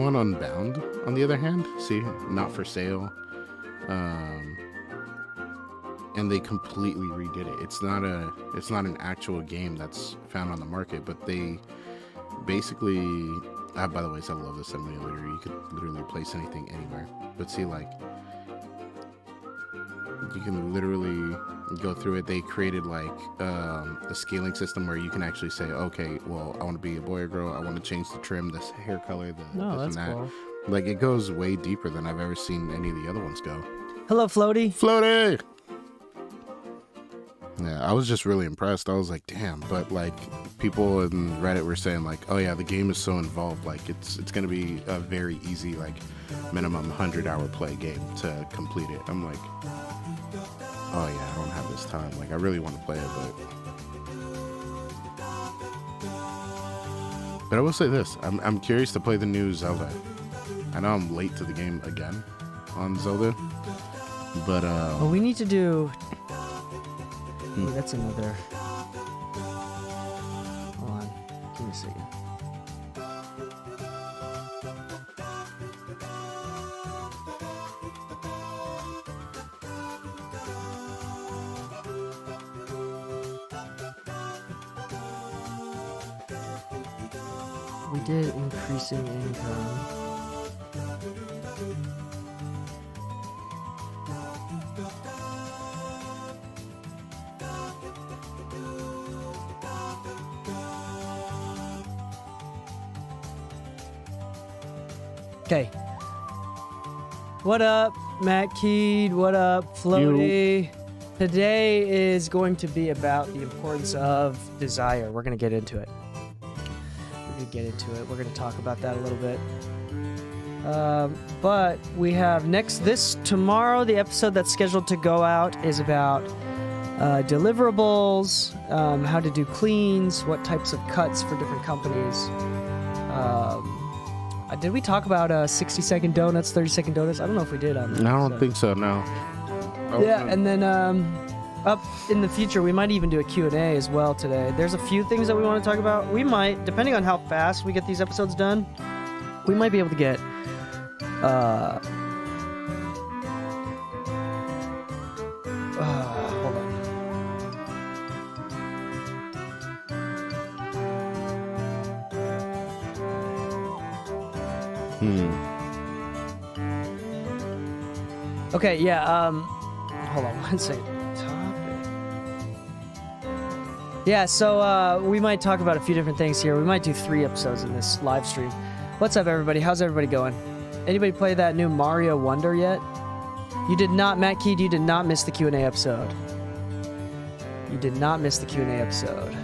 Pokemon Unbound, on the other hand, see, not for sale. And they completely redid it. It's not an actual game that's found on the market, but they basically, by the way, I love this simulator. You could literally place anything anywhere. But see, like, you can literally go through it. They created like a scaling system where you can actually say, okay, well, I want to be a boy or girl. I want to change the trim, this hair color, this and that. Cool. Like, it goes way deeper than I've ever seen any of the other ones go. Hello, Floaty. Floaty! Yeah, I was just really impressed. I was like, damn. But like, people in Reddit were saying like, oh yeah, the game is so involved. Like, it's gonna be a very easy, like, minimum 100-hour play game to complete it. I'm like, oh yeah, I don't have this time. Like, I really want to play it, but I will say this: I'm curious to play the new Zelda. I know I'm late to the game again on Zelda, but well, we need to do. Ooh, that's another. Hold on, give me a second. We did increasing income. Okay. What up, Matt Keed? What up, Floaty? Today is going to be about the importance of desire. We're going to get into it. We're going to talk about that a little bit. But we have tomorrow, the episode that's scheduled to go out is about deliverables, how to do cleans, what types of cuts for different companies. Did we talk about 60-second donuts, 30-second donuts? I don't know if we did on that. I don't think so, no. Yeah, and then up in the future, we might even do a Q&A as well today. There's a few things that we want to talk about. We might, depending on how fast we get these episodes done, we might be able to get... hold on. Okay, yeah, hold on one second. Yeah, so we might talk about a few different things here. We might do 3 episodes in this live stream. What's up, everybody? How's everybody going? Anybody play that new Mario Wonder yet? You did not, Matt Keed, you did not miss the Q&A episode. You did not miss the Q&A episode.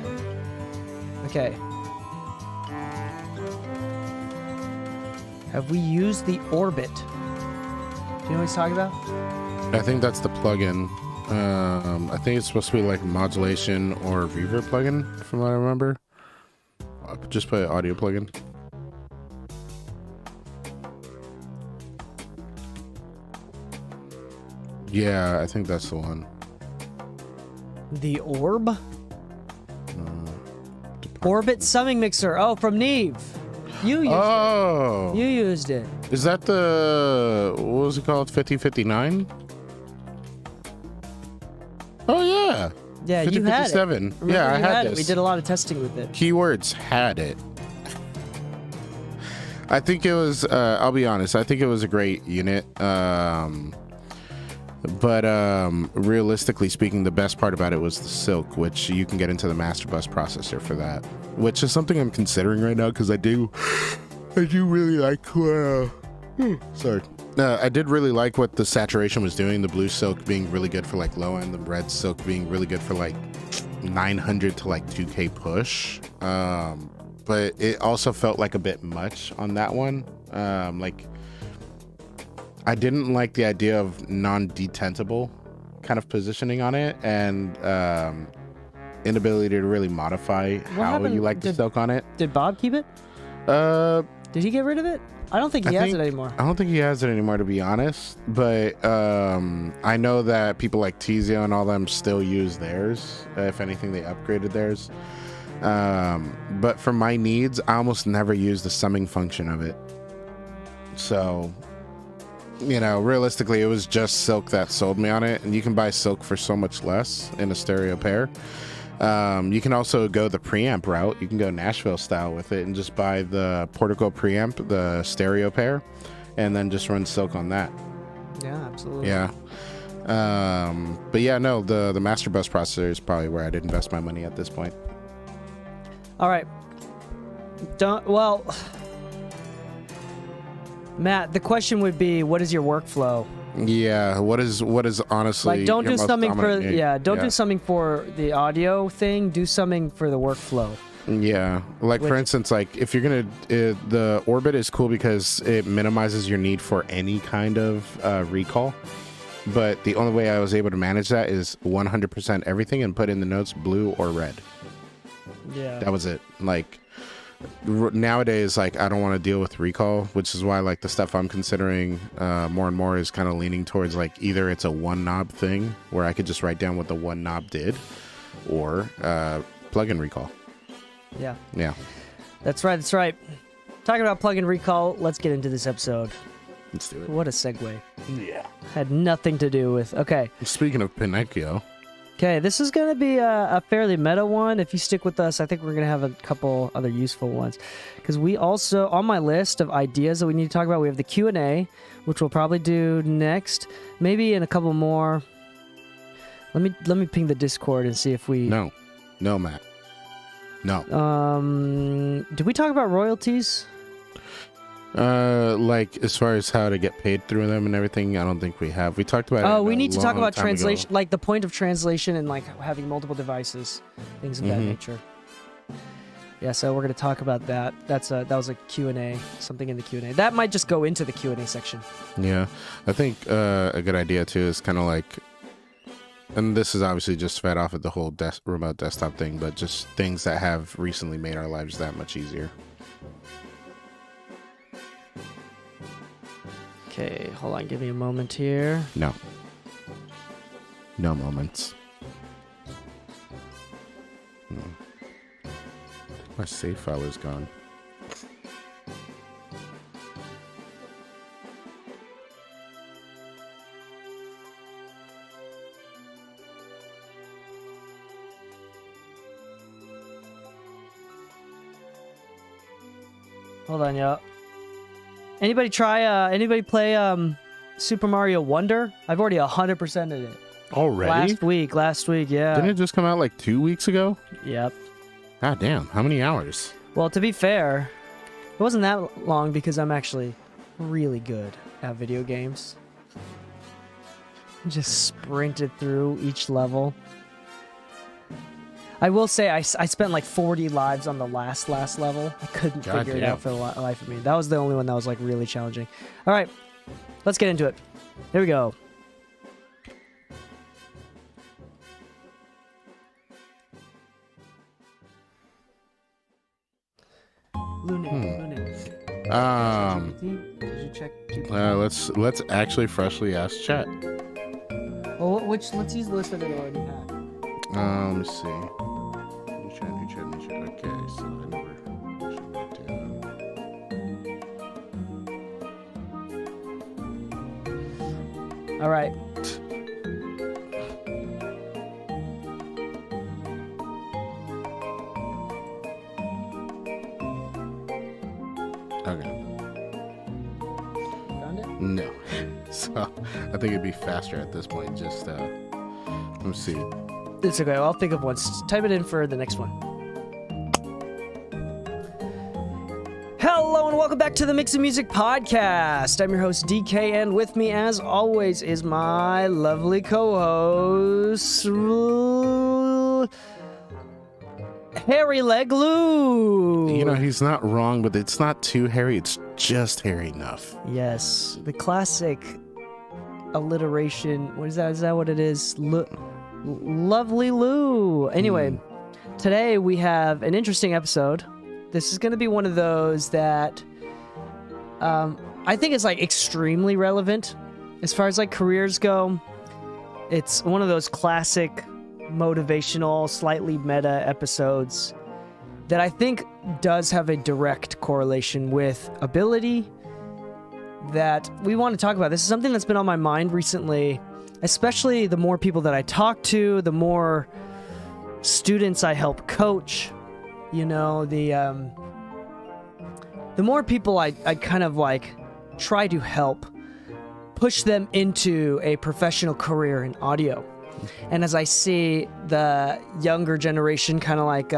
Okay. Have we used the Orbit? Do you know what he's talking about? I think that's the plugin. I think it's supposed to be like modulation or reverb plugin, from what I remember. Just play audio plugin. Yeah, I think that's the one. The Orb? Orbit Summing Mixer. Oh, from Neve. You used Oh. it. You used it. Is that the, what was it called? 5059? Oh, yeah. Yeah, you had it. 5057. Remember Yeah, I you had it. this. We did a lot of testing with it. Keywords had it. I think it was, I'll be honest, I think it was a great unit. But realistically speaking, the best part about it was the Silk, which you can get into the master bus processor for that, which is something I'm considering right now because I do really like. Sorry. I did really like what the saturation was doing. The blue Silk being really good for like low end, the red Silk being really good for like 900 to like 2K push. But it also felt like a bit much on that one. Like, I didn't like the idea of non-detentable kind of positioning on it, and inability to really modify how you like the Silk on it. Did Bob keep it? Did he get rid of it? I don't think he has it anymore. I don't think he has it anymore, to be honest. But I know that people like Tizio and all them still use theirs. If anything, they upgraded theirs. But for my needs, I almost never use the summing function of it. So, you know, realistically, it was just Silk that sold me on it, and you can buy Silk for so much less in a stereo pair. You can also go the preamp route. You can go Nashville style with it and just buy the Portico preamp, the stereo pair, and then just run Silk on that. Yeah, absolutely. Yeah. But yeah, no, the master bus processor is probably where I'd invest my money at this point. All right. Well, Matt, the question would be, what is your workflow? Yeah, what is honestly like, don't your do most something for dominant gig? do something for the audio thing. Do something for the workflow. Yeah, like for instance, like if you're gonna the Orbit is cool because it minimizes your need for any kind of recall. But the only way I was able to manage that is 100% everything and put in the notes blue or red. Yeah, that was it. Like nowadays, like I don't want to deal with recall, which is why like the stuff I'm considering more and more is kind of leaning towards like either it's a one knob thing where I could just write down what the one knob did, or plug-in recall. Yeah, that's right. Talking about plug-in recall, let's get into this episode. Let's do it. What a segue. Yeah, had nothing to do with. Okay, speaking of Pinocchio. Okay, this is going to be a fairly meta one. If you stick with us, I think we're going to have a couple other useful ones. Because we also, on my list of ideas that we need to talk about, we have the Q&A, which we'll probably do next. Maybe in a couple more. Let me ping the Discord and see if we... No, Matt. No. Did we talk about royalties? Like as far as how to get paid through them and everything, I don't think we have. We talked about it. Oh, we need to talk about translation, ago. like the point of translation and like having multiple devices, things of that nature. Yeah, so we're gonna talk about that. That was a Q&A, something in the Q&A. That might just go into the Q&A section. Yeah, I think a good idea too is kind of like, and this is obviously just fed off of the whole remote desktop thing, but just things that have recently made our lives that much easier. Okay, hold on, give me a moment here. No moments. My save file is gone. Hold on, y'all. Anybody play Super Mario Wonder? I've already 100%ed it. Already? Last week, yeah. Didn't it just come out like 2 weeks ago? Yep. God damn, how many hours? Well, to be fair, it wasn't that long because I'm actually really good at video games. Just sprinted through each level. I will say I spent like 40 lives on the last level. I couldn't figure it out for the life of me. That was the only one that was like really challenging. All right, let's get into it. Here we go. Lune. Did you check? Let's actually freshly ask chat. Oh, let's use the list that it already had. Let's see. Okay, so I never actually wrote down. All right. Okay. Found it? No. So I think it'd be faster at this point. Just let me see. It's okay. I'll think of one. Type it in for the next one. Hello and welcome back to the Mix of Music podcast. I'm your host DK, and with me, as always, is my lovely co-host Harry Leglu. You know, he's not wrong, but it's not too hairy. It's just hairy enough. Yes, the classic alliteration. What is that? Is that what it is? Lovely Lou. Anyway, today we have an interesting episode. This is going to be one of those that I think is like extremely relevant as far as like careers go. It's one of those classic motivational, slightly meta episodes that I think does have a direct correlation with ability that we want to talk about. This is something that's been on my mind recently, especially the more people that I talk to, the more students I help coach. You know, the more people I kind of like try to help push them into a professional career in audio. And as I see the younger generation kind of like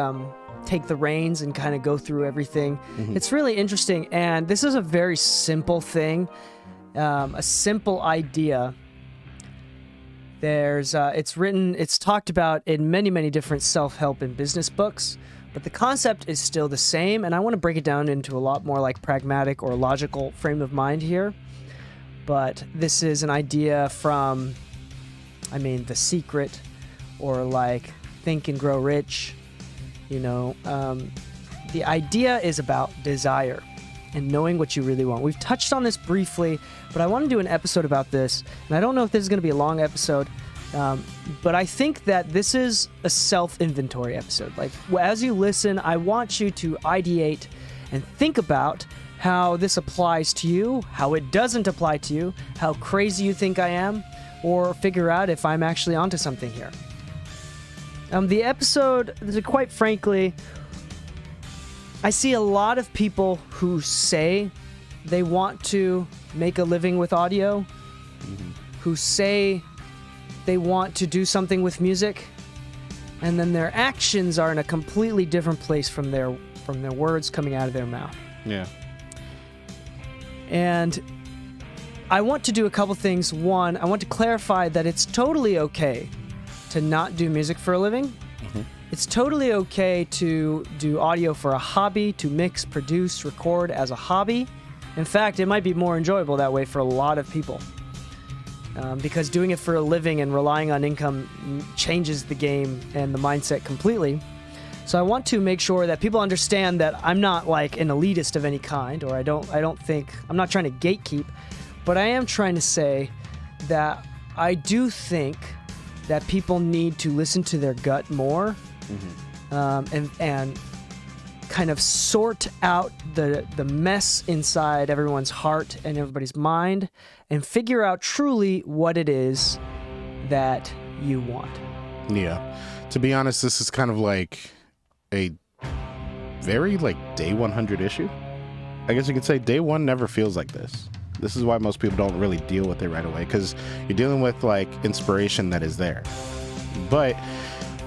take the reins and kind of go through everything, it's really interesting. And this is a very simple thing, a simple idea. It's talked about in many, many different self-help and business books. But the concept is still the same, and I want to break it down into a lot more like pragmatic or logical frame of mind here. But this is an idea from, The Secret, or like Think and Grow Rich. You know, the idea is about desire and knowing what you really want. We've touched on this briefly, but I want to do an episode about this, and I don't know if this is going to be a long episode. But I think that this is a self-inventory episode. Like, as you listen, I want you to ideate and think about how this applies to you, how it doesn't apply to you, how crazy you think I am, or figure out if I'm actually onto something here. The episode, quite frankly, I see a lot of people who say they want to make a living with audio, who say they want to do something with music, and then their actions are in a completely different place from their words coming out of their mouth. Yeah. And I want to do a couple things. One, I want to clarify that it's totally okay to not do music for a living. It's totally okay to do audio for a hobby, to mix, produce, record as a hobby. In fact, it might be more enjoyable that way for a lot of people. Because doing it for a living and relying on income changes the game and the mindset completely. So I want to make sure that people understand that I'm not like an elitist of any kind, or I'm not trying to gatekeep, but I am trying to say that I do think that people need to listen to their gut more, and kind of sort out the mess inside everyone's heart and everybody's mind, and figure out truly what it is that you want. Yeah. To be honest, this is kind of like a very like day 100 issue. I guess you could say day one never feels like this. This is why most people don't really deal with it right away, because you're dealing with like inspiration that is there. But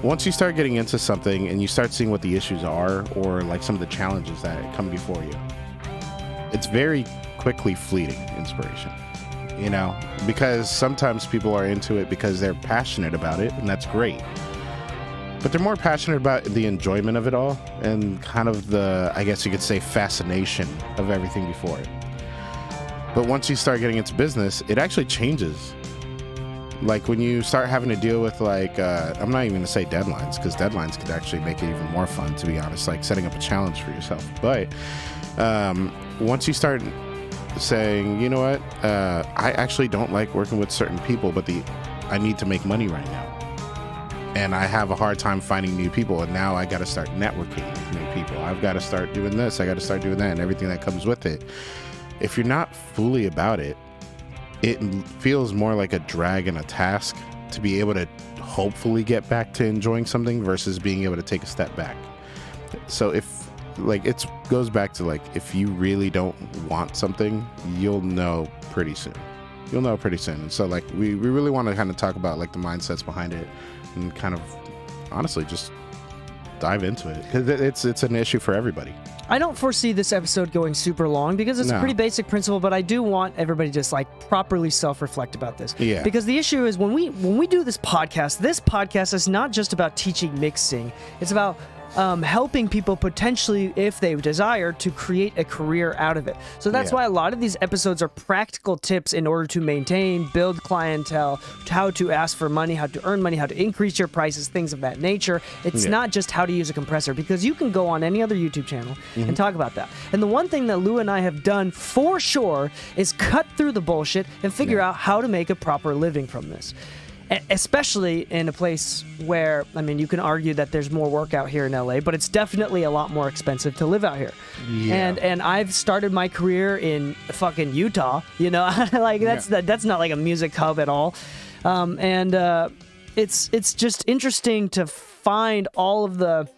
once you start getting into something and you start seeing what the issues are, or like some of the challenges that come before you, it's very quickly fleeting inspiration, you know, because sometimes people are into it because they're passionate about it, and that's great. But they're more passionate about the enjoyment of it all and kind of the, I guess you could say, fascination of everything before it. But once you start getting into business, it actually changes. Like when you start having to deal with like, I'm not even going to say deadlines, because deadlines could actually make it even more fun, to be honest, like setting up a challenge for yourself. But once you start saying, you know what, I actually don't like working with certain people, but I need to make money right now. and I have a hard time finding new people, and now I got to start networking with new people. I've got to start doing this, I got to start doing that, and everything that comes with it. If you're not fully about it, it feels more like a drag and a task to be able to hopefully get back to enjoying something versus being able to take a step back. So if like it goes back to like, if you really don't want something, you'll know pretty soon. And so like we really want to kind of talk about like the mindsets behind it and kind of honestly just dive into it, because it's an issue for everybody. I don't foresee this episode going super long because it's a pretty basic principle, but I do want everybody to just like properly self-reflect about this. Yeah. Because the issue is when we do this podcast is not just about teaching mixing. It's about helping people potentially, if they desire, to create a career out of it. So that's why a lot of these episodes are practical tips in order to maintain, build clientele, how to ask for money, how to earn money, how to increase your prices, things of that nature. It's not just how to use a compressor, because you can go on any other YouTube channel and talk about that. And the one thing that Lou and I have done for sure is cut through the bullshit and figure out how to make a proper living from this. Especially in a place where, I mean, you can argue that there's more work out here in LA, but it's definitely a lot more expensive to live out here. Yeah. And I've started my career in fucking Utah, you know, like that's not like a music hub at all. It's just interesting to find all of the,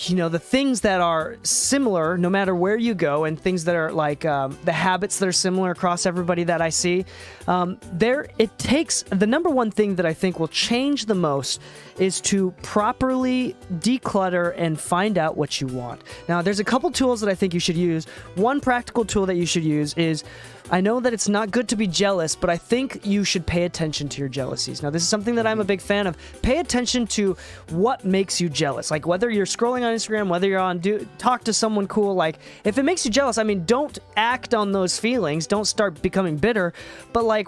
you know, the things that are similar no matter where you go, and things that are like the habits that are similar across everybody that I see. It takes the number one thing that I think will change the most is to properly declutter and find out what you want. Now, there's a couple tools that I think you should use. One practical tool that you should use is, I know that it's not good to be jealous, but I think you should pay attention to your jealousies. Now, this is something that I'm a big fan of. Pay attention to what makes you jealous. Like, whether you're scrolling on Instagram, whether you're on, talk to someone cool. Like, if it makes you jealous, I mean, don't act on those feelings. Don't start becoming bitter. But, like,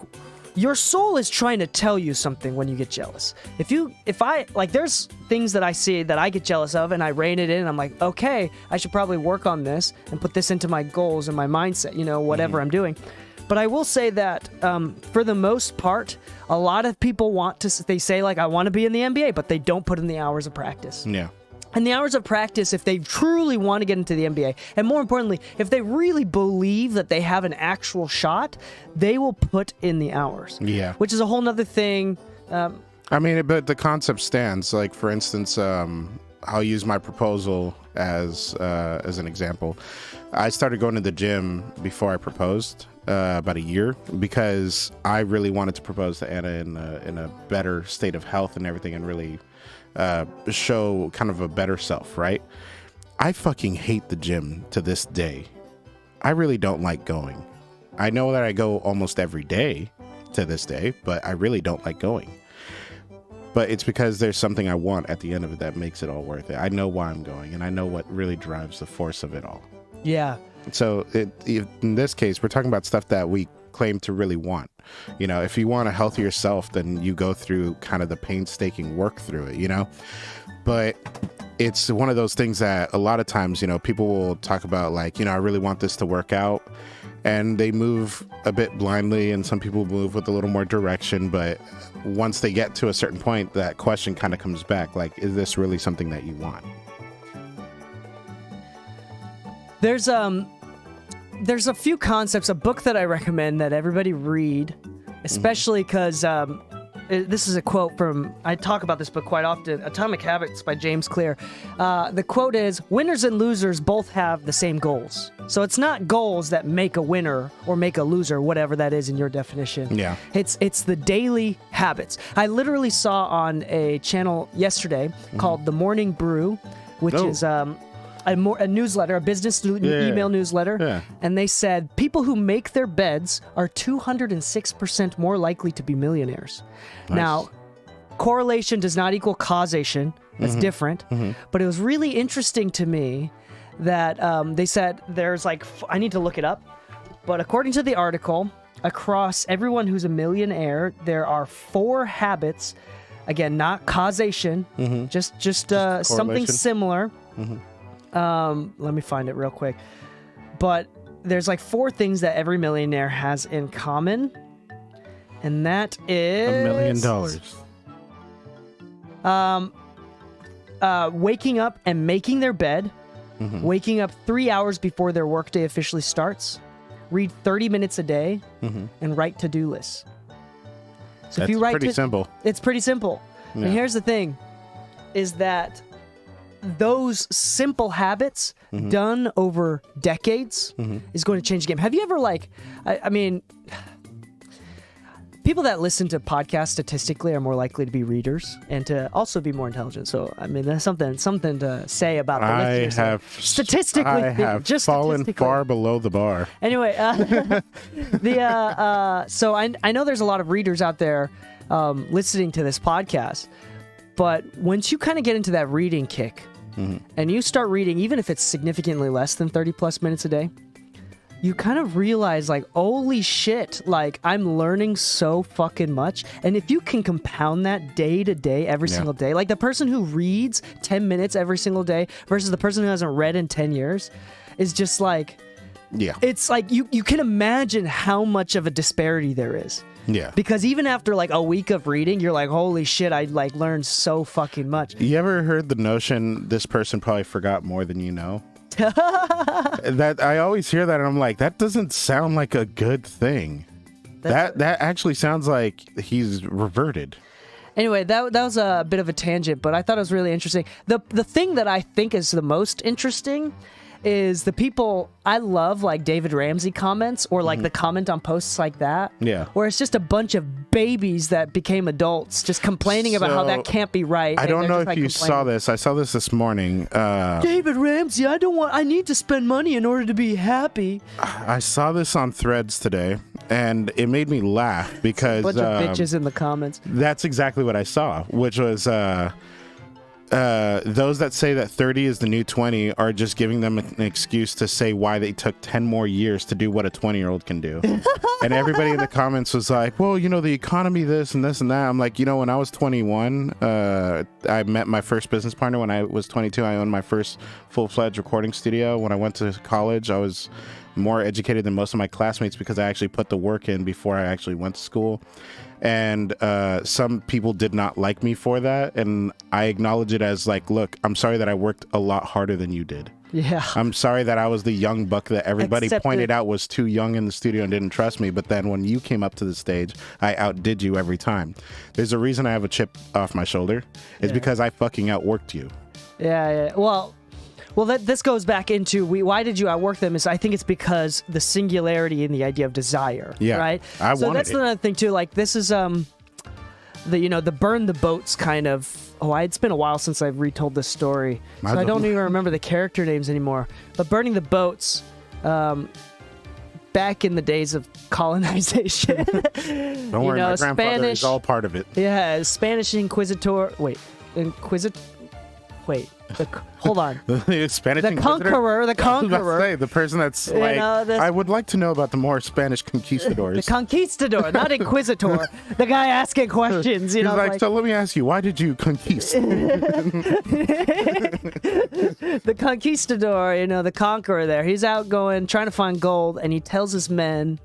your soul is trying to tell you something when you get jealous. There's things that I see that I get jealous of, and I rein it in, and I'm like, okay, I should probably work on this and put this into my goals and my mindset, you know, whatever I'm doing. But I will say that for the most part, a lot of people they say, like, I want to be in the NBA, but they don't put in the hours of practice. Yeah. And the hours of practice, if they truly want to get into the NBA, and more importantly, if they really believe that they have an actual shot, they will put in the hours. Yeah. Which is a whole nother thing. I mean, but the concept stands. Like, for instance, I'll use my proposal as an example. I started going to the gym before I proposed, about a year, because I really wanted to propose to Anna in a better state of health and everything, and really show kind of a better self, right? I fucking hate the gym to this day. I really don't like going. I know that I go almost every day to this day, but I really don't like going. But it's because there's something I want at the end of it that makes it all worth it. I know why I'm going, and I know what really drives the force of it all. Yeah. So in this case, we're talking about stuff that we claim to really want. You know, if you want a healthier self, then you go through kind of the painstaking work through it, you know? But it's one of those things that a lot of times, you know, people will talk about, like, you know, I really want this to work out, and they move a bit blindly, and some people move with a little more direction. But once they get to a certain point, that question kind of comes back, like, is this really something that you want? There's a few concepts, a book that I recommend that everybody read, especially because this is a quote from, I talk about this book quite often, Atomic Habits by James Clear. The quote is, winners and losers both have the same goals. So it's not goals that make a winner or make a loser, whatever that is in your definition. Yeah. It's the daily habits. I literally saw on a channel yesterday called The Morning Brew, which is a newsletter, a business email newsletter, and they said people who make their beds are 206% more likely to be millionaires. Nice. Now, correlation does not equal causation. That's different. But it was really interesting to me that they said there's like, I need to look it up, but according to the article, across everyone who's a millionaire, there are 4 habits. Again, not causation, just something similar. Let me find it real quick. But there's like 4 things that every millionaire has in common. And that is... $1 million. Waking up and making their bed, waking up 3 hours before their workday officially starts, read 30 minutes a day, and write to-do lists. So if you write pretty simple. It's pretty simple. Yeah. And here's the thing, is that those simple habits done over decades is going to change the game. Have you ever I mean, people that listen to podcasts statistically are more likely to be readers and to also be more intelligent. So, I mean, that's something to say about the listeners. Statistically, I have just fallen statistically. far below the bar. Anyway, so I know there's a lot of readers out there listening to this podcast, but once you kind of get into that reading kick and you start reading, even if it's significantly less than 30 plus minutes a day, you kind of realize, like, holy shit, like, I'm learning so fucking much. And if you can compound that day to day, every single day, like the person who reads 10 minutes every single day versus the person who hasn't read in 10 years is just like, it's like you can imagine how much of a disparity there is. Yeah. Because even after like a week of reading, you're like, holy shit, I like learned so fucking much. You ever heard the notion this person probably forgot more than you know? That I always hear that and I'm like, that doesn't sound like a good thing. That actually sounds like he's reverted. Anyway, that was a bit of a tangent, but I thought it was really interesting. The thing that I think is the most interesting is the people I love, like David Ramsey comments or like the comment on posts like that. Yeah. Where it's just a bunch of babies that became adults just complaining about how that can't be right. I don't know if you saw this. I saw this morning. David Ramsey, I need to spend money in order to be happy. I saw this on Threads today and it made me laugh because a bunch of bitches in the comments. That's exactly what I saw, which was those that say that 30 is the new 20 are just giving them an excuse to say why they took 10 more years to do what a 20-year-old can do. And everybody in the comments was like, well, you know, the economy, this and this and that. I'm like, you know, when I was 21, I met my first business partner. When I was 22, I owned my first full-fledged recording studio. When I went to college, I was more educated than most of my classmates because I actually put the work in before I actually went to school. And some people did not like me for that, and I acknowledge it as like, look, I'm sorry that I worked a lot harder than you did. Yeah. I'm sorry that I was the young buck that everybody pointed out was too young in the studio and didn't trust me, but then when you came up to the stage, I outdid you every time. There's a reason I have a chip off my shoulder. It's because I fucking outworked you. Yeah. Well, this goes back into why did you outwork them? I think it's because the singularity in the idea of desire. Yeah, right. So that's another thing too. Like this is the burn the boats kind of. Oh, it's been a while since I've retold this story, so I don't even remember the character names anymore. But burning the boats, back in the days of colonization. Don't worry, my grandfather is all part of it. Yeah, Spanish Inquisitor. Hold on. Spanish the conqueror. The person that's like, I would like to know about the more Spanish conquistadors. The conquistador, not inquisitor. The guy asking questions. He's like, so let me ask you, why did you conquist? The conquistador, the conqueror there. He's out trying to find gold, and he tells his men,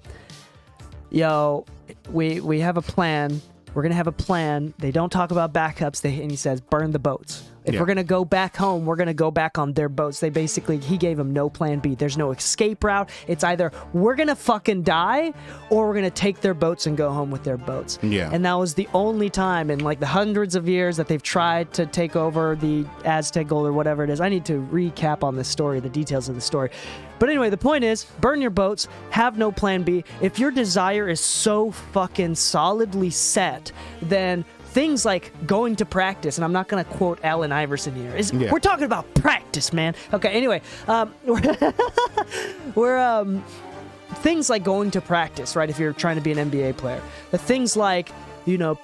yo, we have a plan. We're going to have a plan. They don't talk about backups. And he says, burn the boats. If we're going to go back home, we're going to go back on their boats. He gave them no plan B. There's no escape route. It's either we're going to fucking die or we're going to take their boats and go home with their boats. Yeah. And that was the only time in like the hundreds of years that they've tried to take over the Aztec gold or whatever it is. I need to recap on this story, the details of the story. But anyway, the point is, burn your boats, have no plan B. If your desire is so fucking solidly set, then things like going to practice, and I'm not going to quote Allen Iverson here. We're talking about practice, man. Okay, anyway, we're things like going to practice, right? If you're trying to be an NBA player, the things like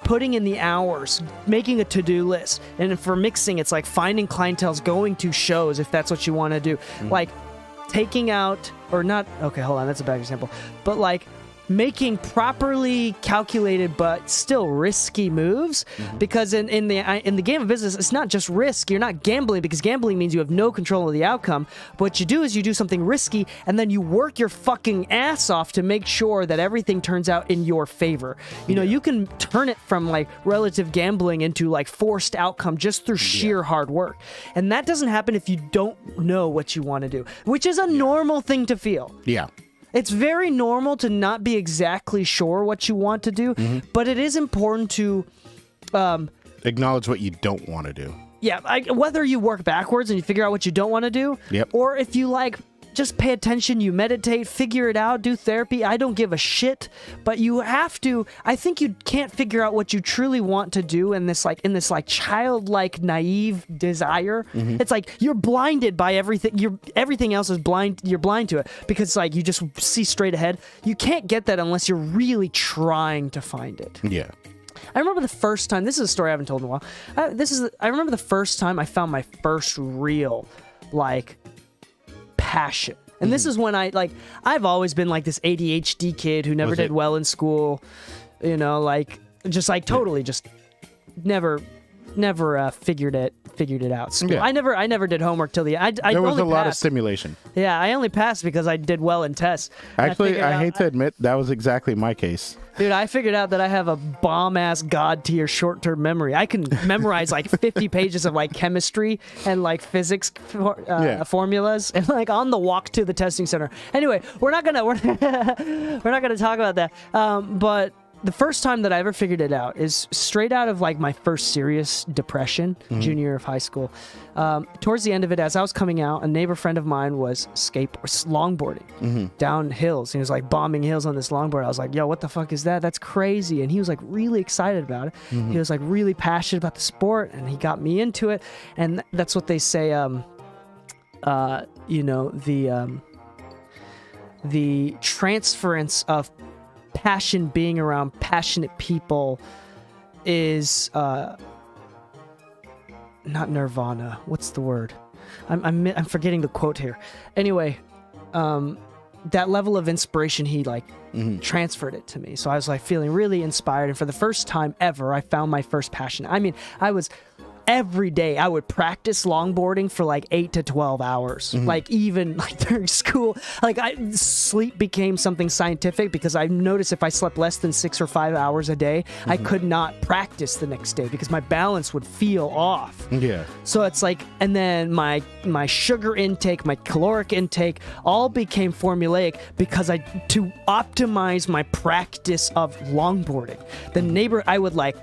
putting in the hours, making a to-do list, and for mixing, it's like finding clientels, going to shows if that's what you want to do, like taking out or not. Okay, hold on, that's a bad example, but like making properly calculated but still risky moves, because in the game of business, it's not just risk. You're not gambling, because gambling means you have no control of the outcome. But what you do is you do something risky, and then you work your fucking ass off to make sure that everything turns out in your favor. You know, you can turn it from like relative gambling into like forced outcome just through sheer hard work. And that doesn't happen if you don't know what you want to do, which is a normal thing to feel. Yeah. It's very normal to not be exactly sure what you want to do, but it is important to acknowledge what you don't want to do. Yeah, whether you work backwards and you figure out what you don't want to do, or if you like just pay attention, you meditate, figure it out, do therapy. I don't give a shit, but you have to. I think you can't figure out what you truly want to do in this childlike, naive desire. It's like you're blinded by everything. Everything else is blind. You're blind to it because like you just see straight ahead. You can't get that unless you're really trying to find it. Yeah. I remember the first time. This is a story I haven't told in a while. I remember the first time I found my first real, like, passion. And this is when I've always been like this ADHD kid who never did well in school, you know, like just like totally just never figured it out. School. Yeah. I never did homework till the end. There was only a lot of passed. stimulation. Yeah, I only passed because I did well in tests. Actually, I hate to admit that was exactly my case. Dude, I figured out that I have a bomb-ass god-tier short-term memory. I can memorize like 50 pages of like chemistry and like physics formulas, and like on the walk to the testing center. Anyway, we're not gonna talk about that. But the first time that I ever figured it out is straight out of like my first serious depression, junior year of high school. Towards the end of it, as I was coming out, a neighbor friend of mine was longboarding down hills. He was like bombing hills on this longboard. I was like, yo, what the fuck is that? That's crazy. And he was like really excited about it. He was like really passionate about the sport, and he got me into it. And that's what they say, you know, the transference of passion being around passionate people is not nirvana. What's the word? I'm forgetting the quote here. Anyway, that level of inspiration, he like transferred it to me. So I was like feeling really inspired, and for the first time ever, I found my first passion. I mean, every day I would practice longboarding for like 8 to 12 hours. Like even like during school, like sleep became something scientific because I noticed if I slept less than 6 or 5 hours a day, I could not practice the next day because my balance would feel off. Yeah. So it's like, and then my sugar intake, my caloric intake all became formulaic because to optimize my practice of longboarding. The neighbor, I would like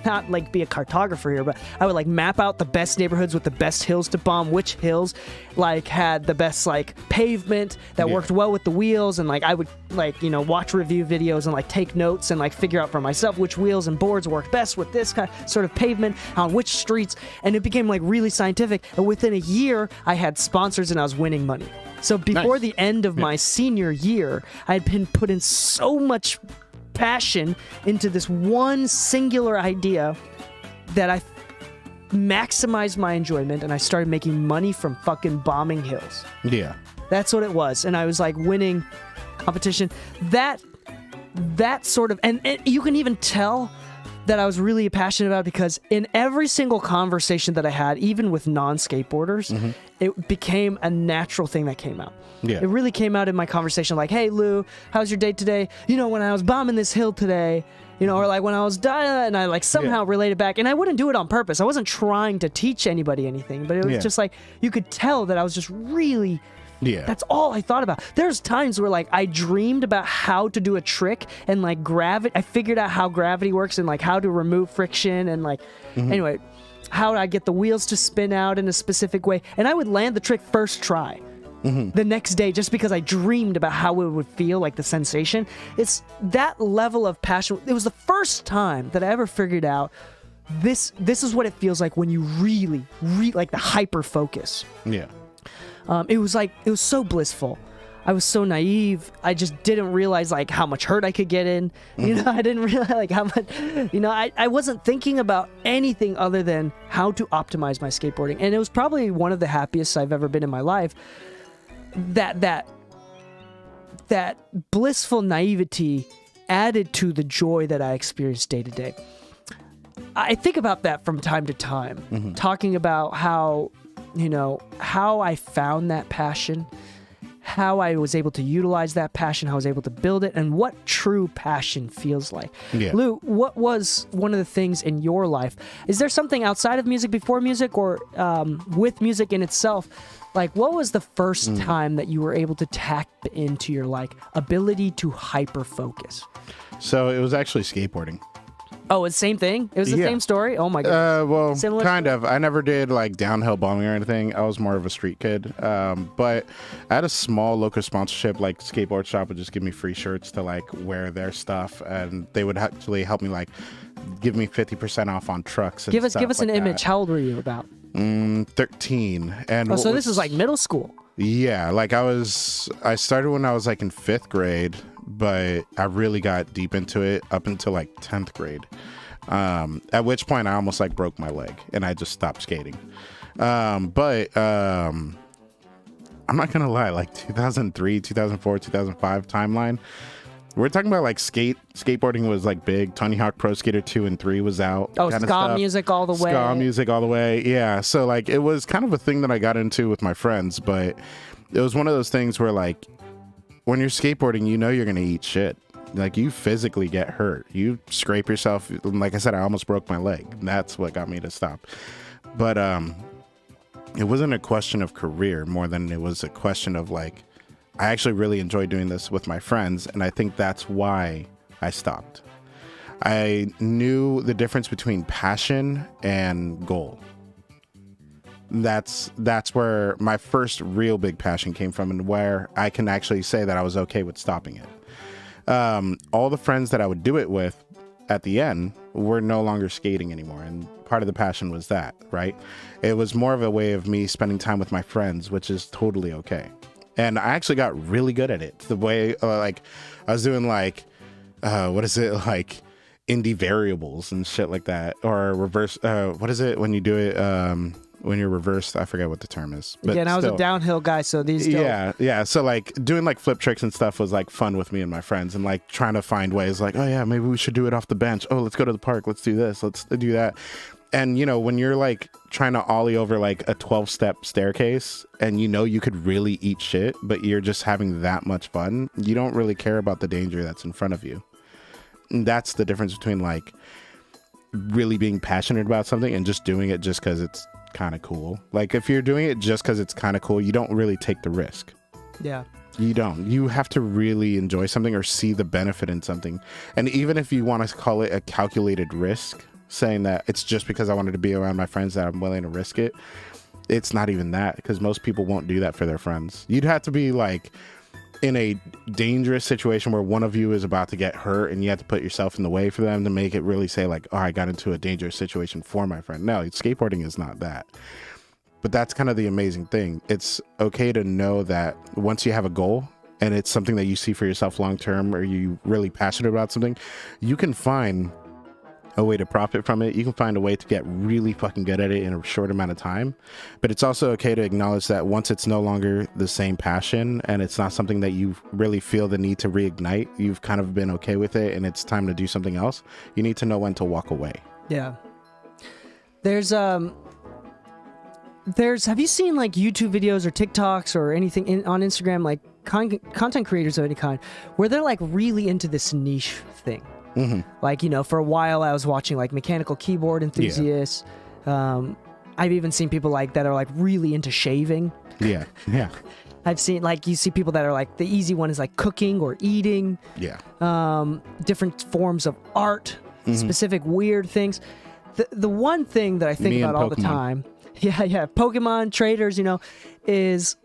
not like be a cartographer here, but I would like map out the best neighborhoods with the best hills to bomb, which hills like had the best like pavement that worked well with the wheels, and like I would like, you know, watch review videos and like take notes and like figure out for myself which wheels and boards work best with this kind of sort of pavement on which streets, and it became like really scientific. And within a year, I had sponsors and I was winning money. So before the end of my senior year, I had been put in so much passion into this one singular idea that I maximized my enjoyment, and I started making money from fucking bombing hills. Yeah. That's what it was. And I was like winning competition. That sort of, and you can even tell that I was really passionate about, because in every single conversation that I had, even with non-skateboarders, it became a natural thing that came out. Yeah. It really came out in my conversation, like, hey, Lou, how's your day today? You know, when I was bombing this hill today, you know, or like when I was dying, and I like somehow related back, and I wouldn't do it on purpose. I wasn't trying to teach anybody anything, but it was just like, you could tell that I was just really... Yeah. That's all I thought about. There's times where like I dreamed about how to do a trick, and like gravity, I figured out how gravity works and like how to remove friction, and like anyway, how do I get the wheels to spin out in a specific way, and I would land the trick first try. The next day, just because I dreamed about how it would feel, like the sensation. It's that level of passion. It was the first time that I ever figured out this is what it feels like when you really like the hyper focus. Yeah. It was so blissful. I was so naive. I just didn't realize like how much hurt I could get in. You know, I didn't realize like how much, you know, I wasn't thinking about anything other than how to optimize my skateboarding. And it was probably one of the happiest I've ever been in my life. That that blissful naivety added to the joy that I experience day to day. I think about that from time to time, talking about how, how I found that passion, how I was able to utilize that passion, how I was able to build it, and what true passion feels like. Yeah. Lou, what was one of the things in your life? Is there something outside of music, before music, or with music in itself? Like, what was the first time that you were able to tap into your, ability to hyper-focus? So it was actually skateboarding. Oh, it's the same thing? It was the same story? Oh, my God. Well, Similar kind of. I never did, downhill bombing or anything. I was more of a street kid. But I had a small local sponsorship, Skateboard Shop would just give me free shirts to, wear their stuff. And they would actually help me, give me 50% off on trucks and Give us stuff an image. How old were you about? 13. And so this is middle school. Yeah, I started when I was in 5th grade, but I really got deep into it up until 10th grade. At which point I almost broke my leg and I just stopped skating. But I'm not gonna lie, 2003, 2004, 2005 timeline. We're talking about skateboarding was big. Tony Hawk Pro Skater 2 and 3 was out. Oh, ska music all the way. Ska music all the way. Yeah. So it was kind of a thing that I got into with my friends, but it was one of those things where when you're skateboarding, you're going to eat shit. You physically get hurt. You scrape yourself. Like I said, I almost broke my leg. That's what got me to stop. But it wasn't a question of career more than it was a question of I actually really enjoy doing this with my friends, and I think that's why I stopped. I knew the difference between passion and goal. That's where my first real big passion came from, and where I can actually say that I was okay with stopping it. All the friends that I would do it with at the end were no longer skating anymore, and part of the passion was that, right? It was more of a way of me spending time with my friends, which is totally okay. And I actually got really good at it. The way, I was doing what is it, indie variables and shit like that, or reverse. What is it when you do it? When you're reversed, I forget what the term is. But I was a downhill guy, so these. Don't... Yeah. So doing flip tricks and stuff was fun with me and my friends, and trying to find ways oh yeah, maybe we should do it off the bench. Oh, let's go to the park. Let's do this. Let's do that. And, when you're trying to ollie over a 12-step staircase and you could really eat shit, but you're just having that much fun, you don't really care about the danger that's in front of you. And that's the difference between really being passionate about something and just doing it just because it's kind of cool. If you're doing it just because it's kind of cool, you don't really take the risk. Yeah. You don't. You have to really enjoy something or see the benefit in something. And even if you want to call it a calculated risk, saying that it's just because I wanted to be around my friends that I'm willing to risk it, it's not even that, because most people won't do that for their friends. You'd have to be in a dangerous situation where one of you is about to get hurt and you have to put yourself in the way for them to make it really say oh, I got into a dangerous situation for my friend. No, skateboarding is not that. But that's kind of the amazing thing. It's okay to know that once you have a goal and it's something that you see for yourself long term, or you really passionate about something, you can find a way to profit from it. You can find a way to get really fucking good at it in a short amount of time. But it's also okay to acknowledge that once it's no longer the same passion and it's not something that you really feel the need to reignite, you've kind of been okay with it and it's time to do something else, you need to know when to walk away. Yeah. There's have you seen YouTube videos or TikToks or anything on Instagram, content creators of any kind, where they're really into this niche thing? Mm-hmm. For a while I was watching mechanical keyboard enthusiasts. Yeah. I've even seen people that are really into shaving. Yeah. I've seen you see people that are the easy one is cooking or eating. Yeah. Different forms of art, specific weird things. The one thing that I think about all the time, Pokemon traders, is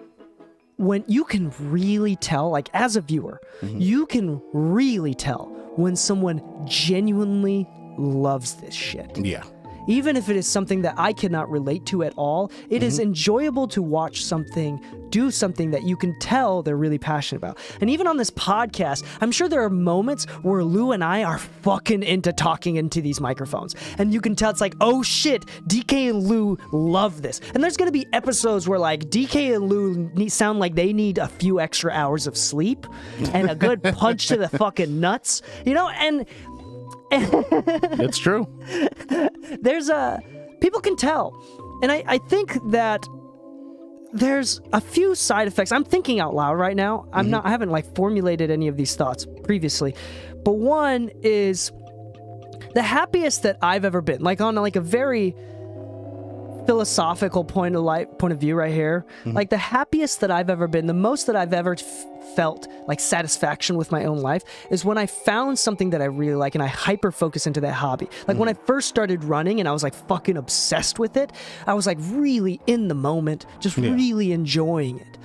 when you can really tell, as a viewer, you can really tell when someone genuinely loves this shit. Yeah. even if it is something that I cannot relate to at all, it is enjoyable to watch something do something that you can tell they're really passionate about. And even on this podcast, I'm sure there are moments where Lou and I are fucking into talking into these microphones. And you can tell it's like, oh shit, DK and Lou love this. And there's going to be episodes where like DK and Lou sound like they need a few extra hours of sleep and a good punch to the fucking nuts, you know? And It's true. there's people can tell. And I think that there's a few side effects. I'm thinking out loud right now. I haven't like formulated any of these thoughts previously. But one is the happiest that I've ever been, like on like a very philosophical point of view right here. Like the happiest that I've ever been, the most that I've ever felt like satisfaction with my own life is when I found something that I really like and I hyper focus into that hobby. Like when I first started running and I was like fucking obsessed with it, I was like really in the moment, just really enjoying it.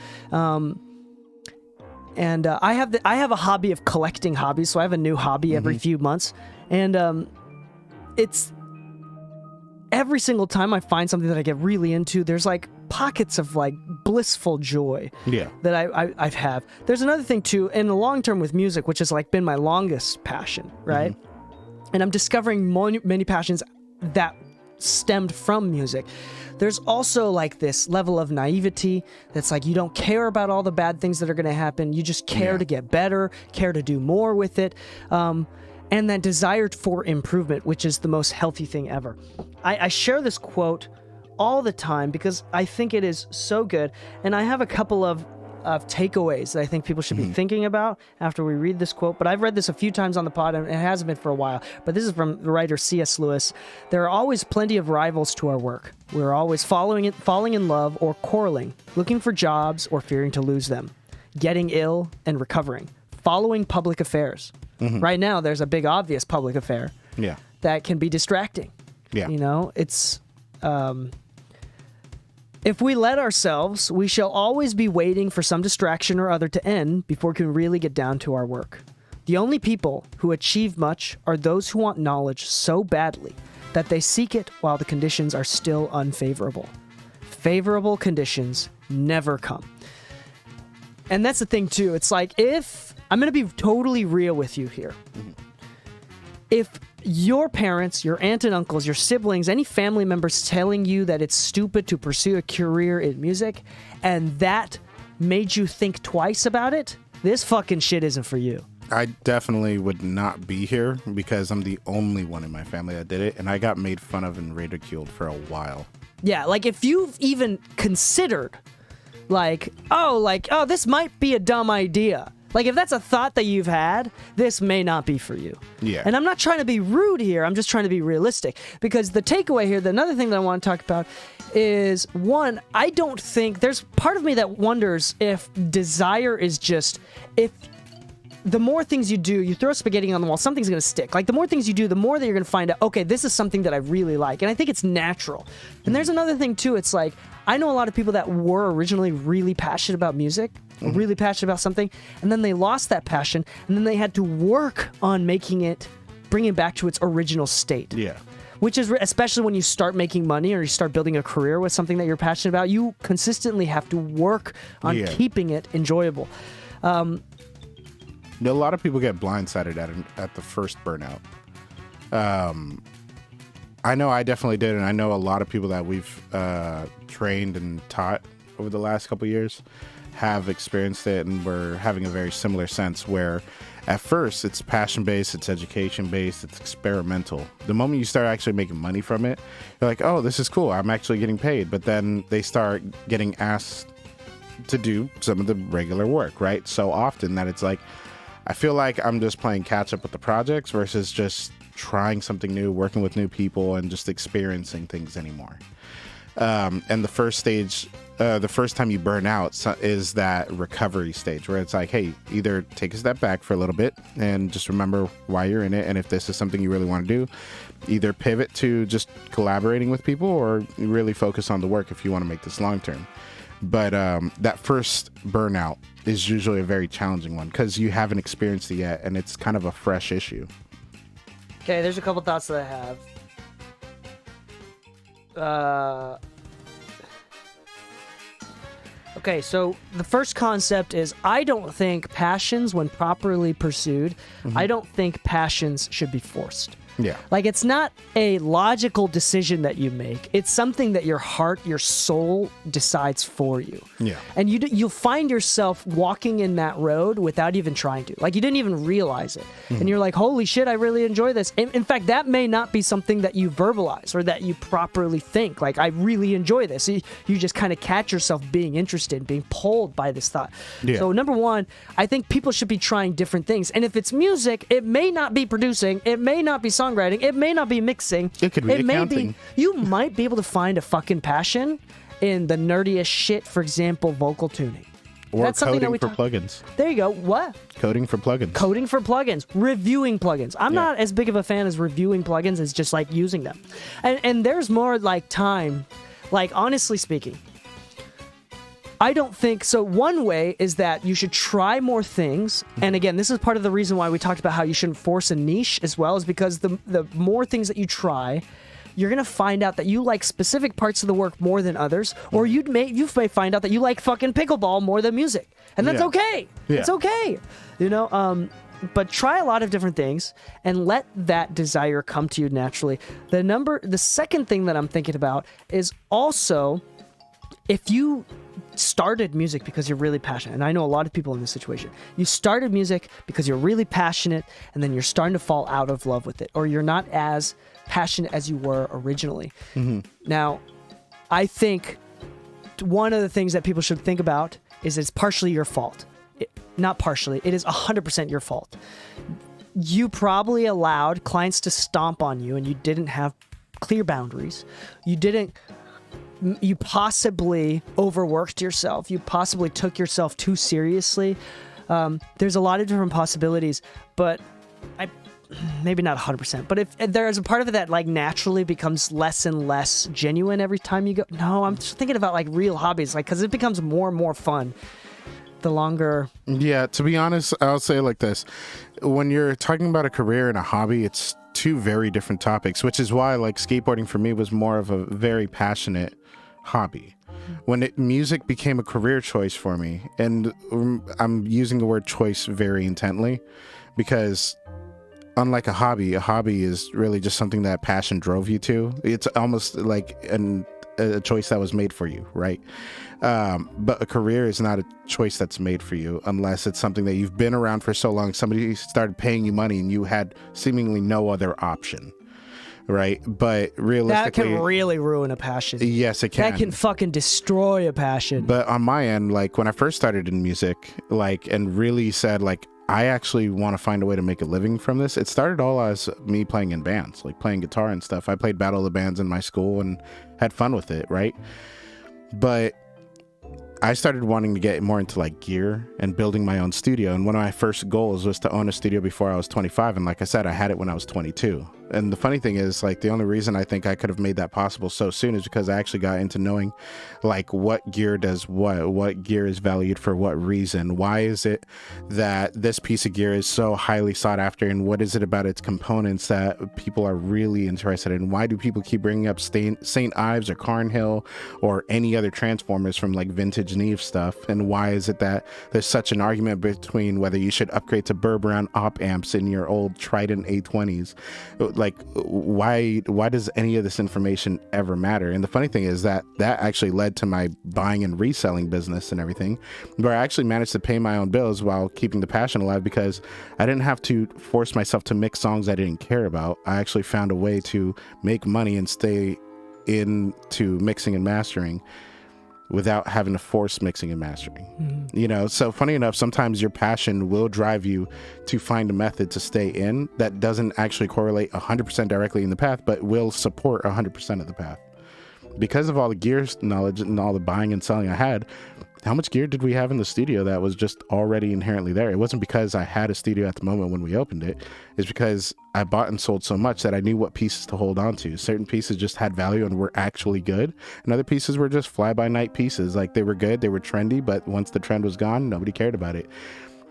And I have a hobby of collecting hobbies, so I have a new hobby every few months, and it's every single time I find something that I get really into, there's like pockets of like blissful joy that I have. There's another thing too, in the long term with music, which has like been my longest passion, right? And I'm discovering many passions that stemmed from music. There's also like this level of naivety that's like you don't care about all the bad things that are going to happen. You just care to get better, care to do more with it. And that desire for improvement, which is the most healthy thing ever. I share this quote all the time because I think it is so good. And I have a couple of takeaways that I think people should be thinking about after we read this quote. But I've read this a few times on the pod, and it hasn't been for a while. But this is from the writer C.S. Lewis. There are always plenty of rivals to our work. We're always falling in love or quarreling, looking for jobs or fearing to lose them, getting ill and recovering, following public affairs. Right now, there's a big obvious public affair that can be distracting. You know, it's... if we let ourselves, we shall always be waiting for some distraction or other to end before we can really get down to our work. The only people who achieve much are those who want knowledge so badly that they seek it while the conditions are still unfavorable. Favorable conditions never come. And that's the thing, too. It's like, if... I'm going to be totally real with you here. If your parents, your aunt and uncles, your siblings, any family members telling you that it's stupid to pursue a career in music, and that made you think twice about it, this fucking shit isn't for you. I definitely would not be here because I'm the only one in my family that did it, and I got made fun of and ridiculed for a while. Yeah, like if you've even considered, oh, this might be a dumb idea. Like, if that's a thought that you've had, this may not be for you. Yeah. And I'm not trying to be rude here. I'm just trying to be realistic. Because the takeaway here, another thing that I want to talk about is, one, I don't think... There's part of me that wonders if desire is just... If the more things you do, you throw spaghetti on the wall, something's going to stick. Like, the more things you do, the more that you're going to find out, okay, this is something that I really like. And I think it's natural. And there's another thing, too. It's like, I know a lot of people that were originally really passionate about music, really passionate about something, and then they lost that passion, and then they had to work on bringing it back to its original state. Yeah. Which is, especially when you start making money or you start building a career with something that you're passionate about, you consistently have to work on keeping it enjoyable. A lot of people get blindsided at the first burnout. I know I definitely did, and I know a lot of people that we've trained and taught over the last couple of years have experienced it, and we're having a very similar sense where at first it's passion-based, it's education-based, it's experimental. The moment you start actually making money from it, you're like, oh, this is cool, I'm actually getting paid. But then they start getting asked to do some of the regular work, right? So often that it's like, I feel like I'm just playing catch up with the projects versus just trying something new, working with new people, and just experiencing things anymore. And the first stage, the first time you burn out is that recovery stage where it's like, hey, either take a step back for a little bit and just remember why you're in it. And if this is something you really want to do, either pivot to just collaborating with people or really focus on the work if you want to make this long term. But that first burnout is usually a very challenging one because you haven't experienced it yet, and it's kind of a fresh issue. Okay, there's a couple thoughts that I have. Okay, so the first concept is I don't think passions, when properly pursued, I don't think passions should be forced. Yeah. Like, it's not a logical decision that you make. It's something that your heart, your soul decides for you. Yeah. And you'll find yourself walking in that road without even trying to. Like, you didn't even realize it. And you're like, holy shit, I really enjoy this. In fact, that may not be something that you verbalize or that you properly think. Like, I really enjoy this. You just kind of catch yourself being interested, being pulled by this thought. Yeah. So, number one, I think people should be trying different things. And if it's music, it may not be producing, it may not be songwriting, it may not be mixing. It could be accounting. You might be able to find a fucking passion in the nerdiest shit, for example, vocal tuning. Or That's something coding that for plugins. There you go. What? Coding for plugins. Coding for plugins, reviewing plugins. I'm not as big of a fan as reviewing plugins as just like using them. And there's more like time, like honestly speaking, I don't think so. One way is that you should try more things. And again, this is part of the reason why we talked about how you shouldn't force a niche as well, is because the more things that you try, you're going to find out that you like specific parts of the work more than others, or you may find out that you like fucking pickleball more than music. And that's okay. Yeah. It's okay. You know, but try a lot of different things and let that desire come to you naturally. The second thing that I'm thinking about is also, if you started music because you're really passionate, and I know a lot of people in this situation, you started music because you're really passionate, and then you're starting to fall out of love with it, or you're not as passionate as you were originally. Now, I think one of the things that people should think about is it's partially your fault. Not partially, it is 100% your fault. You probably allowed clients to stomp on you, and you didn't have clear boundaries. You possibly overworked yourself. You possibly took yourself too seriously. There's a lot of different possibilities, but maybe not 100%. But if there's a part of it that like naturally becomes less and less genuine every time you go, no, I'm just thinking about like real hobbies, like because it becomes more and more fun the longer. Yeah, to be honest, I'll say it like this: when you're talking about a career and a hobby, it's two very different topics, which is why like skateboarding for me was more of a very passionate hobby. When music became a career choice for me, and I'm using the word choice very intently, because unlike a hobby is really just something that passion drove you to. It's almost like a choice that was made for you, right? But a career is not a choice that's made for you unless it's something that you've been around for so long. Somebody started paying you money and you had seemingly no other option. Right, but realistically, that can really ruin a passion. Yes, it can. That can fucking destroy a passion. But on my end, like when I first started in music, like and really said like I actually want to find a way to make a living from this. It started all as me playing in bands, like playing guitar and stuff. I played Battle of the Bands in my school and had fun with it, right? But I started wanting to get more into like gear and building my own studio. And one of my first goals was to own a studio before I was 25. And like I said, I had it when I was 22. And the funny thing is, like, the only reason I think I could have made that possible so soon is because I actually got into knowing, like, what gear does what gear is valued for what reason. Why is it that this piece of gear is so highly sought after, and what is it about its components that people are really interested in? Why do people keep bringing up St. Ives or Carnhill or any other Transformers from, like, vintage Neve stuff? And why is it that there's such an argument between whether you should upgrade to Burr Brown op amps in your old Trident A20s? Like, why does any of this information ever matter? And the funny thing is that actually led to my buying and reselling business and everything, where I actually managed to pay my own bills while keeping the passion alive, because I didn't have to force myself to mix songs I didn't care about. I actually found a way to make money and stay into mixing and mastering without having to force mixing and mastering. Mm-hmm. You know, so funny enough, sometimes your passion will drive you to find a method to stay in that doesn't actually correlate 100% directly in the path, but will support 100% of the path. Because of all the gear knowledge and all the buying and selling I had, how much gear did we have in the studio that was just already inherently there? It wasn't because I had a studio at the moment when we opened it. It's because I bought and sold so much that I knew what pieces to hold on to. Certain pieces just had value and were actually good, and other pieces were just fly-by-night pieces. Like, they were good, they were trendy, but once the trend was gone, nobody cared about it.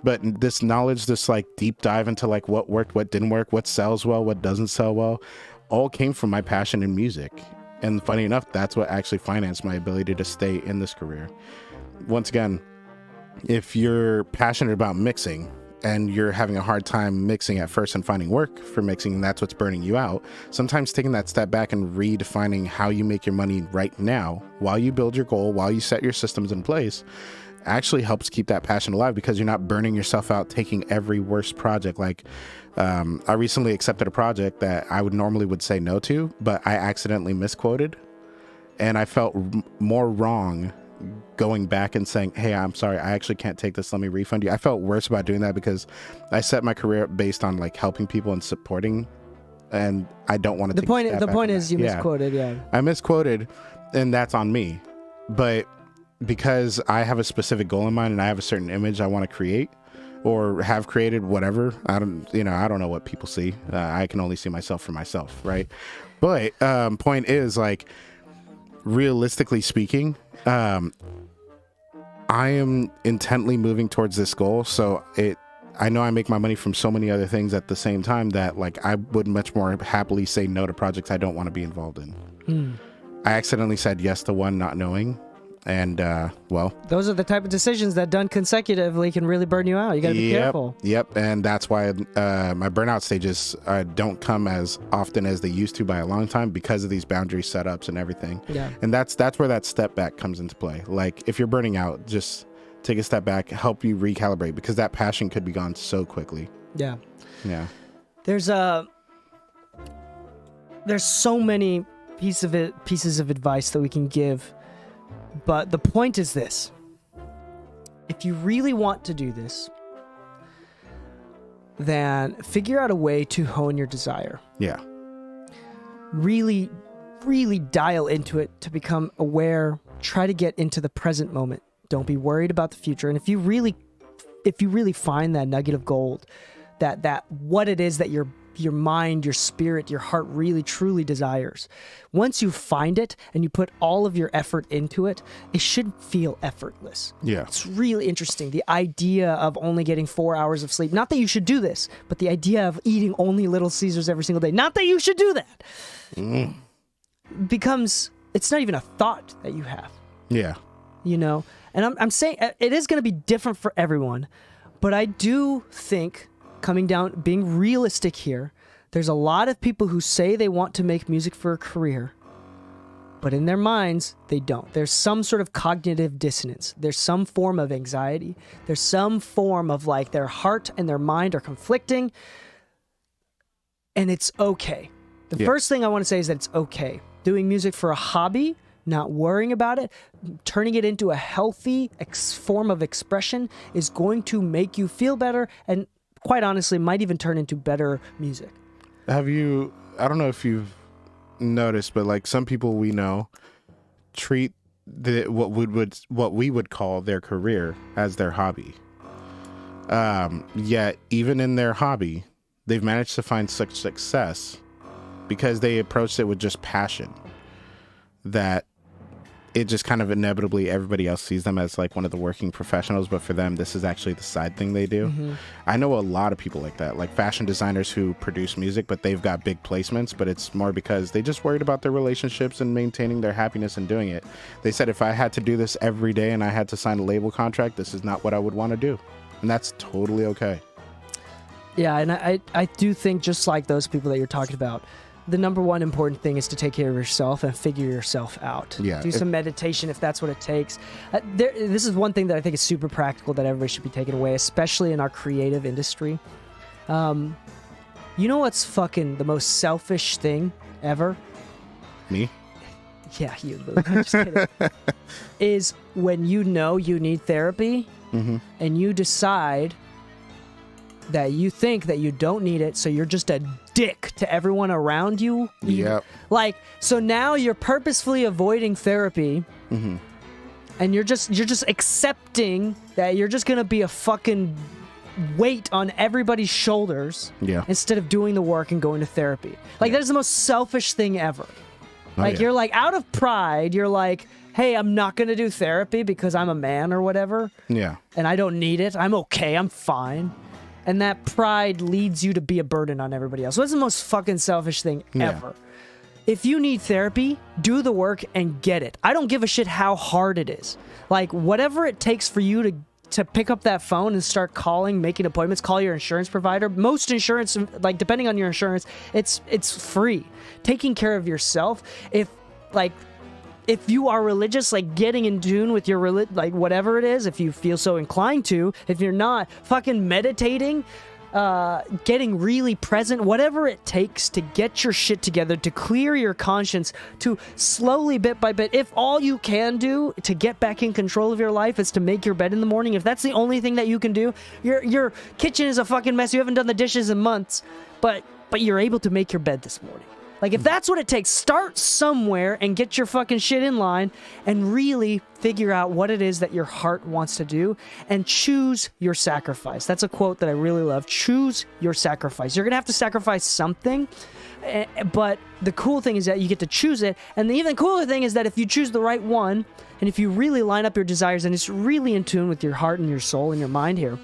But this knowledge, this like deep dive into like what worked, what didn't work, what sells well, what doesn't sell well, all came from my passion in music. And funny enough, that's what actually financed my ability to stay in this career. Once again, if you're passionate about mixing and you're having a hard time mixing at first and finding work for mixing, and that's what's burning you out, sometimes taking that step back and redefining how you make your money right now while you build your goal, while you set your systems in place, actually helps keep that passion alive, because you're not burning yourself out taking every worst project. Like I recently accepted a project that I would say no to, but I accidentally misquoted, and I felt more wrong going back and saying, hey, I'm sorry, I actually can't take this, let me refund you. I felt worse about doing that because I set my career based on like helping people and supporting, and I don't want to the point is you misquoted. I misquoted, and that's on me. But because I have a specific goal in mind and I have a certain image I want to create or have created, whatever, I don't know what people see. I can only see myself for myself, right? But point is, like, realistically speaking, I am intently moving towards this goal. So I know I make my money from so many other things at the same time that, like, I would much more happily say no to projects I don't want to be involved in. I accidentally said yes to one not knowing. And, well, those are the type of decisions that done consecutively can really burn you out. You got to be careful. Yep. And that's why my burnout stages don't come as often as they used to by a long time, because of these boundary setups and everything. Yeah. And that's where that step back comes into play. Like, if you're burning out, just take a step back, help you recalibrate, because that passion could be gone so quickly. Yeah. Yeah. There's so many pieces of advice that we can give. But the point is this: if you really want to do this, then figure out a way to hone your desire. Yeah. Really, really dial into it to become aware. Try to get into the present moment. Don't be worried about the future. And if you really find that nugget of gold, that what it is that your mind, your spirit, your heart really truly desires, once you find it and you put all of your effort into it, it should feel effortless. Yeah. It's really interesting. The idea of only getting 4 hours of sleep, not that you should do this, but the idea of eating only Little Caesars every single day, not that you should do that, becomes, it's not even a thought that you have. Yeah. You know? And I'm saying it is going to be different for everyone, but I do think, coming down, being realistic here, there's a lot of people who say they want to make music for a career, but in their minds, they don't. There's some sort of cognitive dissonance. There's some form of anxiety. There's some form of, like, their heart and their mind are conflicting, and it's okay. The first thing I want to say is that it's okay. Doing music for a hobby, not worrying about it, turning it into a healthy form of expression is going to make you feel better, and quite honestly, might even turn into better music. I don't know if you've noticed, but, like, some people we know treat what we would call their career as their hobby. Yet even in their hobby, they've managed to find such success because they approached it with just passion, that it just kind of inevitably, everybody else sees them as like one of the working professionals, but for them, this is actually the side thing they do. I know a lot of people like that, like fashion designers who produce music, but they've got big placements, but it's more because they just worried about their relationships and maintaining their happiness in doing it. They said, if I had to do this every day and I had to sign a label contract, this is not what I would want to do. And that's totally okay. Yeah, and I do think, just like those people that you're talking about, the number one important thing is to take care of yourself and figure yourself out. Yeah, Do some meditation if that's what it takes. This is one thing that I think is super practical that everybody should be taking away, especially in our creative industry. You know what's fucking the most selfish thing ever? Me? Yeah, you, Luke. I'm just kidding. Is when you know you need therapy and you decide that you think that you don't need it, so you're just a dick to everyone around you. Yep. Like, so now you're purposefully avoiding therapy, and you're just accepting that you're just gonna be a fucking weight on everybody's shoulders. Yeah. Instead of doing the work and going to therapy. Like, that is the most selfish thing ever. Like, you're like, out of pride, you're like, hey, I'm not gonna do therapy because I'm a man or whatever. Yeah. And I don't need it. I'm okay. I'm fine. And that pride leads you to be a burden on everybody else. So that's the most fucking selfish thing ever. if you need therapy, do the work and get it. I don't give a shit how hard it is. Like, whatever it takes for you to pick up that phone and start calling, making appointments, call your insurance provider. Most insurance, like, depending on your insurance, it's free. Taking care of yourself, if you are religious, like getting in tune with your like whatever it is, if you feel so inclined to, if you're not, fucking meditating, getting really present, whatever it takes to get your shit together, to clear your conscience, to slowly, bit by bit, if all you can do to get back in control of your life is to make your bed in the morning, if that's the only thing that you can do, your kitchen is a fucking mess, you haven't done the dishes in months, but you're able to make your bed this morning. Like, if that's what it takes, start somewhere and get your fucking shit in line and really figure out what it is that your heart wants to do and choose your sacrifice. That's a quote that I really love. Choose your sacrifice. You're going to have to sacrifice something, but the cool thing is that you get to choose it. And the even cooler thing is that if you choose the right one, and if you really line up your desires and it's really in tune with your heart and your soul and your mind here,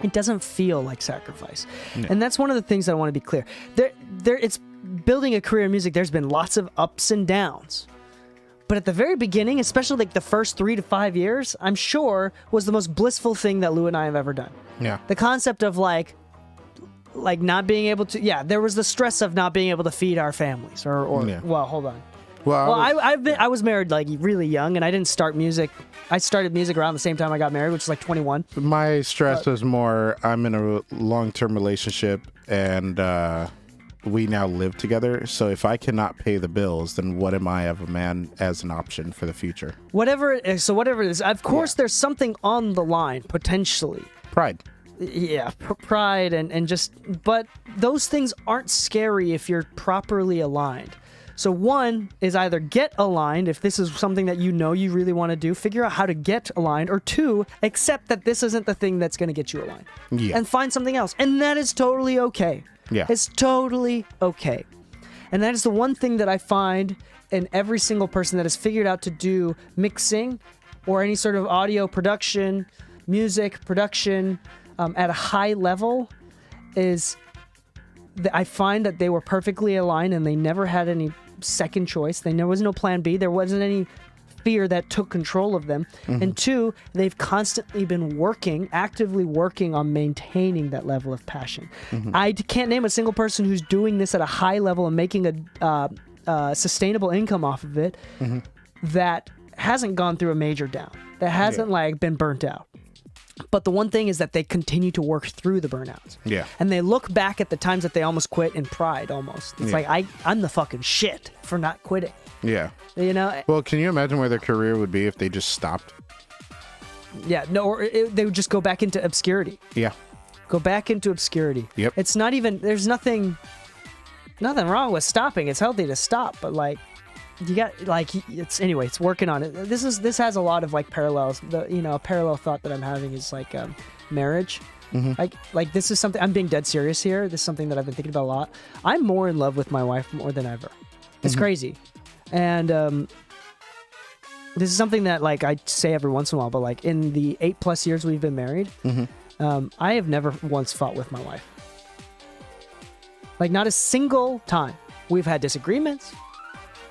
it doesn't feel like sacrifice. Yeah. And that's one of the things that I want to be clear. It's building a career in music, there's been lots of ups and downs. But at the very beginning, especially like the first 3 to 5 years, I'm sure was the most blissful thing that Lou and I have ever done. Yeah. The concept of like not being able to, there was the stress of not being able to feed our families well, hold on. Well, I was married like really young, and I didn't start music. I started music around the same time I got married, which is like 21. My stress was more, I'm in a long-term relationship, and we now live together. So if I cannot pay the bills, then what am I of a man as an option for the future? Whatever it is, of course, there's something on the line potentially. Pride. Yeah, pride and just, but those things aren't scary if you're properly aligned. So one is either get aligned, if this is something that you know you really want to do, figure out how to get aligned, or two, accept that this isn't the thing that's going to get you aligned. Yeah. And find something else. And that is totally okay. Yeah. It's totally okay. And that is the one thing that I find in every single person that has figured out to do mixing or any sort of audio production, music production at a high level is I find that they were perfectly aligned and they never had any second choice. There was no plan B. There wasn't any fear that took control of them. Mm-hmm. And two, they've constantly been actively working on maintaining that level of passion. Mm-hmm. I can't name a single person who's doing this at a high level and making a sustainable income off of it that hasn't gone through a major down, that hasn't been burnt out. But the one thing is that they continue to work through the burnouts. Yeah. And they look back at the times that they almost quit in pride almost. It's like, I'm the fucking shit for not quitting. Yeah. You know? Well, can you imagine where their career would be if they just stopped? Yeah. No, or they would just go back into obscurity. Yeah. Go back into obscurity. Yep. It's not even, there's nothing wrong with stopping. It's healthy to stop, but you got it's working on it. This has a lot of parallels. A parallel thought that I'm having is marriage. Mm-hmm. Like this is something, I'm being dead serious here. This is something that I've been thinking about a lot. I'm more in love with my wife more than ever. It's crazy. And this is something that I say every once in a while, but in the 8+ years we've been married, I have never once fought with my wife. Not a single time. We've had disagreements.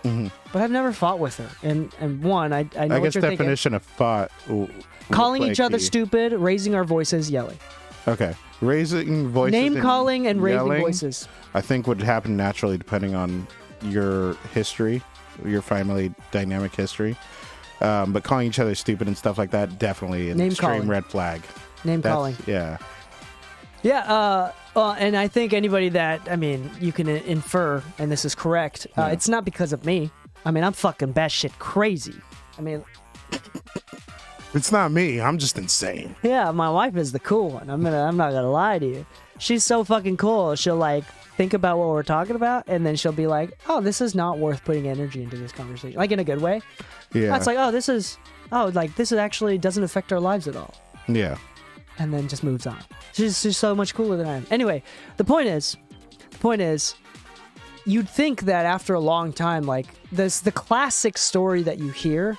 Mm-hmm. But I've never fought with her. And one, I know what you're thinking. Definition of fought. Calling each other stupid, raising our voices, yelling. Okay. Raising voices. Name calling and raising voices. I think would happen naturally depending on your history, your family dynamic history. But calling each other stupid and stuff like that, definitely an extreme red flag. Calling. Yeah. Yeah, and I think anybody that, you can infer, and this is correct, it's not because of me. I'm fucking batshit crazy. It's not me. I'm just insane. Yeah, my wife is the cool one. I'm not gonna lie to you. She's so fucking cool. She'll think about what we're talking about, and then she'll be like, "Oh, this is not worth putting energy into this conversation." In a good way. Yeah. It's this actually doesn't affect our lives at all. Yeah. And then just moves on. She's so much cooler than I am. Anyway, the point is, you'd think that after a long time, the classic story that you hear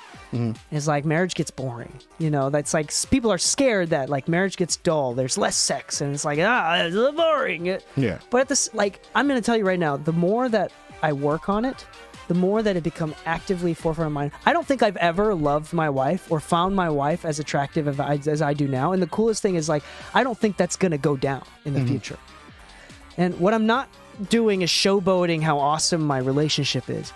is marriage gets boring. That's people are scared that marriage gets dull. There's less sex, and it's it's boring. Yeah. But at this, I'm going to tell you right now, the more that I work on it, the more that it become actively forefront of mind. I don't think I've ever loved my wife or found my wife as attractive as I do now. And the coolest thing is, like, I don't think that's going to go down in the future. And what I'm not doing is showboating how awesome my relationship is.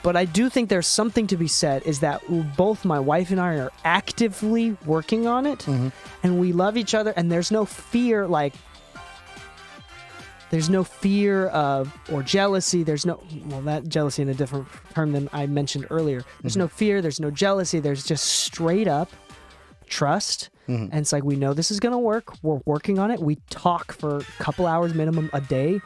But I do think there's something to be said is that both my wife and I are actively working on it, and we love each other, and there's no fear, there's no fear of, or jealousy. That jealousy in a different term than I mentioned earlier. There's no fear, there's no jealousy, there's just straight up trust. And it's like, we know this is going to work. We're working on it. We talk for a couple hours minimum a day,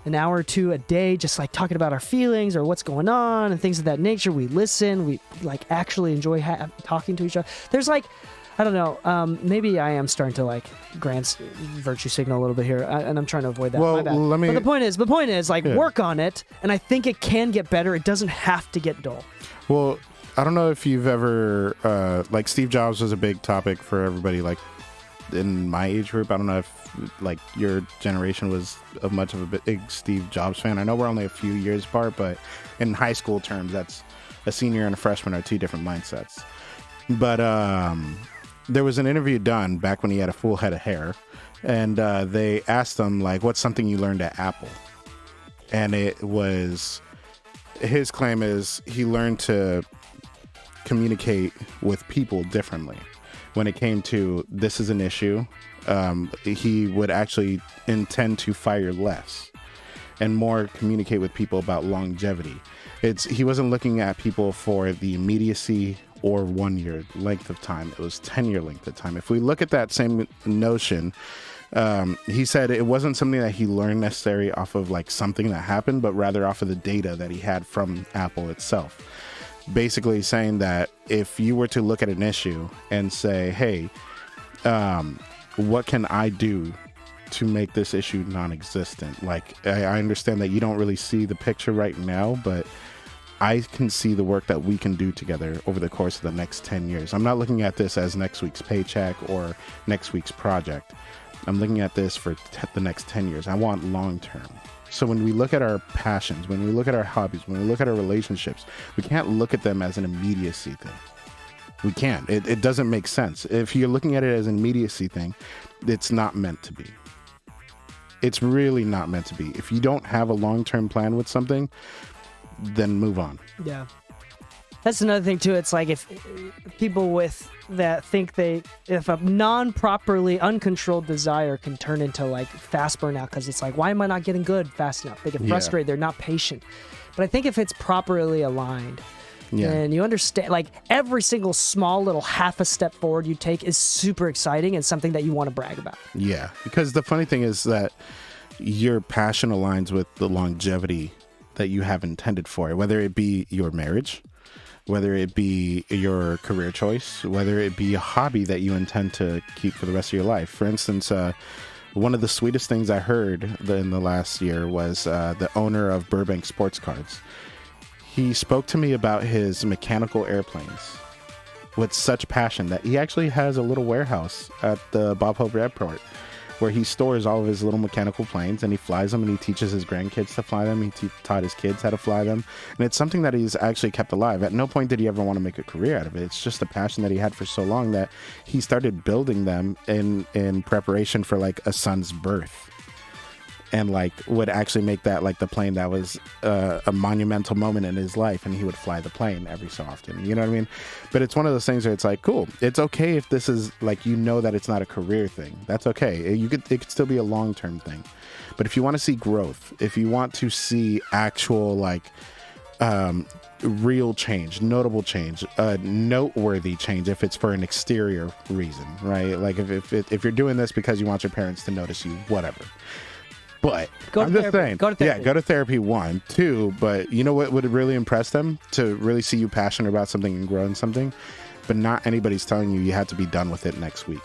an hour or two a day, just like talking about our feelings or what's going on and things of that nature. We listen. We like actually enjoy talking to each other. There's like, I don't know. Maybe I am starting to like virtue signal a little bit here, and I'm trying to avoid that. Well, My bad. But the point is, like, work on it, and I think it can get better. It doesn't have to get dull. Well, I don't know if you've ever like Steve Jobs was a big topic for everybody, like in my age group. I don't know if like your generation was much of a big Steve Jobs fan. I know we're only a few years apart, but in high school terms, that's a senior and a freshman are two different mindsets. But there was an interview done back when he had a full head of hair, and they asked him, like, what's something you learned at Apple? And it was, his claim is he learned to communicate with people differently. When it came to this is an issue, he would actually intend to fire less and more communicate with people about longevity. He wasn't looking at people for the immediacy or 1 year length of time. It was 10-year length of time. If we look at that same notion, he said it wasn't something that he learned necessarily off of like something that happened, but rather off of the data that he had from Apple itself. Basically saying that if you were to look at an issue and say, hey, what can I do to make this issue non-existent? Like, I understand that you don't really see the picture right now, but I can see the work that we can do together over the course of the next 10 years. I'm not looking at this as next week's paycheck or next week's project. I'm looking at this for the next 10 years. I want long-term. So when we look at our passions, when we look at our hobbies, when we look at our relationships, we can't look at them as an immediacy thing. We can't. It doesn't make sense. If you're looking at it as an immediacy thing, it's not meant to be. It's really not meant to be. If you don't have a long-term plan with something, then move on. Yeah. That's another thing too. It's like if people with that think if a non-properly uncontrolled desire can turn into like fast burnout, because it's like, why am I not getting good fast enough? They get frustrated. They're not patient. But I think if it's properly aligned, and you understand, like every single small little half a step forward you take is super exciting and something that you want to brag about. Yeah, because the funny thing is that your passion aligns with the longevity that you have intended for it, whether it be your marriage, whether it be your career choice, whether it be a hobby that you intend to keep for the rest of your life. For instance, one of the sweetest things I heard in the last year was the owner of Burbank Sports Cards. He spoke to me about his mechanical airplanes with such passion that he actually has a little warehouse at the Bob Hope Airport where he stores all of his little mechanical planes, and he flies them, and he teaches his grandkids to fly them. He taught his kids how to fly them, and it's something that he's actually kept alive. At no point did he ever want to make a career out of it. It's just a passion that he had for so long that he started building them in preparation for like a son's birth, and like would actually make that like the plane that was a monumental moment in his life, and he would fly the plane every so often. You know what I mean? But it's one of those things where it's like, cool, it's okay if this is like, you know, that it's not a career thing. That's okay. It could still be a long-term thing. But if you want to see growth, if you want to see actual like real change, notable change, noteworthy change, if it's for an exterior reason, right? Like if you're doing this because you want your parents to notice you, whatever. But I'm just saying, go to therapy. Yeah, go to therapy, 1, 2. But you know what would really impress them? To really see you passionate about something and grow in something. But not anybody's telling you have to be done with it next week.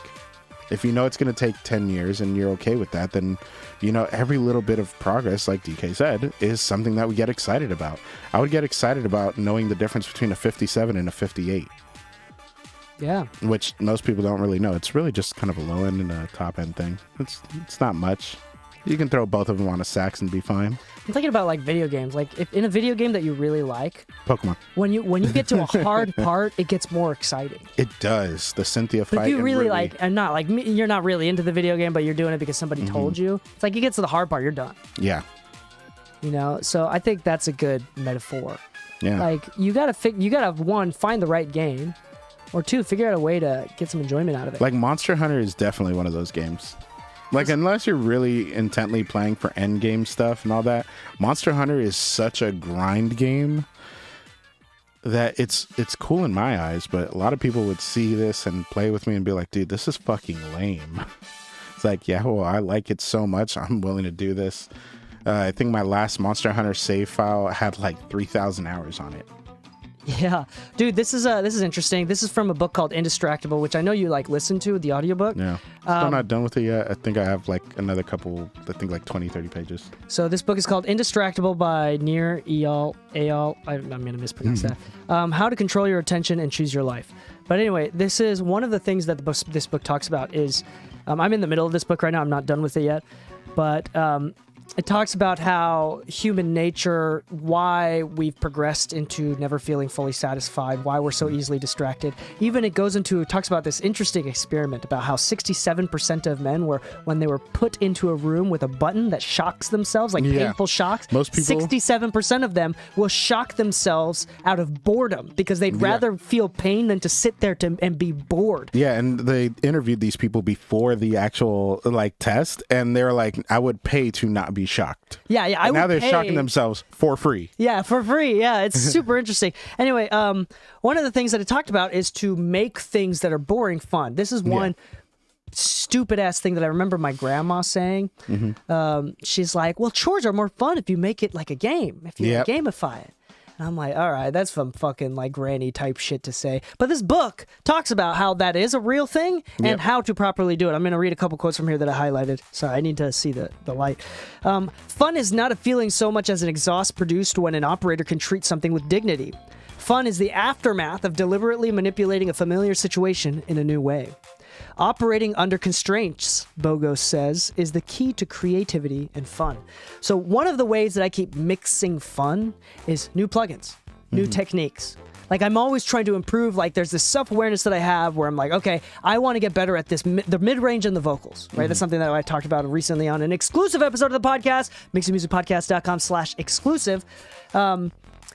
If you know it's going to take 10 years and you're okay with that, then, you know, every little bit of progress, like DK said, is something that we get excited about. I would get excited about knowing the difference between a 57 and a 58. Yeah. Which most people don't really know. It's really just kind of a low end and a top end thing. It's not much. You can throw both of them on a sax and be fine. I'm thinking about like video games. Like if in a video game that you really like, Pokemon. when you get to a hard part, it gets more exciting. It does. The Cynthia But fight. if you and really Ruby. like, and not like me, you're not really into the video game, but you're doing it because somebody told you. It's like you get to the hard part, you're done. Yeah. You know, so I think that's a good metaphor. Yeah. Like you gotta one, find the right game, or two, figure out a way to get some enjoyment out of it. Like Monster Hunter is definitely one of those games. Like unless you're really intently playing for end game stuff and all that, Monster Hunter is such a grind game that it's cool in my eyes, but a lot of people would see this and play with me and be like, dude, this is fucking lame. It's like, yeah, well, I like it so much, I'm willing to do this. I think my last Monster Hunter save file had like 3,000 hours on it. Yeah, dude, this is interesting. This is from a book called Indistractable, which I know you like listened to, the audiobook. Yeah. Still not done with it yet. I think I have like another couple, I think like 20, 30 pages. So this book is called Indistractable by Nir Eyal. I'm going to mispronounce that. How to control your attention and choose your life. But anyway, this is one of the things that this book talks about is, I'm in the middle of this book right now. I'm not done with it yet. But it talks about how human nature, why we've progressed into never feeling fully satisfied, why we're so easily distracted. Even it talks about this interesting experiment about how 67% of men were, when they were put into a room with a button that shocks themselves, like painful shocks, most people, 67% of them will shock themselves out of boredom because they'd rather feel pain than to sit there and be bored. Yeah, and they interviewed these people before the actual like test, and they were like, I would pay to not be shocked. Yeah, I would now they're pay. shocking themselves for free. Yeah, for free. Yeah, it's super interesting. Anyway, one of the things that it talked about is to make things that are boring fun. This is one stupid ass thing that I remember my grandma saying. She's like, well, chores are more fun if you make it like a game, if you gamify it. And I'm like, all right, that's some fucking like granny type shit to say. But this book talks about how that is a real thing and how to properly do it. I'm going to read a couple quotes from here that I highlighted. Sorry, I need to see the light. Fun is not a feeling so much as an exhaust produced when an operator can treat something with dignity. Fun is the aftermath of deliberately manipulating a familiar situation in a new way. Operating under constraints, Bogos says, is the key to creativity and fun. So one of the ways that I keep mixing fun is new plugins, new techniques. Like I'm always trying to improve. Like there's this self-awareness that I have where I'm like, okay, I want to get better at this, the mid-range and the vocals, right? That's something that I talked about recently on an exclusive episode of the podcast, mixingmusicpodcast.com/exclusive.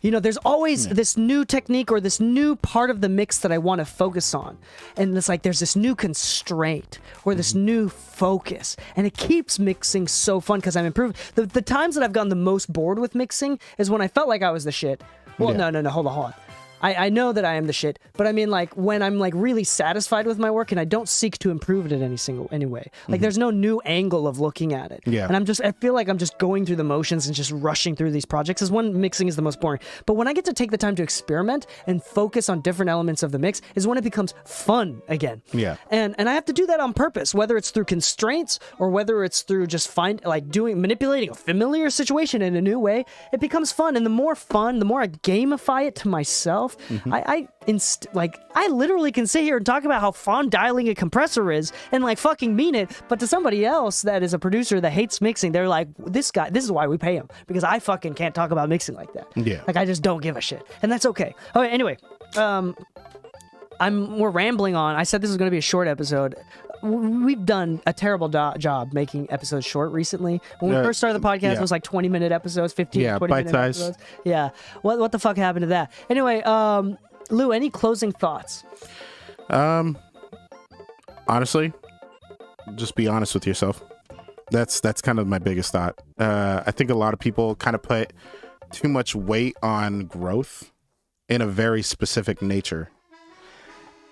You know, there's always this new technique or this new part of the mix that I want to focus on. And it's like there's this new constraint or this new focus. And it keeps mixing so fun because I'm improving. The times that I've gotten the most bored with mixing is when I felt like I was the shit. Well, no, hold on. I know that I am the shit, but I mean like when I'm like really satisfied with my work and I don't seek to improve it in any way. Like there's no new angle of looking at it. Yeah. And I feel like I'm just going through the motions and just rushing through these projects is when mixing is the most boring. But when I get to take the time to experiment and focus on different elements of the mix is when it becomes fun again. Yeah. And I have to do that on purpose, whether it's through constraints or whether it's through just manipulating a familiar situation in a new way, it becomes fun. And the more fun, the more I gamify it to myself, I literally can sit here and talk about how fun dialing a compressor is and like fucking mean it, but to somebody else that is a producer that hates mixing, they're like, this is why we pay him, because I fucking can't talk about mixing like that. Yeah. Like I just don't give a shit. And that's okay. Okay, anyway, we're rambling on. I said this was going to be a short episode. We've done a terrible job making episodes short recently. When we first started the podcast, it was like 20-minute episodes, 20-minute episodes. Yeah. What the fuck happened to that? Anyway, Lou, any closing thoughts? Honestly, just be honest with yourself. That's kind of my biggest thought. I think a lot of people kind of put too much weight on growth in a very specific nature.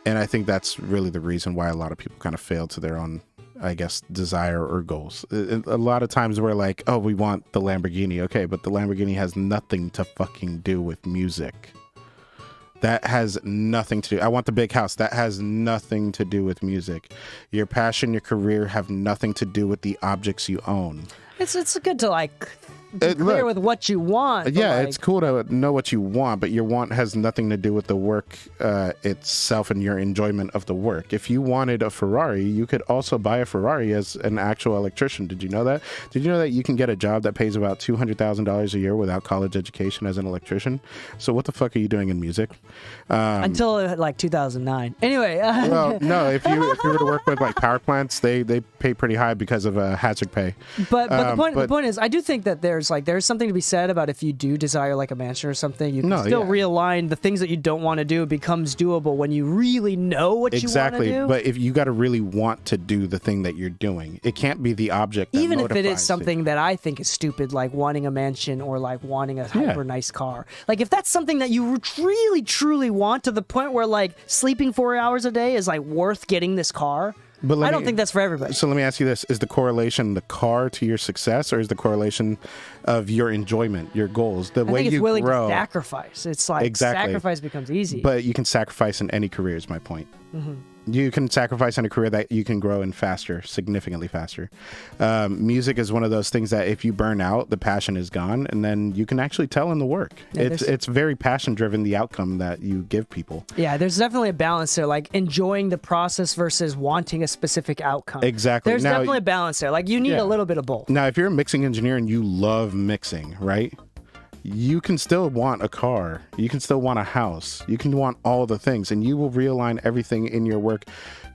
And I think that's really the reason why a lot of people kind of fail to their own, I guess, desire or goals. A lot of times we're like, oh, we want the Lamborghini. Okay, but the Lamborghini has nothing to fucking do with music. That has nothing to do. I want the big house. That has nothing to do with music. Your passion, your career have nothing to do with the objects you own. It's good to like be clear with what you want. Yeah, like, it's cool to know what you want, but your want has nothing to do with the work itself and your enjoyment of the work. If you wanted a Ferrari, you could also buy a Ferrari as an actual electrician. Did you know that? Did you know that you can get a job that pays about $200,000 a year without college education as an electrician? So what the fuck are you doing in music? until like 2009. Anyway. Well, no, if you were to work with like power plants, they pay pretty high because of hazard pay. But the point is, I do think that there's something to be said about if you do desire like a mansion or something, you can still realign the things that you don't want to do. It becomes doable when you really know what you want to do. Exactly, but if you got to really want to do the thing that you're doing, it can't be the object that even if it is motivates something that I think is stupid, like wanting a mansion or like wanting a hyper nice car. Like if that's something that you really truly want to the point where like sleeping 4 hours a day is like worth getting this car. But I don't think that's for everybody. So let me ask you this. Is the correlation the car to your success, or is the correlation of your enjoyment, your goals, the way think it's you willing grow? To sacrifice. It's like sacrifice becomes easy. But you can sacrifice in any career is my point. You can sacrifice in a career that you can grow in faster, significantly faster. Music is one of those things that if you burn out, the passion is gone, and then you can actually tell in the work. Yeah, it's very passion driven, the outcome that you give people. Yeah, there's definitely a balance there, like enjoying the process versus wanting a specific outcome. Exactly. There's definitely a balance there. Like you need a little bit of both. Now, if you're a mixing engineer and you love mixing, right? You can still want a car. You can still want a house. You can want all the things, and you will realign everything in your work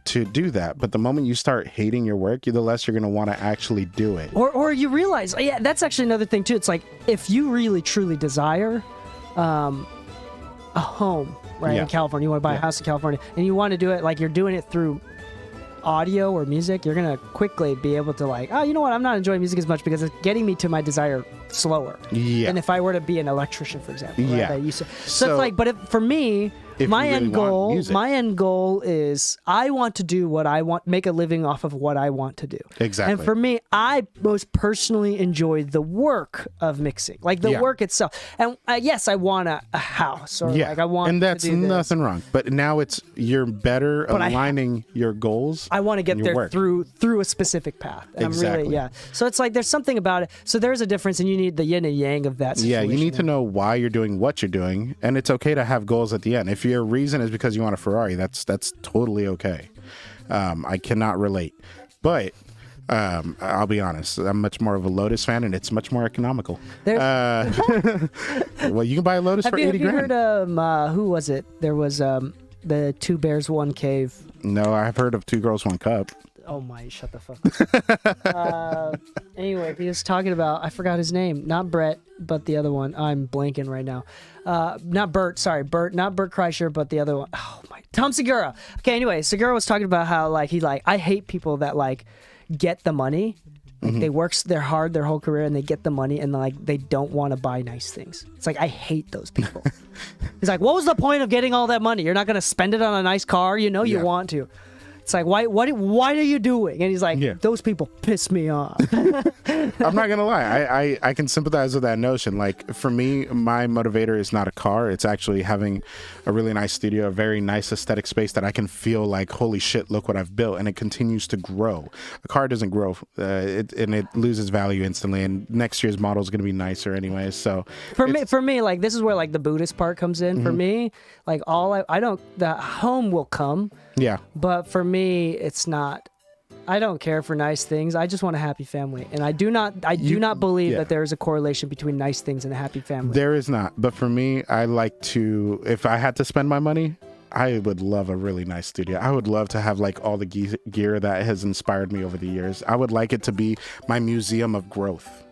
to do that. But the moment you start hating your work, the less you're going to want to actually do it. Or you realize, that's actually another thing too. It's like if you really truly desire a home, right, in California, you want to buy a house in California, and you want to do it like you're doing it through audio or music, you're gonna quickly be able to like, oh, you know what, I'm not enjoying music as much because it's getting me to my desire slower. And if I were to be an electrician, for example, right, so it's like, but for me, my end goal is I want to do what I want, make a living off of what I want to do. Exactly. And for me, I most personally enjoy the work of mixing, like the work itself. And yes, I want a house, or like I want, and that's to do nothing wrong. But now you're better aligning your goals. I want to get there through a specific path. And exactly. I'm really, so it's like there's something about it. So there's a difference, and you need the yin and yang of that situation. Yeah, you need to know why you're doing what you're doing, and it's okay to have goals at the end. If your reason is because you want a Ferrari, that's totally okay. I cannot relate, but I'll be honest, I'm much more of a Lotus fan, and it's much more economical. Well, you can buy a Lotus for 80 grand. Have you heard who was it? There was the Two Bears, One Cave. No, I've heard of Two Girls, One Cup. Oh my, shut the fuck up. Anyway, he was talking about, I forgot his name, not Brett, but the other one. I'm blanking right now. Not Bert, sorry, Bert, not Bert Kreischer, but the other one. Oh my, Tom Segura. Okay, anyway, Segura was talking about how I hate people that like get the money. Like they work their hard their whole career and they get the money and like they don't want to buy nice things. It's like I hate those people. He's like, what was the point of getting all that money? You're not going to spend it on a nice car, you want to. It's like, why are you doing? And he's like, those people piss me off. I'm not gonna lie, I can sympathize with that notion. Like for me, my motivator is not a car. It's actually having a really nice studio, a very nice aesthetic space that I can feel like, holy shit, look what I've built, and it continues to grow. A car doesn't grow, and it loses value instantly. And next year's model is gonna be nicer anyway. So for me, like this is where like the Buddhist part comes in. For me, like the home will come. Yeah. But for me, it's not. I don't care for nice things. I just want a happy family, and I do not believe that there is a correlation between nice things and a happy family. There is not. But for me, I like to. If I had to spend my money, I would love a really nice studio. I would love to have like all the gear that has inspired me over the years. I would like it to be my museum of growth.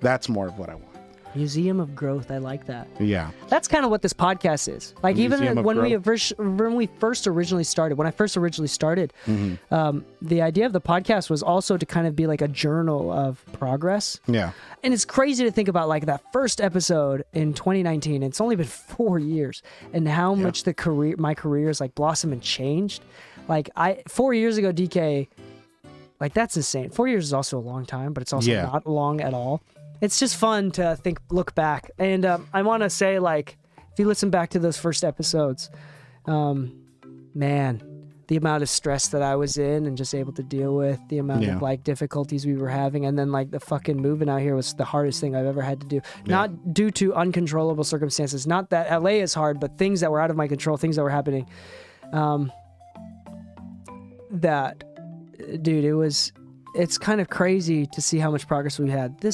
That's more of what I want. Museum of growth. I like that. Yeah. That's kind of what this podcast is. Like even when I first originally started, the idea of the podcast was also to kind of be like a journal of progress. Yeah. And it's crazy to think about like that first episode in 2019. It's only been 4 years, and how much my career has like blossomed and changed. Like 4 years ago, DK, like that's insane. 4 years is also a long time, but it's also not long at all. It's just fun to look back. And I want to say, like, if you listen back to those first episodes, man, the amount of stress that I was in and just able to deal with, the amount of like difficulties we were having. And then like the fucking moving out here was the hardest thing I've ever had to do. Not due to uncontrollable circumstances. Not that LA is hard, but things that were out of my control, things that were happening. It's kind of crazy to see how much progress we had. I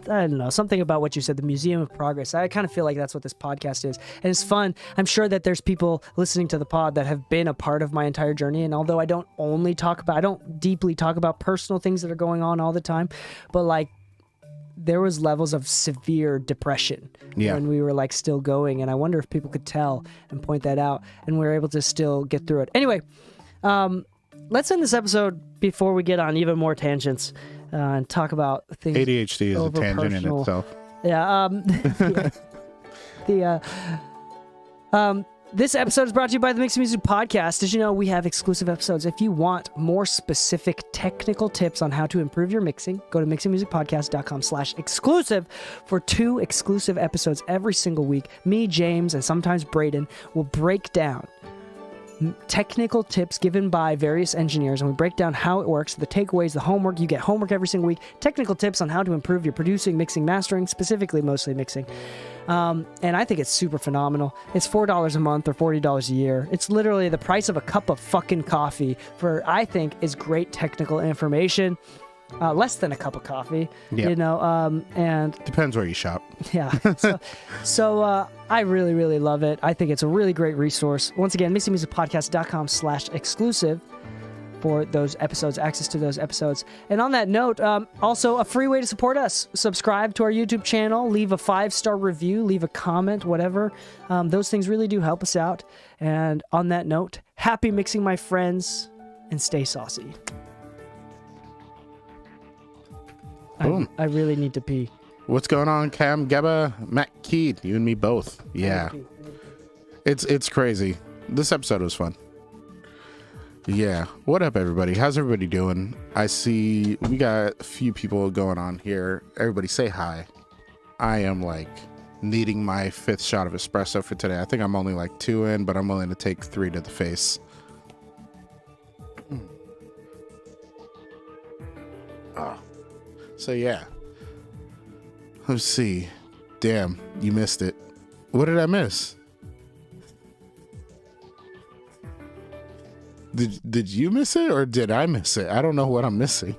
don't know, something about what you said, the Museum of Progress. I kind of feel like that's what this podcast is. And it's fun. I'm sure that there's people listening to the pod that have been a part of my entire journey. And although I don't deeply talk about personal things that are going on all the time, but like there was levels of severe depression when we were like still going. And I wonder if people could tell and point that out and we were able to still get through it. Anyway, let's end this episode before we get on even more tangents and talk about things. ADHD is a tangent in itself. Yeah. This episode is brought to you by the Mixing Music Podcast. Did you know we have exclusive episodes? If you want more specific technical tips on how to improve your mixing, go to mixingmusicpodcast.com/exclusive for 2 exclusive episodes every single week. Me, James, and sometimes Braden will break down technical tips given by various engineers, and we break down how it works, the takeaways, the homework. You get homework every single week, technical tips on how to improve your producing, mixing, mastering, specifically mostly mixing. And I think it's super phenomenal. It's $4 a month or $40 a year. It's literally the price of a cup of fucking coffee for, I think, is great technical information. Less than a cup of coffee, and depends where you shop. Yeah. So I really, really love it. I think it's a really great resource. Once again, mixingmusicpodcast.com/exclusive for those episodes, access to those episodes. And on that note, also a free way to support us. Subscribe to our YouTube channel, leave a 5-star review, leave a comment, whatever. Those things really do help us out. And on that note, happy mixing, my friends, and stay saucy. I really need to pee. What's going on, Cam, Geba, Matt Keed? You and me both. Yeah. It's crazy. This episode was fun. Yeah. What up, everybody? How's everybody doing? I see we got a few people going on here. Everybody say hi. I am like needing my 5th shot of espresso for today. I think I'm only like 2 in, but I'm willing to take 3 to the face. So yeah, let's see. Damn, you missed it. What did I miss? Did you miss it or did I miss it? I don't know what I'm missing.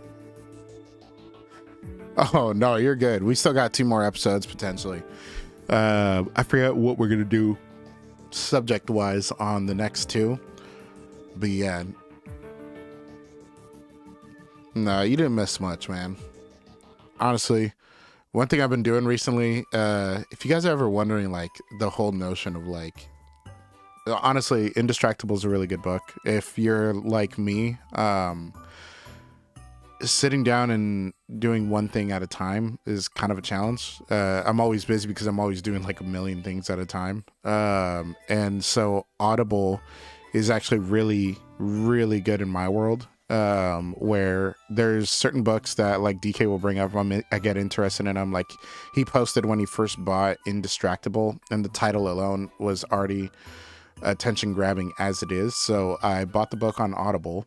Oh no, you're good. We still got 2 more episodes potentially. I forget what we're gonna do subject wise on the next 2, but yeah. No, you didn't miss much, man. Honestly, one thing I've been doing recently, if you guys are ever wondering, like, the whole notion of, like, honestly, Indistractable is a really good book. If you're like me, sitting down and doing one thing at a time is kind of a challenge. I'm always busy because I'm always doing, like, a million things at a time. And so Audible is actually really, really good in my world. Where there's certain books that like DK will bring up, I get interested in them. Like he posted when he first bought Indistractable, and the title alone was already attention grabbing as it is. So I bought the book on Audible,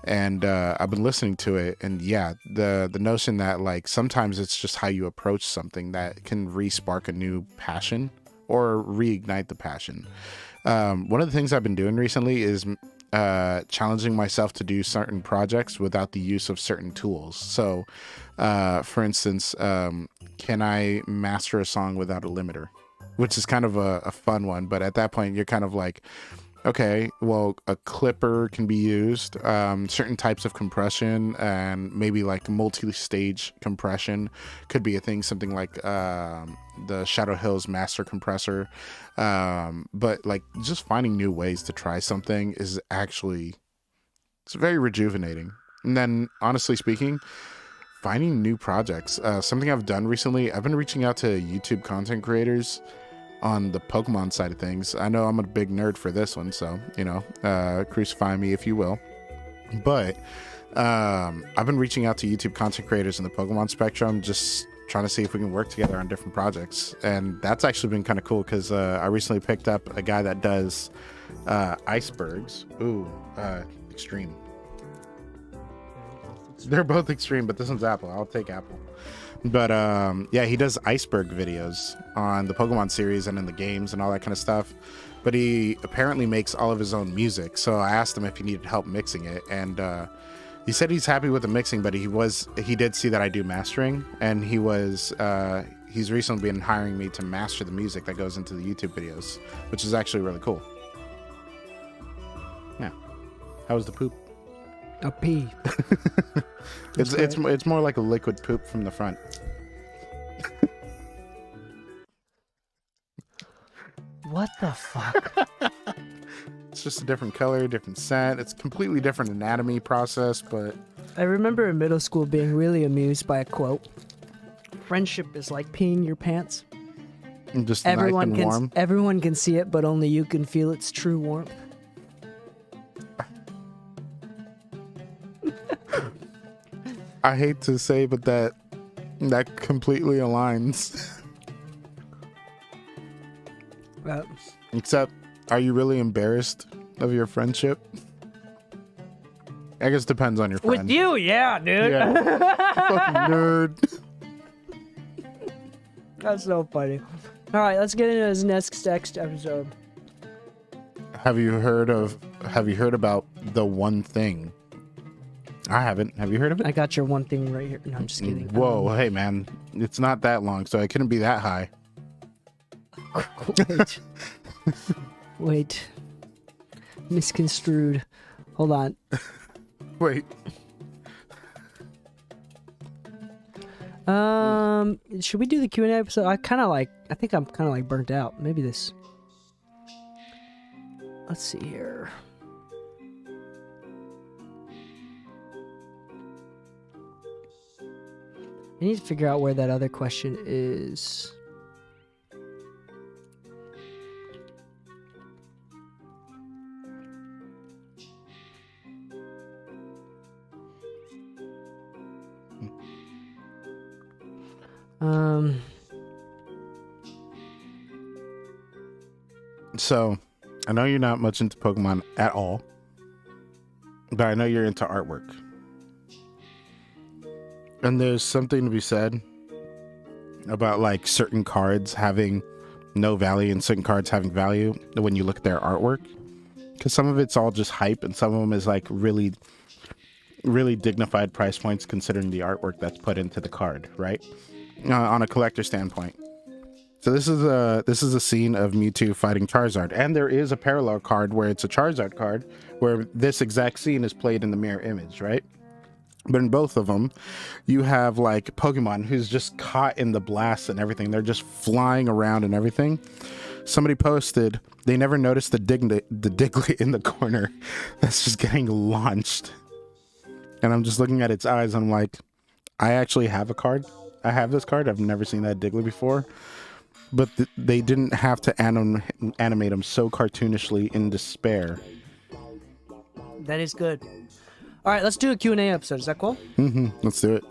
and I've been listening to it. And yeah, the notion that like sometimes it's just how you approach something that can re-spark a new passion or reignite the passion. One of the things I've been doing recently is challenging myself to do certain projects without the use of certain tools. So, for instance, can I master a song without a limiter? Which is kind of a fun one, but at that point you're kind of like, okay, well, a clipper can be used, certain types of compression, and maybe like multi-stage compression could be a thing, something like the Shadow Hills Master Compressor. But like just finding new ways to try something is actually, it's very rejuvenating. And then honestly speaking, finding new projects. Something I've done recently, I've been reaching out to YouTube content creators on the Pokemon side of things. I know I'm a big nerd for this one, so, you know, crucify me if you will. But I've been reaching out to YouTube content creators in the Pokemon spectrum, just trying to see if we can work together on different projects. And that's actually been kind of cool because I recently picked up a guy that does icebergs. Ooh, extreme. They're both extreme, but this one's Apple. I'll take Apple. But yeah, he does iceberg videos on the Pokemon series and in the games and all that kind of stuff. But he apparently makes all of his own music. So I asked him if he needed help mixing it, and he said he's happy with the mixing, but he did see that I do mastering, and he's recently been hiring me to master the music that goes into the YouTube videos, which is actually really cool. Yeah. How was the poop? A pee. It's more like a liquid poop from the front. What the fuck? It's just a different color, different scent. It's completely different anatomy process, but I remember in middle school being really amused by a quote. Friendship is like peeing your pants. just nice and warm. Everyone can see it, but only you can feel its true warmth. I hate to say, but that completely aligns. Except, are you really embarrassed of your friendship? I guess it depends on your friend. With you, yeah, dude. Yeah. Fucking nerd. That's so funny. All right, let's get into this next episode. Have you heard about The One Thing? I haven't. Have you heard of it? I got your one thing right here. No, I'm just kidding. Whoa, hey man, it's not that long, so I couldn't be that high. Wait. Misconstrued. Hold on. Wait. Should we do the Q&A episode? I think I'm kind of like burnt out. Maybe this. Let's see here. I need to figure out where that other question is. So, I know you're not much into Pokemon at all, but I know you're into artwork. And there's something to be said about like certain cards having no value and certain cards having value when you look at their artwork. Because some of it's all just hype and some of them is like really, really dignified price points considering the artwork that's put into the card, right? On a collector standpoint. So this is a scene of Mewtwo fighting Charizard, and there is a parallel card where it's a Charizard card where this exact scene is played in the mirror image, right? But in both of them, you have like Pokemon who's just caught in the blast and everything. They're just flying around and everything. Somebody posted they never noticed the Diglett in the corner that's just getting launched. And I'm just looking at its eyes. And I'm like, I actually have a card. I have this card. I've never seen that Diglett before. But they didn't have to animate him so cartoonishly in despair. That is good. All right, let's do a Q&A episode. Is that cool? Mm-hmm. Let's do it.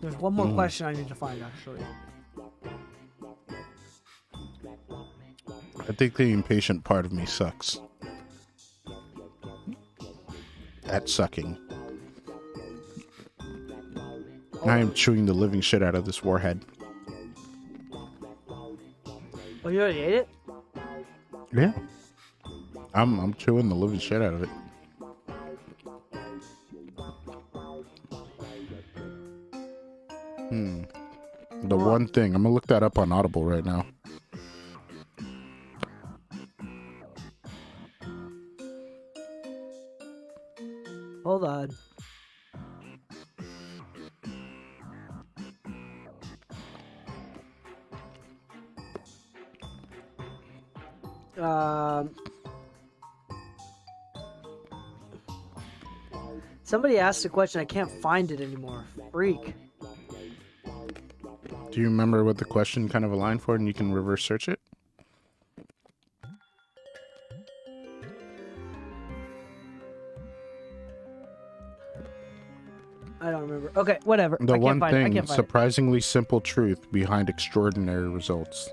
There's one more question I need to find, actually. I think the impatient part of me sucks at sucking. I am chewing the living shit out of this warhead. Oh, you already ate it? Yeah. I'm chewing the living shit out of it. The One Thing. I'm gonna look that up on Audible right now. Hold on. Somebody asked a question. I can't find it anymore. Freak. Do you remember what the question kind of aligned for, and you can reverse search it? I don't remember. Okay, whatever. The I can't one find it. I thing, can't find surprisingly simple truth behind extraordinary results.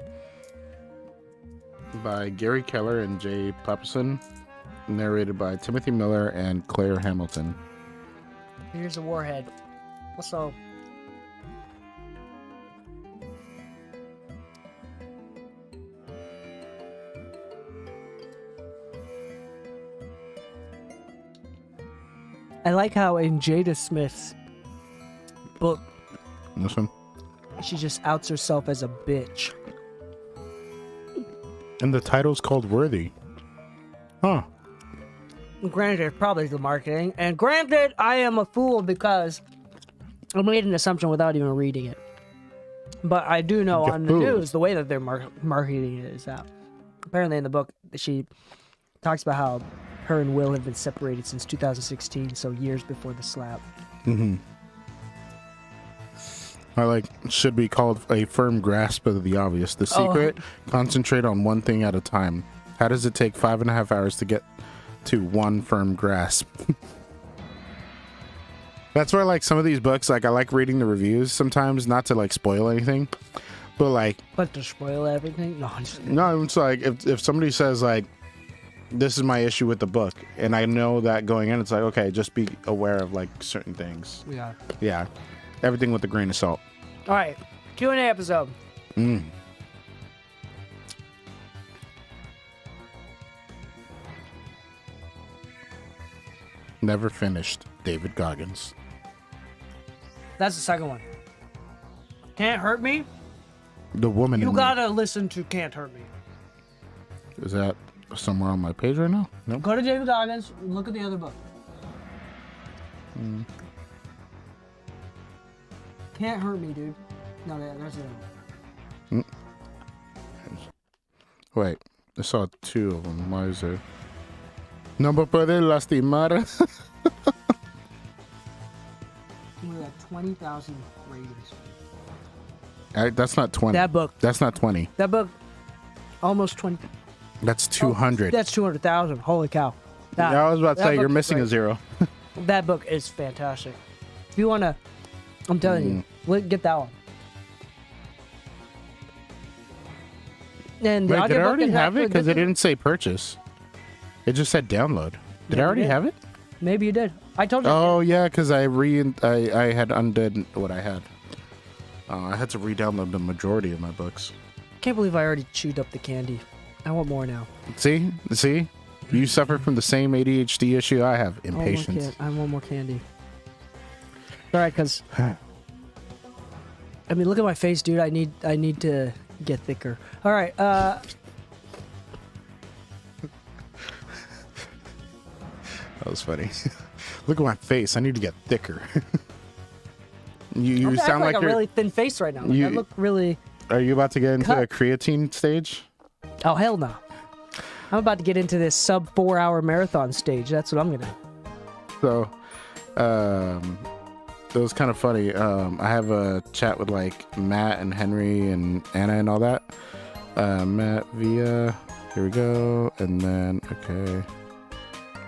By Gary Keller and Jay Papasan. Narrated by Timothy Miller and Claire Hamilton. it. Here's a warhead. Also, I like how in Jada Smith's book, This one. she just outs herself as a bitch. And the title's called Worthy. Huh. Granted, probably the marketing. And granted, I am a fool because I made an assumption without even reading it. But I do know You on fool. the news, the way that they're marketing it is that apparently in the book, she talks about how her and Will have been separated since 2016, so years before the slap. I like, should be called a firm grasp of the obvious. The secret, concentrate on one thing at a time. How does it take 5.5 hours to get to one firm grasp? That's where, like, some of these books, like, I like reading the reviews sometimes, not to, like, spoil anything. But, like... But to spoil everything? No, I'm just kidding. No, it's like, if somebody says, like, this is my issue with the book, and I know that going in, it's like, okay, just be aware of, like, certain things. Yeah. Yeah. Everything with a grain of salt. All right. Q&A episode. Never finished. David Goggins. That's the second one. Can't Hurt Me? The woman You in gotta listen to Can't Hurt Me. Is that somewhere on my page right now? Nope. Go to David Goggins and look at the other book. Can't Hurt Me, dude. No, that's it. Wait, I saw two of them. Why is there? No me puede lastimar. We got 20,000 ratings. That's not 20. That book. That's not 20. That book, almost 20. That's 200. That's 200,000. Holy cow. That, I was about to that say, you're book is missing a great. zero. That book is fantastic. If you want to, I'm telling you, get that one. And the Wait, did I audiobook already is have it? actually- Because it didn't say purchase. It just said download. Did Yeah, I already you did. have it? Maybe you did. I told you. Oh, yeah, because I had undid what I had. I had to re-download the majority of my books. Can't believe I already chewed up the candy. I want more now. See? You suffer from the same ADHD issue I have. Impatience. I want more candy. All right, because I mean, look at my face, dude. I need to get thicker. All right. That was funny. Look at my face. I need to get thicker. you I'm sound like a you're... really thin face right now. Like, I look really. Are you about to get into Cut. a creatine stage? Oh hell no! I'm about to get into this sub 4-hour marathon stage. That's what I'm gonna. So, it was kind of funny. I have a chat with like Matt and Henry and Anna and all that. Matt via, here we go, and then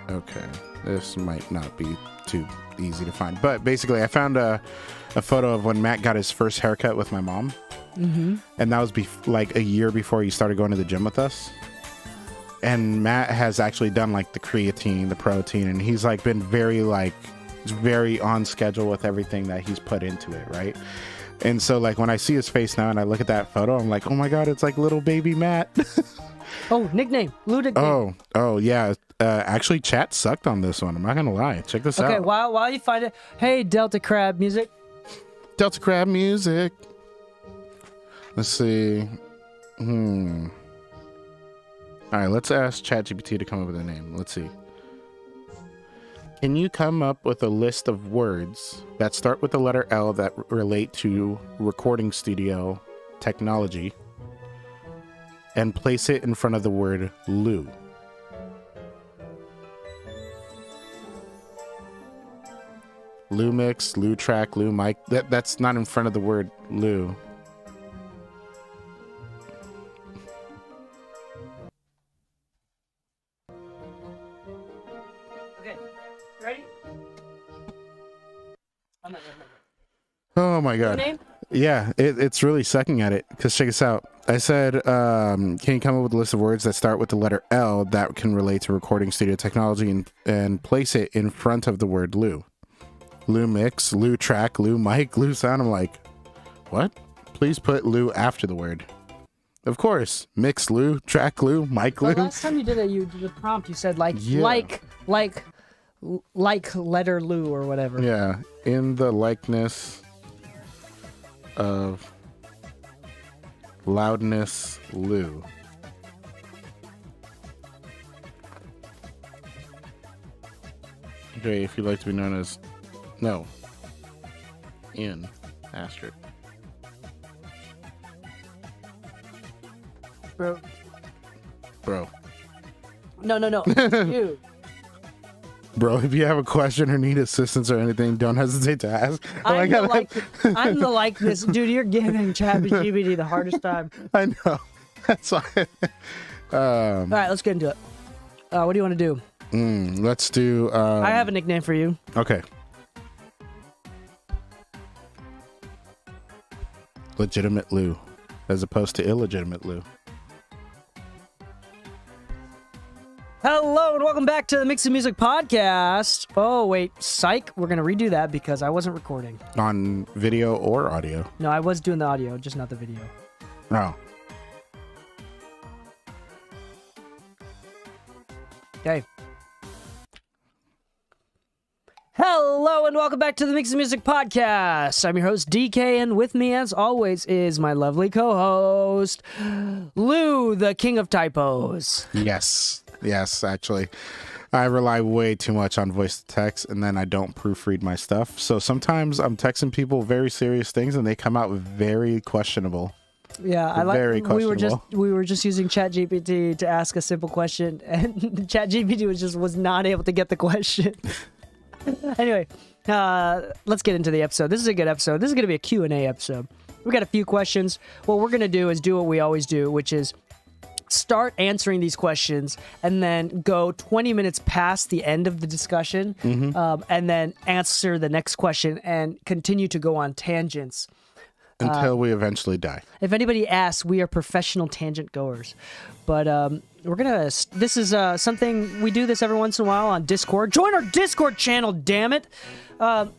okay. This might not be too easy to find, but basically, I found a photo of when Matt got his first haircut with my mom, and that was like a year before he started going to the gym with us. And Matt has actually done like the creatine, the protein, and he's like been very on schedule with everything that he's put into it, right? And so like when I see his face now and I look at that photo, I'm like, oh my god, it's like little baby Matt. Oh, nickname, Lou nickname. Oh yeah. Actually, chat sucked on this one. I'm not gonna lie. Check this out. Okay, while you find it, hey Delta Crab music. Delta Crab music. Let's see. All right, let's ask ChatGPT to come up with a name. Let's see. Can you come up with a list of words that start with the letter L that relate to recording studio technology and place it in front of the word Lou? Lou mix, Lou track, Lou mic. That's not in front of the word Lou. Okay, ready? Oh my god. Name? Yeah, it's really sucking at it. Because check this out. I said, can you come up with a list of words that start with the letter L that can relate to recording studio technology and place it in front of the word Lou? Lou Mix, Lou Track, Lou Mic, Lou Sound. I'm like, what? Please put Lou after the word. Of course. Mix Lou, Track Lou, Mic Lou. The last time you did it, you did the prompt. You said like letter Lou or whatever. Yeah, in the likeness of loudness Lou. Okay, if you'd like to be known as in asterisk. Bro. No. You. Bro, if you have a question or need assistance or anything, don't hesitate to ask. I'm the likeness. Dude, you're giving ChatGPT the hardest time. I know. That's why. All right, let's get into it. What do you want to do? Let's do... I have a nickname for you. Okay. Legitimate Lou, as opposed to illegitimate Lou. Hello and welcome back to the Mixing Music Podcast. Oh, wait. Psych. We're going to redo that because I wasn't recording. On video or audio? No, I was doing the audio, just not the video. Oh. Okay. Hello and welcome back to the Mixing Music Podcast. I'm your host, DK, and with me, as always, is my lovely co-host, Lou, the king of typos. Yes, actually. I rely way too much on voice to text, and then I don't proofread my stuff. So sometimes I'm texting people very serious things, and they come out very questionable. Yeah, I like. Very questionable. We were just using ChatGPT to ask a simple question, and ChatGPT was not able to get the question. Anyway, let's get into the episode. This is a good episode. This is going to be a Q&A episode. We got a few questions. What we're going to do is do what we always do, which is start answering these questions and then go 20 minutes past the end of the discussion, and then answer the next question and continue to go on tangents. Until we eventually die. If anybody asks, we are professional tangent goers. But we're going to... This is something... We do this every once in a while on Discord. Join our Discord channel, damn it! That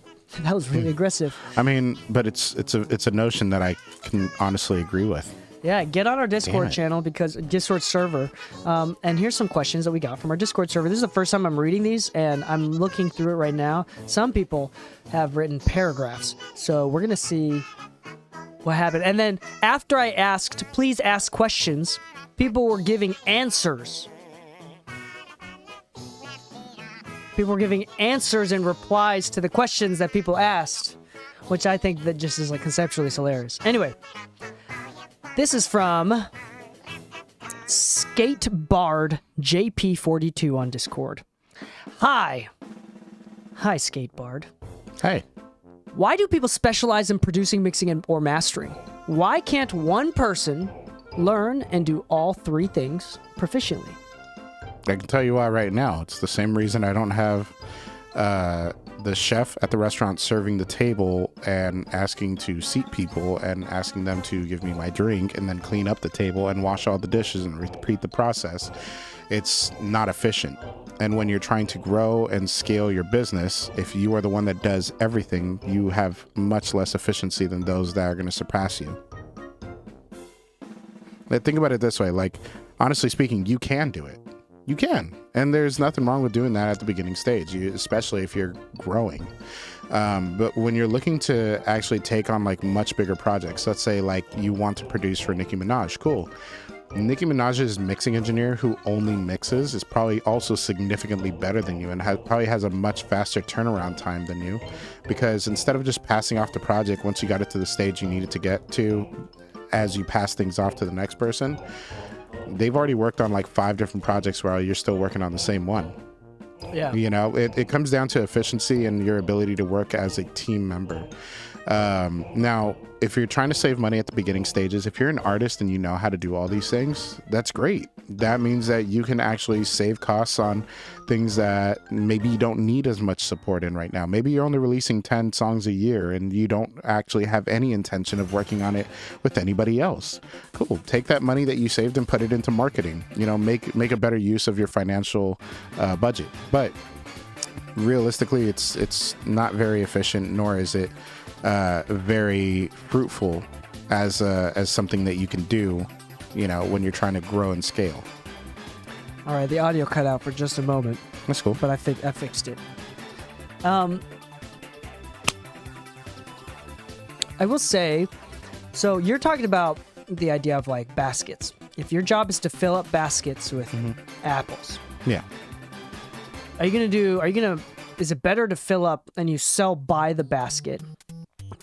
was really aggressive. I mean, but it's a notion that I can honestly agree with. Yeah, get on our Discord channel because Discord server. And here's some questions that we got from our Discord server. This is the first time I'm reading these, and I'm looking through it right now. Some people have written paragraphs. So we're going to see what happened. And then after I asked, please ask questions, people were giving answers. People were giving answers and replies to the questions that people asked, which I think that just is like conceptually hilarious. Anyway, this is from Skatebard JP42 on Discord. Hi, Skatebard. Hey. Why do people specialize in producing, mixing, or mastering? Why can't one person learn and do all three things proficiently? I can tell you why right now. It's the same reason I don't have the chef at the restaurant serving the table and asking to seat people and asking them to give me my drink and then clean up the table and wash all the dishes and repeat the process. It's not efficient. And when you're trying to grow and scale your business, if you are the one that does everything, you have much less efficiency than those that are going to surpass you. But think about it this way, like, honestly speaking, you can do it. You can. And there's nothing wrong with doing that at the beginning stage, especially if you're growing. But when you're looking to actually take on like much bigger projects, let's say like you want to produce for Nicki Minaj, cool. Nicki Minaj's mixing engineer who only mixes is probably also significantly better than you and probably has a much faster turnaround time than you, because instead of just passing off the project once you got it to the stage you needed to get to as you pass things off to the next person, they've already worked on like 5 different projects while you're still working on the same one. Yeah. You know, it comes down to efficiency and your ability to work as a team member. Now, if you're trying to save money at the beginning stages, if you're an artist and you know how to do all these things, that's great. That means that you can actually save costs on things that maybe you don't need as much support in right now. Maybe you're only releasing 10 songs a year and you don't actually have any intention of working on it with anybody else. Cool. Take that money that you saved and put it into marketing. You know, make a better use of your financial budget. But realistically, it's not very efficient, nor is it very fruitful as something that you can do, you know, when you're trying to grow and scale. All right, the audio cut out for just a moment. That's cool. But I fixed it. I will say, so you're talking about the idea of like baskets. If your job is to fill up baskets with apples. Yeah. Is it better to fill up and you sell by the basket?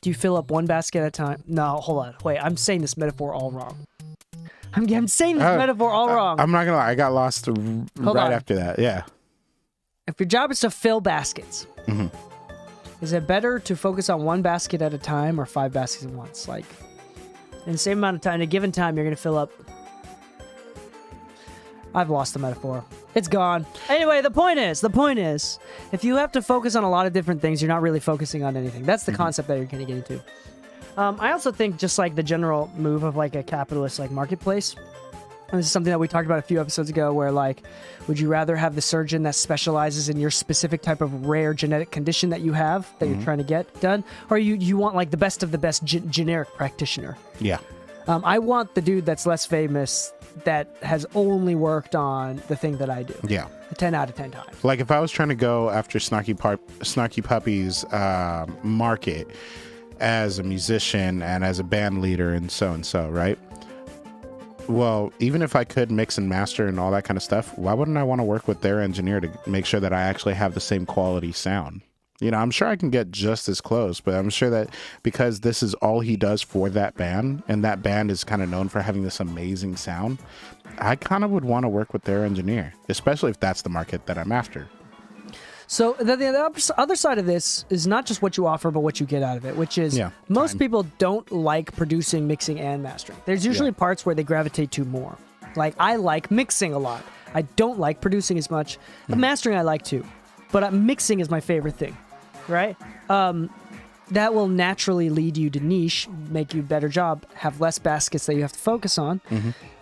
Do you fill up one basket at a time? No, hold on. Wait, I'm saying this metaphor all wrong. I'm saying this metaphor all wrong. I'm not gonna lie, I got lost right after that. Yeah. If your job is to fill baskets, is it better to focus on one basket at a time or 5 baskets at once? Like, in the same amount of time, in a given time, you're gonna fill up. I've lost the metaphor. It's gone. Anyway, the point is, if you have to focus on a lot of different things, you're not really focusing on anything. That's the concept that you're going to get into. I also think just like the general move of like a capitalist like marketplace, and this is something that we talked about a few episodes ago, where like, would you rather have the surgeon that specializes in your specific type of rare genetic condition that you have, that you're trying to get done, or you want like the best of the best generic practitioner? Yeah. I want the dude that's less famous, that has only worked on the thing that I do. Yeah. 10 out of 10 times. Like if I was trying to go after Snarky Puppy's market as a musician and as a band leader and so, right? Well, even if I could mix and master and all that kind of stuff, why wouldn't I want to work with their engineer to make sure that I actually have the same quality sound? You know, I'm sure I can get just as close, but I'm sure that because this is all he does for that band, and that band is kind of known for having this amazing sound, I kind of would want to work with their engineer, especially if that's the market that I'm after. So the other side of this is not just what you offer, but what you get out of it, which is most people don't like producing, mixing, and mastering. There's usually parts where they gravitate to more. Like, I like mixing a lot. I don't like producing as much. But mastering I like too. But mixing is my favorite thing. Right? That will naturally lead you to niche, make you a better job, have less baskets that you have to focus on,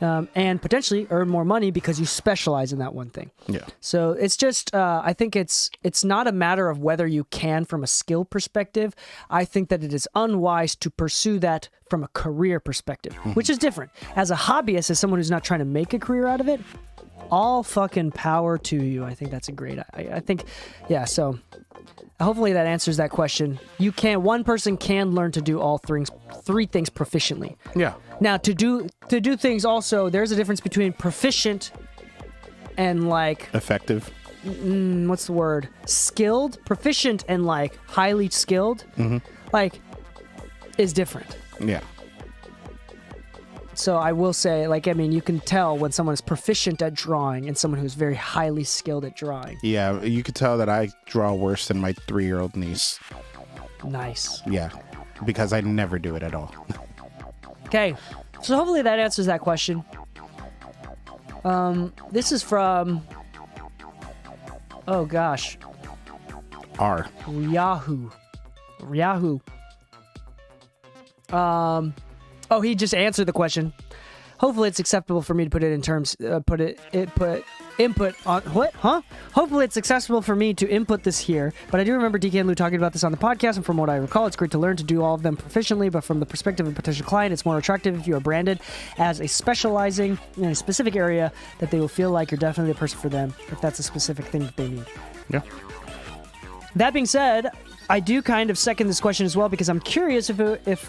and potentially earn more money because you specialize in that one thing. Yeah. So it's just, I think it's not a matter of whether you can from a skill perspective. I think that it is unwise to pursue that from a career perspective, which is different. As a hobbyist, as someone who's not trying to make a career out of it, all fucking power to you. I think that's a great, I think, yeah, so... Hopefully that answers that question. One person can learn to do all three things proficiently. Yeah. Now to do things also, there's a difference between proficient and like effective. What's the word? Skilled, proficient, and like highly skilled. Like is different. Yeah. So I will say, like, I mean, you can tell when someone is proficient at drawing and someone who's very highly skilled at drawing. Yeah, you could tell that I draw worse than my 3-year-old niece. Nice. Yeah, because I never do it at all. Okay, so hopefully that answers that question. This is from... Oh, gosh. R. Yahoo. Oh, he just answered the question. Hopefully it's acceptable for me to put it in terms, input on, what? Huh? Hopefully it's accessible for me to input this here, but I do remember DK and Lou talking about this on the podcast, and from what I recall, it's great to learn to do all of them proficiently, but from the perspective of a potential client, it's more attractive if you are branded as a specializing in a specific area that they will feel like you're definitely the person for them, if that's a specific thing that they need. Yeah. That being said, I do kind of second this question as well, because I'm curious if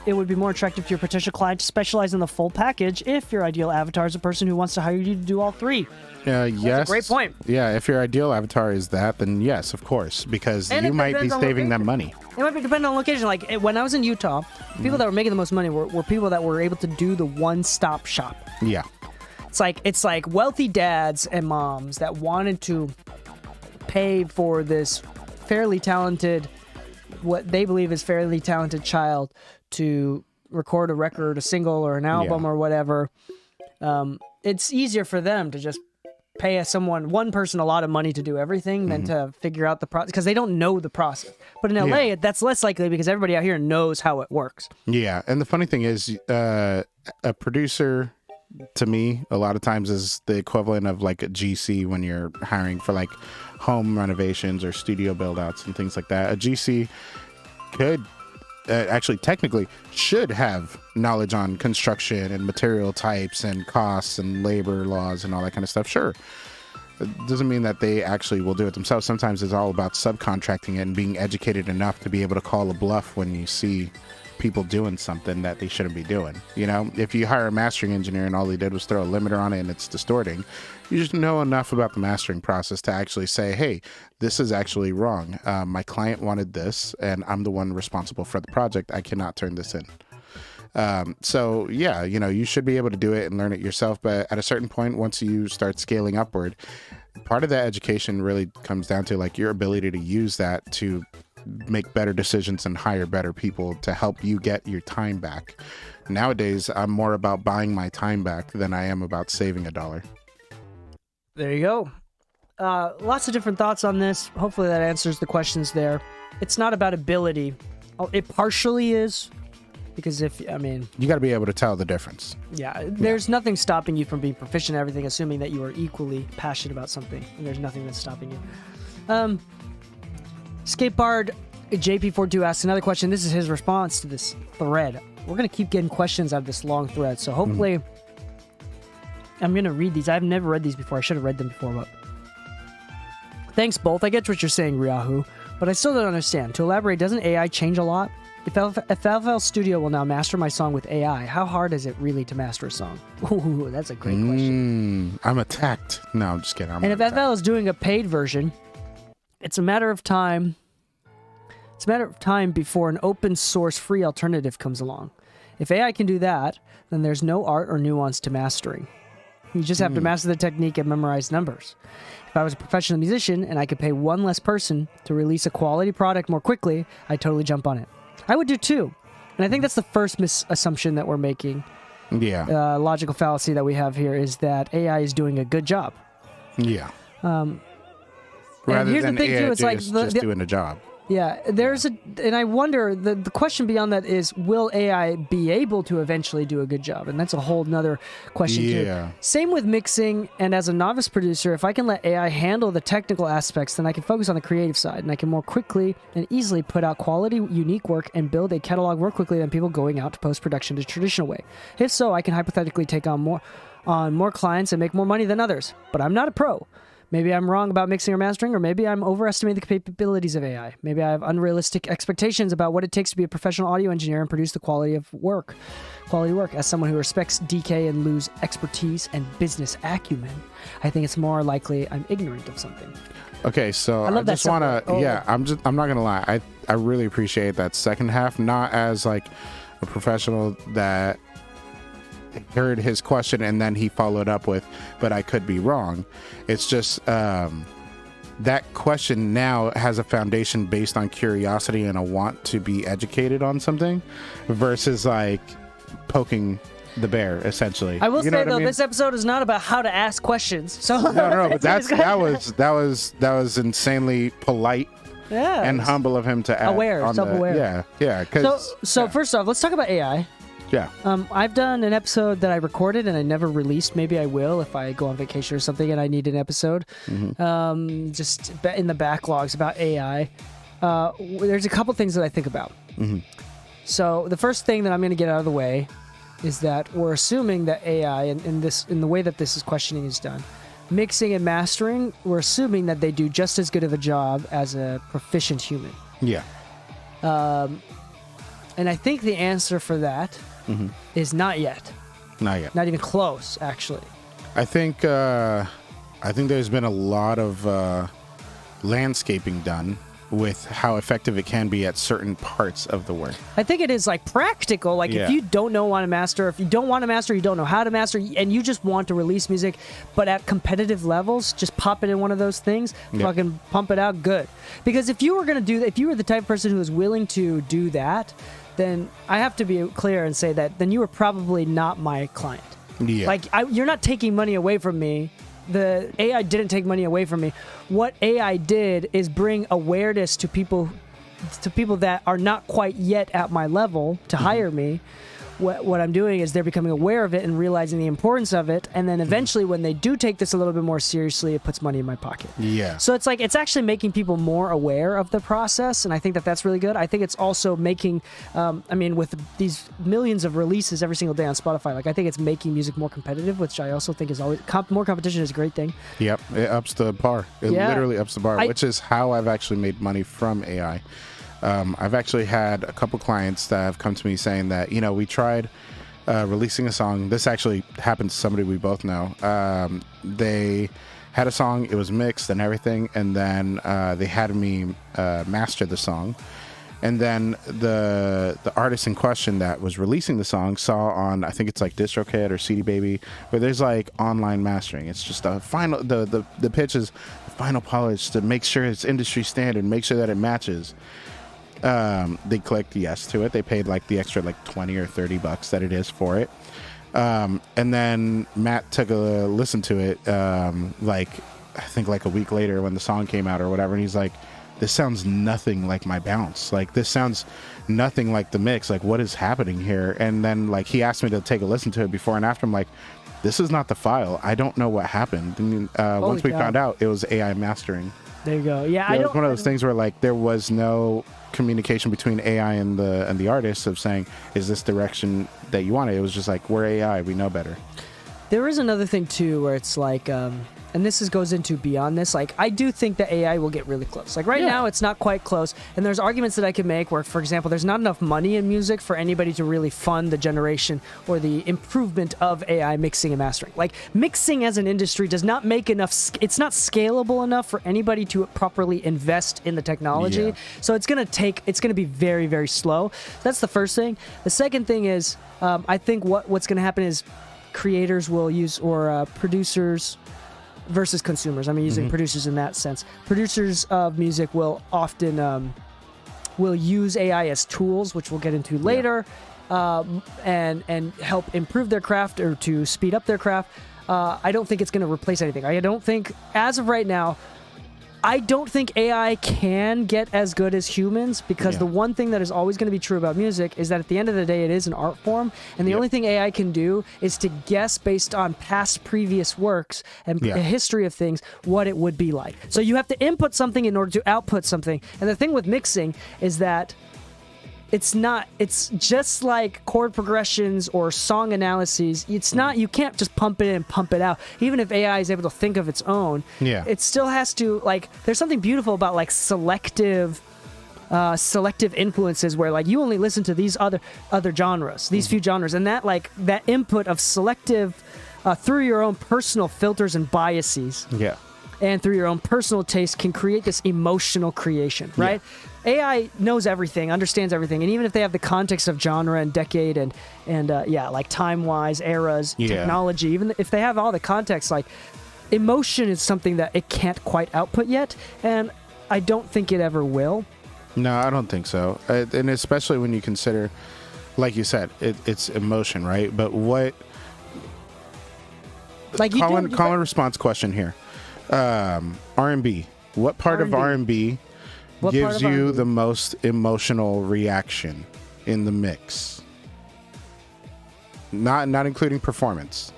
it would be more attractive to your potential client to specialize in the full package if your ideal avatar is a person who wants to hire you to do all three. Yes. That's a great point. Yeah, if your ideal avatar is that, then yes, of course, because you might be saving them money. It might be depending on location. Like when I was in Utah, people that were making the most money were people that were able to do the one-stop shop. Yeah. It's like wealthy dads and moms that wanted to pay for this fairly talented what they believe is fairly talented child to record a record, a single, or an album or whatever, it's easier for them to just pay one person a lot of money to do everything than to figure out the process, because they don't know the process. But in LA, that's less likely because everybody out here knows how it works. Yeah, and the funny thing is, a producer, to me, a lot of times is the equivalent of like a GC when you're hiring for like home renovations or studio build outs and things like that. A GC could actually technically should have knowledge on construction and material types and costs and labor laws and all that kind of stuff. Sure. It doesn't mean that they actually will do it themselves. Sometimes it's all about subcontracting it and being educated enough to be able to call a bluff when you see people doing something that they shouldn't be doing. You know, if you hire a mastering engineer and all he did was throw a limiter on it and it's distorting, you just know enough about the mastering process to actually say, hey, this is actually wrong. My client wanted this and I'm the one responsible for the project. I cannot turn this in. So yeah, you know, you should be able to do it and learn it yourself. But at a certain point, once you start scaling upward, part of that education really comes down to like your ability to use that to make better decisions and hire better people to help you get your time back. Nowadays, I'm more about buying my time back than I am about saving $1. There you go. Lots of different thoughts on this. Hopefully that answers the questions there. It's not about ability. It partially is, because you got to be able to tell the difference. Yeah, there's nothing stopping you from being proficient in everything, assuming that you are equally passionate about something, and there's nothing that's stopping you. Skatebard JP42 asks another question. This is his response to this thread. We're going to keep getting questions out of this long thread, so hopefully I'm going to read these. I've never read these before. I should have read them before, but thanks both. I get what you're saying, Ryahu, but I still don't understand. To elaborate, doesn't AI change a lot? If FL Studio will now master my song with AI, how hard is it really to master a song? Ooh, that's a great question. I'm attacked. No, I'm just kidding. And if FL is doing a paid version, it's a matter of time. It's a matter of time before an open source free alternative comes along. If AI can do that, then there's no art or nuance to mastering. You just have to master the technique and memorize numbers. If I was a professional musician and I could pay one less person to release a quality product more quickly, I'd totally jump on it. I would do too. And I think that's the first misassumption that we're making. Yeah. Logical fallacy that we have here is that AI is doing a good job. Yeah. And here's the thing too, it's like just doing a job. Yeah, and I wonder, the question beyond that is, will AI be able to eventually do a good job? And that's a whole nother question too. Same with mixing, and as a novice producer, if I can let AI handle the technical aspects, then I can focus on the creative side, and I can more quickly and easily put out quality, unique work and build a catalog more quickly than people going out to post-production the traditional way. If so, I can hypothetically take on more clients and make more money than others. But I'm not a pro. Maybe I'm wrong about mixing or mastering, or maybe I'm overestimating the capabilities of AI. Maybe I have unrealistic expectations about what it takes to be a professional audio engineer and produce the quality work. As someone who respects DK and Lou's expertise and business acumen, I think it's more likely I'm ignorant of something. Okay, so I just want to, I'm not going to lie. I really appreciate that second half, not as like a professional that heard his question and then he followed up with, but I could be wrong. It's just that question now has a foundation based on curiosity and a want to be educated on something versus like poking the bear, essentially. I will say though, this episode is not about how to ask questions. So no, but that was insanely polite. Yeah, and humble of him to add. Self-aware. Yeah. So first off, let's talk about AI. Yeah. I've done an episode that I recorded and I never released. Maybe I will if I go on vacation or something and I need an episode. Just in the backlogs about AI. There's a couple things that I think about. So the first thing that I'm going to get out of the way is that we're assuming that AI, in the way that this questioning is done, mixing and mastering, we're assuming that they do just as good of a job as a proficient human. Yeah. And I think the answer for that is not yet. Not yet. Not even close, actually. I think there's been a lot of landscaping done with how effective it can be at certain parts of the work. I think it is like practical. Like if you don't know want to master, if you don't want to master, you don't know how to master, and you just want to release music, but at competitive levels, just pop it in one of those things, fucking pump it out good. Because if you were gonna do that, if you were the type of person who was willing to do that, then I have to be clear and say that then you were probably not my client. Yeah. Like you're not taking money away from me. The AI didn't take money away from me. What AI did is bring awareness to people that are not quite yet at my level to hire me. What I'm doing is they're becoming aware of it and realizing the importance of it, and then eventually when they do take this a little bit more seriously, it puts money in my pocket. Yeah. So it's like it's actually making people more aware of the process, and I think that that's really good. I think it's also making, with these millions of releases every single day on Spotify, like I think it's making music more competitive, which I also think is always more competition is a great thing. Yep, it ups the bar. It literally ups the bar, which is how I've actually made money from AI. I've actually had a couple clients that have come to me saying that, we tried releasing a song. This actually happened to somebody we both know. They had a song, it was mixed and everything, and then they had me master the song. And then the artist in question that was releasing the song saw on, I think it's like DistroKid or CD Baby, where there's like online mastering. It's just a final, the pitch is the final polish to make sure it's industry standard, make sure that it matches. They clicked yes to it. They paid like the extra like $20 or $30 that it is for it. And then Matt took a listen to it, I think like a week later when the song came out or whatever. And he's like, this sounds nothing like my bounce. Like this sounds nothing like the mix. Like what is happening here? And then like he asked me to take a listen to it before and after. I'm like, this is not the file. I don't know what happened. And once we found out, it was AI mastering. There you go. Yeah, it was one of those things where like there was no communication between AI and the artist of saying, is this direction that you want it? It was just like, we're AI, we know better. There is another thing too where it's like and this goes into beyond this, like I do think that AI will get really close. Like right now it's not quite close, and there's arguments that I could make where, for example, there's not enough money in music for anybody to really fund the generation or the improvement of AI mixing and mastering. Like mixing as an industry does not make enough, it's not scalable enough for anybody to properly invest in the technology. So it's going to be very, very slow. That's the first thing. The second thing is I think what's going to happen is creators will use, or producers versus consumers. I'm using producers in that sense. Producers of music will often will use AI as tools, which we'll get into later, and help improve their craft or to speed up their craft. I don't think it's going to replace anything. I don't think, as of right now, I don't think AI can get as good as humans, because the one thing that is always going to be true about music is that at the end of the day, it is an art form, and the only thing AI can do is to guess based on past previous works and the history of things what it would be like. So you have to input something in order to output something. And the thing with mixing is that it's just like chord progressions or song analyses. It's not, you can't just pump it in and pump it out. Even if AI is able to think of its own, it still has to, like, there's something beautiful about like selective influences where like you only listen to these other genres, these few genres, and that input of selective through your own personal filters and biases. And through your own personal taste can create this emotional creation, right? AI knows everything, understands everything, and even if they have the context of genre and decade and like time-wise, eras, technology, even if they have all the context, like emotion is something that it can't quite output yet, and I don't think it ever will. No, I don't think so. And especially when you consider, like you said, it's emotion, right? But what... Like call and response question here. R&B. What part of R&B gives you the most emotional reaction in the mix? Not including performance.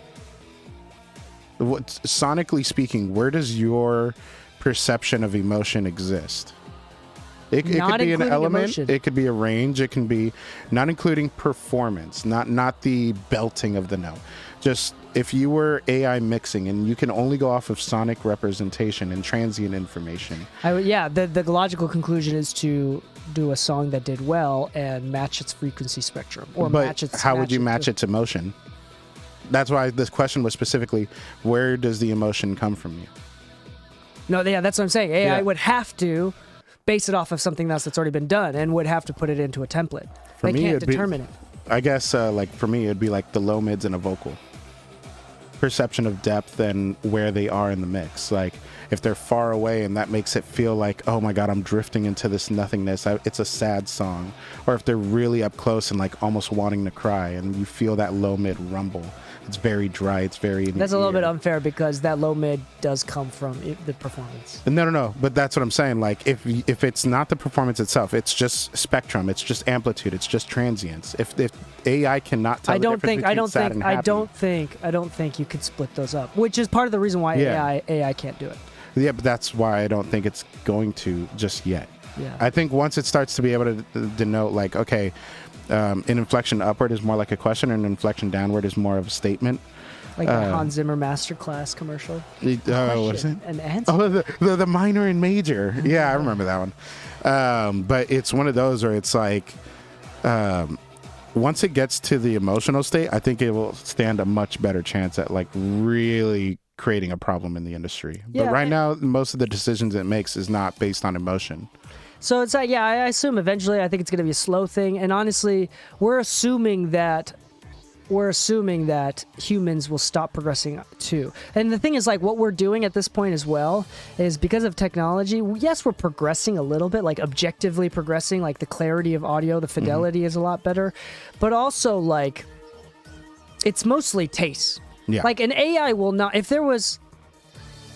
Sonically speaking, where does your perception of emotion exist? It could be an element. Emotion. It could be a range. It can be not including performance, not the belting of the note. Just if you were AI mixing and you can only go off of sonic representation and transient information. The logical conclusion is to do a song that did well and match its frequency spectrum. How would you match its emotion? That's why this question was specifically, where does the emotion come from you? No, that's what I'm saying. AI would have to base it off of something else that's already been done and would have to put it into a template. They can't determine it. I guess, like for me, it'd be like the low mids in a vocal. Perception of depth and where they are in the mix. Like if they're far away and that makes it feel like, oh my God, I'm drifting into this nothingness. It's a sad song. Or if they're really up close and like almost wanting to cry and you feel that low mid rumble. It's very dry. It's very. That's a little bit unfair because that low mid does come from the performance. No. But that's what I'm saying. Like if it's not the performance itself, it's just spectrum. It's just amplitude. It's just transience. If AI cannot tell the difference between sad and happy. I don't think you could split those up, which is part of the reason why AI can't do it. Yeah, but that's why I don't think it's going to just yet. Yeah. I think once it starts to be able to denote like, okay, an inflection upward is more like a question, and an inflection downward is more of a statement. Like the Hans Zimmer Masterclass commercial. What is it? An answer. Oh, the minor and major. Yeah, I remember that one. But it's one of those where it's like, once it gets to the emotional state, I think it will stand a much better chance at like really creating a problem in the industry. Yeah, but right now, most of the decisions it makes is not based on emotion. So it's like, I assume eventually I think it's going to be a slow thing. And honestly, we're assuming that humans will stop progressing too. And the thing is, like, what we're doing at this point as well is because of technology, yes, we're progressing a little bit, like objectively progressing, like the clarity of audio, the fidelity is a lot better. But also, like, it's mostly taste. Yeah. Like an AI will not,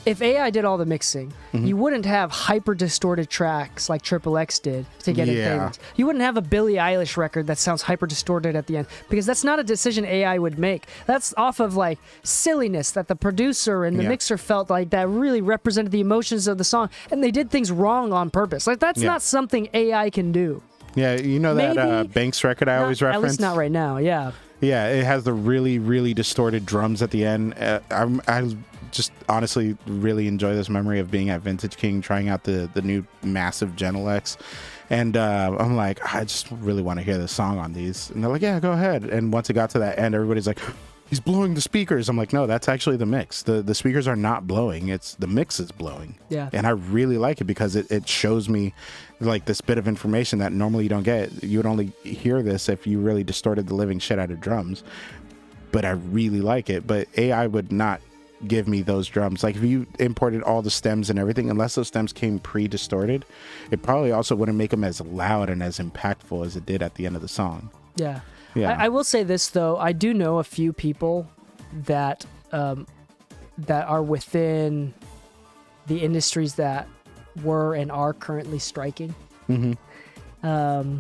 if AI did all the mixing, you wouldn't have hyper distorted tracks like Triple X did to get in favorites. You wouldn't have a Billie Eilish record that sounds hyper distorted at the end because that's not a decision AI would make. That's off of like silliness that the producer and the mixer felt like that really represented the emotions of the song, and they did things wrong on purpose. Like that's not something AI can do. Yeah, you know that Banks record I always reference? At least not right now, yeah. Yeah, it has the really, really distorted drums at the end. I just honestly really enjoy this memory of being at Vintage King, trying out the new massive Gentle X. And I'm like, I just really want to hear this song on these. And they're like, yeah, go ahead. And once it got to that end, everybody's like, he's blowing the speakers. I'm like, no, that's actually the mix. The speakers are not blowing. It's the mix is blowing. Yeah. And I really like it because it shows me like this bit of information that normally you don't get. You would only hear this if you really distorted the living shit out of drums. But I really like it. But AI would not give me those drums. Like if you imported all the stems and everything, unless those stems came pre-distorted, it probably also wouldn't make them as loud and as impactful as it did at the end of the song. Yeah. Yeah. I will say this though, I do know a few people that that are within the industries that were and are currently striking. That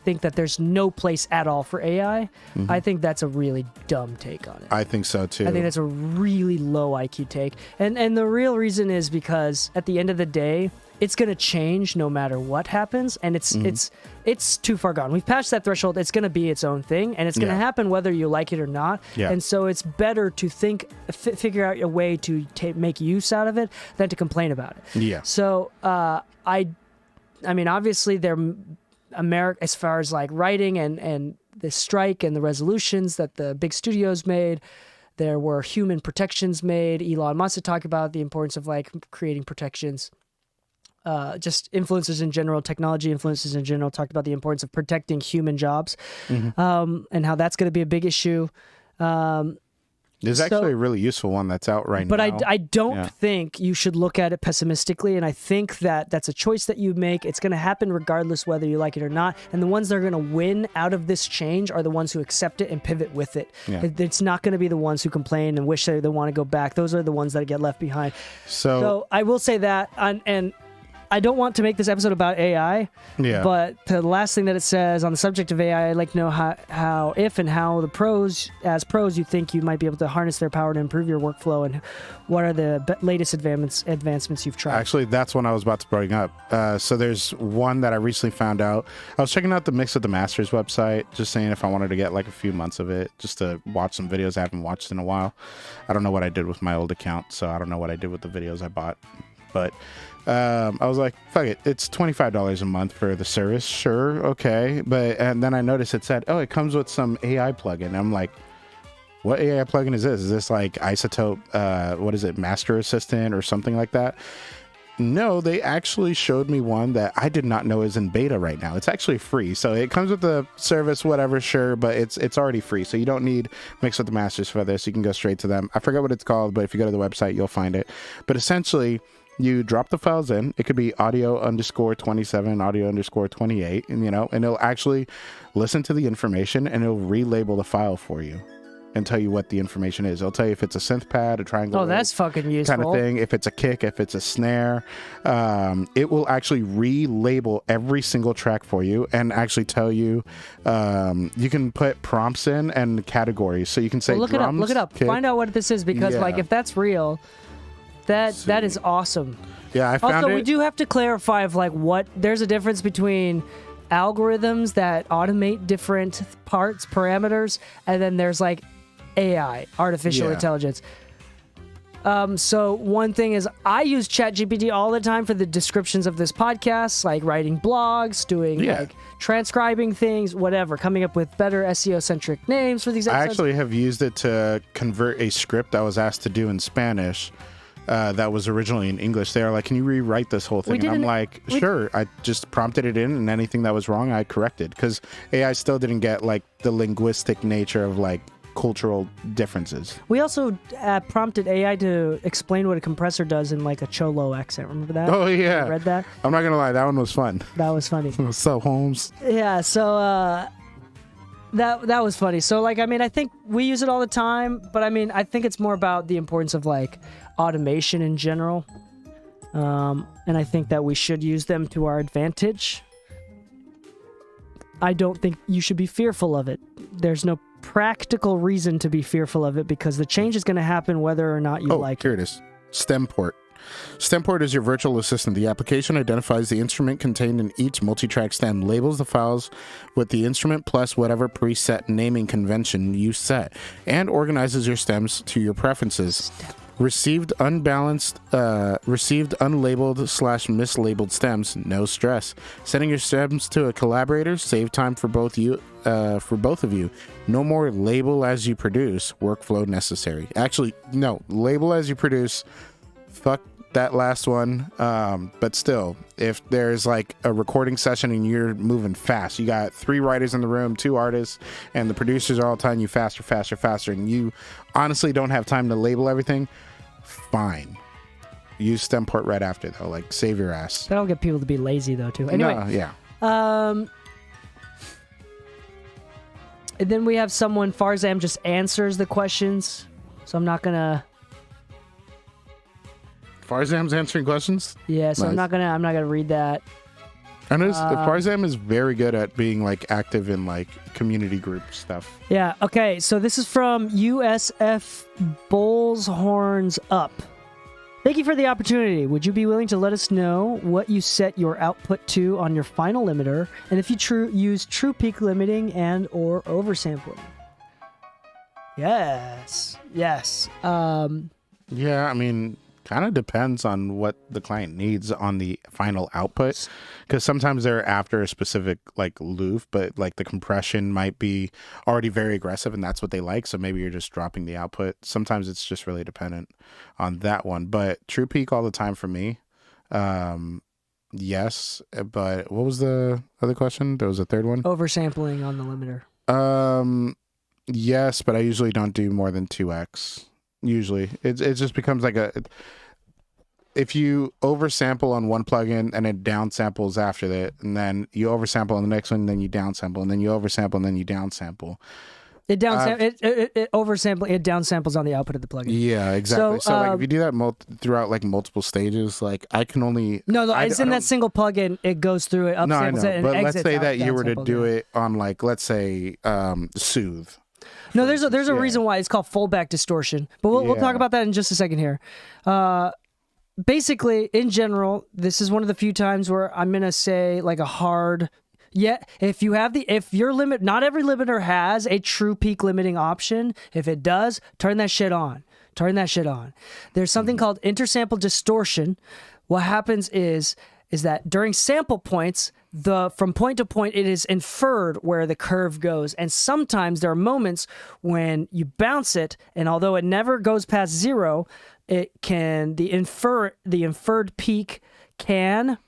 think that there's no place at all for AI. I think that's a really dumb take on it. I think so too. I think that's a really low IQ take. And the real reason is because at the end of the day, it's going to change no matter what happens, and it's too far gone. We've passed that threshold. It's going to be its own thing, and it's going to happen whether you like it or not. Yeah. And so it's better to figure out a way to make use out of it than to complain about it. Yeah. So I mean, obviously America, as far as like writing and the strike and the resolutions that the big studios made, there were human protections made. Elon Musk talked about the importance of like creating protections. Just influencers in general, technology influencers in general, talked about the importance of protecting human jobs, and how that's going to be a big issue. There's actually a really useful one that's out right now. But I don't think you should look at it pessimistically, and I think that that's a choice that you make. It's going to happen regardless whether you like it or not, and the ones that are going to win out of this change are the ones who accept it and pivot with it. Yeah. It's not going to be the ones who complain and wish they want to go back. Those are the ones that get left behind. So I will say that, and I don't want to make this episode about AI, but the last thing that it says on the subject of AI, I'd like to know how the pros you think you might be able to harness their power to improve your workflow, and what are the latest advancements you've tried? Actually, that's one I was about to bring up. So there's one that I recently found out. I was checking out the Mix of the Masters website, just saying if I wanted to get like a few months of it, just to watch some videos I haven't watched in a while. I don't know what I did with my old account, so I don't know what I did with the videos I bought. But I was like, fuck it. It's $25 a month for the service. Sure. Okay. And then I noticed it said, oh, it comes with some AI plugin. I'm like, what AI plugin is this? Is this like Isotope, what is it, Master Assistant or something like that? No, they actually showed me one that I did not know is in beta right now. It's actually free, so it comes with the service, whatever, sure, but it's already free, so you don't need Mix with the Masters for this. You can go straight to them. I forget what it's called, but if you go to the website, you'll find it. But essentially, you drop the files in. It could be audio_27, audio_28, and and it'll actually listen to the information and it'll relabel the file for you and tell you what the information is. It'll tell you if it's a synth pad, a triangle. Oh, that's fucking useful. Kind of thing. If it's a kick, if it's a snare, it will actually relabel every single track for you and actually tell you. You can put prompts in and categories, so you can say look drums, it up. kick. Find out what this is, because like if that's real, that is awesome. Yeah, I found also, it. we do have to clarify of like what there's a difference between algorithms that automate different parts, parameters, and then there's like AI, artificial intelligence. So one thing is I use ChatGPT all the time for the descriptions of this podcast, like writing blogs, doing like transcribing things, whatever, coming up with better SEO-centric names for these episodes. I actually have used it to convert a script I was asked to do in Spanish that was originally in English. They are like, can you rewrite this whole thing? And I'm like, sure. I just prompted it in, and anything that was wrong, I corrected. Because AI still didn't get like the linguistic nature of like cultural differences. We also prompted AI to explain what a compressor does in like a Cholo accent. Remember that? Oh yeah, I read that. I'm not gonna lie, that one was fun. That was funny. What's up, Holmes? Yeah. So that was funny. So like, I mean, I think we use it all the time, but I mean, I think it's more about the importance of like automation in general, and I think that we should use them to our advantage. I don't think you should be fearful of it. There's no practical reason to be fearful of it, because the change is going to happen whether or not you like here it is. StemPort. StemPort is your virtual assistant. The application identifies the instrument contained in each multi-track stem, labels the files with the instrument plus whatever preset naming convention you set, and organizes your stems to your preferences. Received unlabeled / mislabeled stems, no stress. Sending your stems to a collaborator, save time for both of you. No more label as you produce, workflow necessary. Actually, no, label as you produce. Fuck that last one. But still, if there's like a recording session and you're moving fast, you got 3 writers in the room, 2 artists, and the producers are all telling you faster, and you honestly don't have time to label everything, fine. Use StemPort right after, though. Like, save your ass. That'll get people to be lazy, though, too. Anyway. No, yeah. And then we have someone, Farzam just answers the questions, so I'm not gonna... Farzam's answering questions? Yeah, so Nice. I'm not gonna read that. And Farzam is very good at being like active in like community group stuff. Yeah, okay, so this is from USF Bulls Horns Up. Thank you for the opportunity. Would you be willing to let us know what you set your output to on your final limiter, and if you use true peak limiting and or oversampling? Yes. Yeah, I mean, kind of depends on what the client needs on the final output, because sometimes they're after a specific like loop, but like the compression might be already very aggressive and that's what they like, so maybe you're just dropping the output. Sometimes it's just really dependent on that one, but true peak all the time for me. Yes, but what was the other question? There was a third one. Oversampling on the limiter. Yes, but I usually don't do more than 2x. Usually it just becomes like if you oversample on one plugin and it downsamples after that, and then you oversample on the next one, and then you downsample, and then you oversample, and then you downsample. It oversamples, it downsamples on the output of the plugin. Yeah, exactly. So like if you do that throughout like multiple stages, like I can only it's in that single plugin. It goes through it, upsamples it, and but exits. Let's say that you were to do it. it on like, let's say Soothe. No, there's a reason why it's called fullback distortion, but we'll talk about that in just a second here. Basically, in general, this is one of the few times where I'm gonna say like a hard. Yeah, if your limit, not every limiter has a true peak limiting option. If it does, turn that shit on. There's something called intersample distortion. What happens is that during sample points, from point to point, it is inferred where the curve goes. And sometimes there are moments when you bounce it, and although it never goes past 0, it can the inferred peak can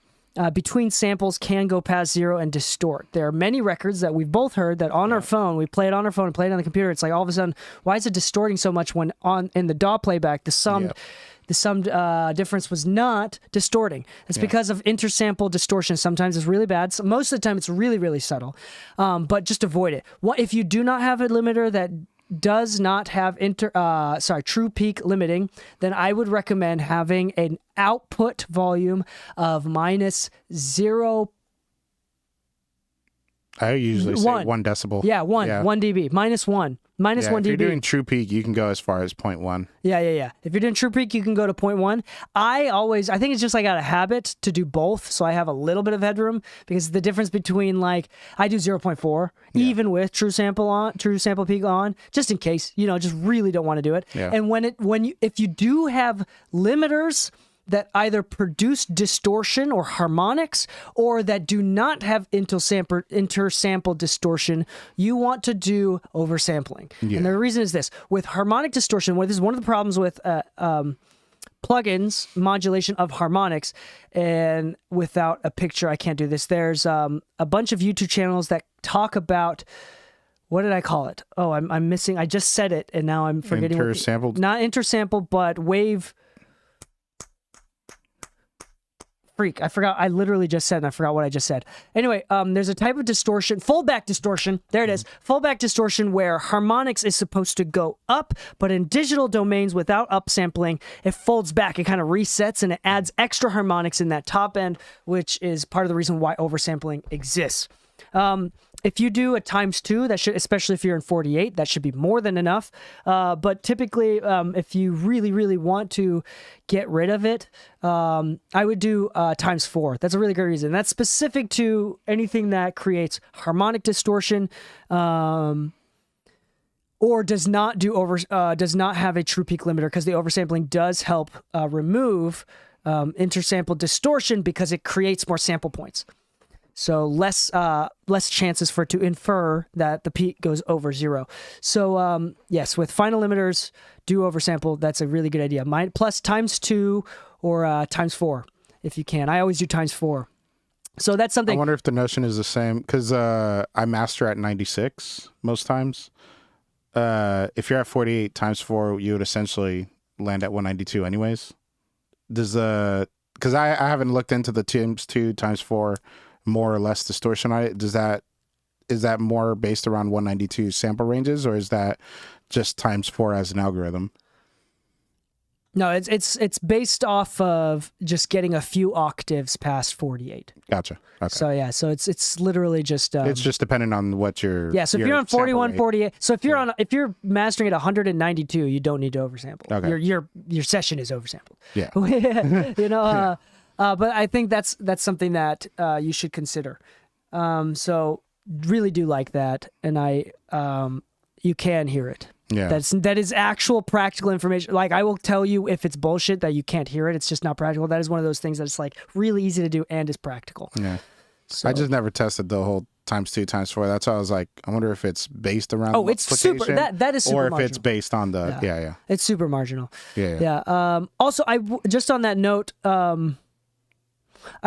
between samples can go past 0 and distort. There are many records that we've both heard that on our phone, we play it on our phone and play it on the computer. It's like all of a sudden, why is it distorting so much when in the DAW playback, the summed difference was not distorting. It's because of intersample distortion. Sometimes it's really bad. So most of the time it's really, really subtle. But just avoid it. If you do not have a limiter that does not have true peak limiting, then I would recommend having an output volume of -0. I usually say 1 decibel. Yeah, 1 dB, -1. -1 dB. If you're doing true peak, you can go as far as 0.1. Yeah. If you're doing true peak, you can go to 0.1. I think it's just like out of habit to do both, so I have a little bit of headroom, because the difference between, like, I do 0.4 even with true sample peak on, just in case, just really don't want to do it. Yeah. And if you do have limiters that either produce distortion or harmonics, or that do not have intersample distortion, you want to do oversampling. And the reason is this: with harmonic distortion, this is one of the problems with plugins, modulation of harmonics, and without a picture, I can't do this. There's a bunch of YouTube channels that talk about, what did I call it? Oh, I'm missing. I just said it, and now I'm forgetting. Intersampled? Not intersample, but wave. Freak, I forgot. I literally just said, and I forgot what I just said. Anyway, there's a type of distortion, foldback distortion. There it is. Foldback distortion, where harmonics is supposed to go up, but in digital domains without upsampling, it folds back. It kind of resets, and it adds extra harmonics in that top end, which is part of the reason why oversampling exists. If you do a ×2, that should, especially if you're in 48, that should be more than enough. But typically, if you really, really want to get rid of it, I would do ×4. That's a really good reason. That's specific to anything that creates harmonic distortion, or does not have a true peak limiter, because the oversampling does help remove intersample distortion, because it creates more sample points. So less chances for it to infer that the peak goes over 0. So yes, with final limiters, do oversample. That's a really good idea. Plus ×2 or ×4 if you can. I always do ×4. So that's something. I wonder if the notion is the same, because I master at 96 most times. If you're at 48 ×4, you would essentially land at 192 anyways. Because I haven't looked into the ×2 ×4 more or less distortion on it. Is that more based around 192 sample ranges, or is that just ×4 as an algorithm? No, it's based off of just getting a few octaves past 48. Gotcha. Okay. So yeah, so it's literally just it's just dependent on what your so if you're on 41, 48, so if you're mastering at 192, you don't need to oversample. Okay. Your session is oversampled. Yeah. But I think that's something that you should consider. So really do like that, and you can hear it. Yeah. That is actual practical information. Like, I will tell you if it's bullshit that you can't hear it. It's just not practical. That is one of those things that's like really easy to do and is practical. Yeah. So, I just never tested the whole ×2 ×4. That's why I was like, I wonder if it's based around. Oh, it's super. That is super or if marginal. it's based on the. Yeah. It's super marginal. Yeah. Also, just on that note, I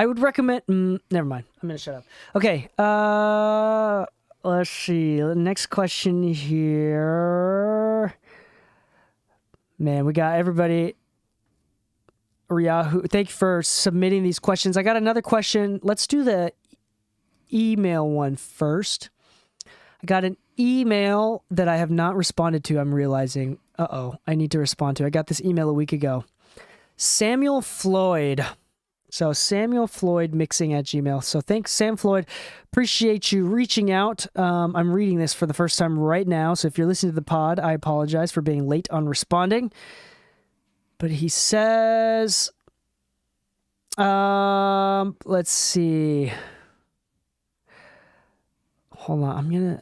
would recommend. Never mind. I'm gonna shut up. Okay. Let's see. Next question here. Man, we got everybody. Yahoo. Thank you for submitting these questions. I got another question. Let's do the email one first. I got an email that I have not responded to. I'm realizing. I need to respond to. I got this email a week ago. Samuel Floyd. So Samuel Floyd mixing at Gmail. So thanks, Sam Floyd. Appreciate you reaching out. I'm reading this for the first time right now. So if you're listening to the pod, I apologize for being late on responding. But he says, let's see. Hold on. I'm going to.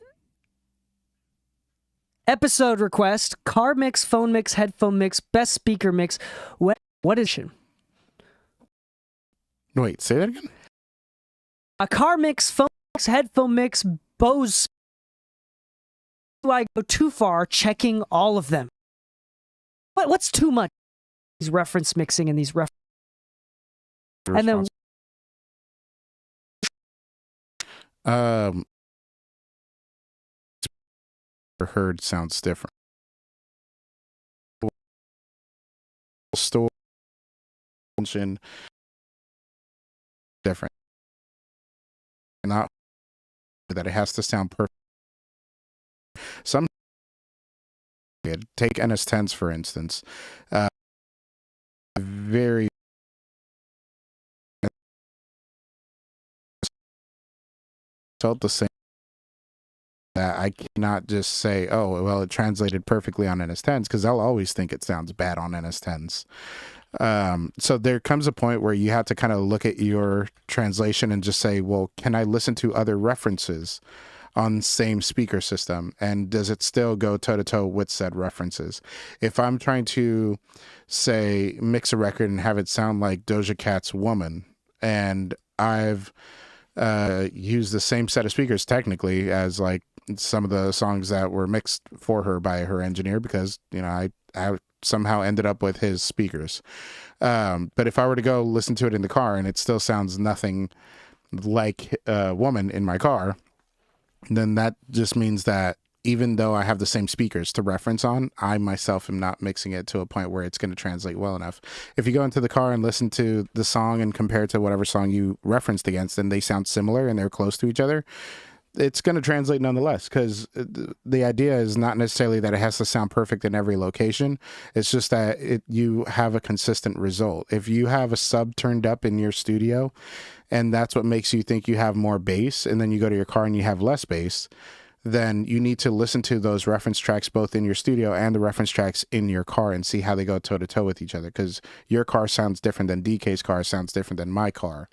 Episode request, car mix, phone mix, headphone mix, best speaker mix. What is it? Wait, say that again? A car mix, phone mix, headphone mix, Bose. Do I go too far checking all of them? What's too much? reference mixing and these and then heard sounds different. Store different. Not that it has to sound perfect. Some take NS10s for instance. Very felt the same. That I cannot just say, oh, well, it translated perfectly on NS10s, because I'll always think it sounds bad on NS10s. So there comes a point where you have to kind of look at your translation and just say, well, can I listen to other references on the same speaker system? And does it still go toe-to-toe with said references? If I'm trying to, say, mix a record and have it sound like Doja Cat's Woman, and I've used the same set of speakers technically as like some of the songs that were mixed for her by her engineer, because, you know, I somehow ended up with his speakers. But if I were to go listen to it in the car and it still sounds nothing like a Woman in my car, then that just means that even though I have the same speakers to reference on, I myself am not mixing it to a point where it's going to translate well enough. If you go into the car and listen to the song and compare it to whatever song you referenced against, and they sound similar and they're close to each other, it's going to translate nonetheless, because the idea is not necessarily that it has to sound perfect in every location. It's just that you have a consistent result. If you have a sub turned up in your studio and that's what makes you think you have more bass, and then you go to your car and you have less bass, then you need to listen to those reference tracks both in your studio and the reference tracks in your car and see how they go toe-to-toe with each other, because your car sounds different than DK's car sounds different than my car.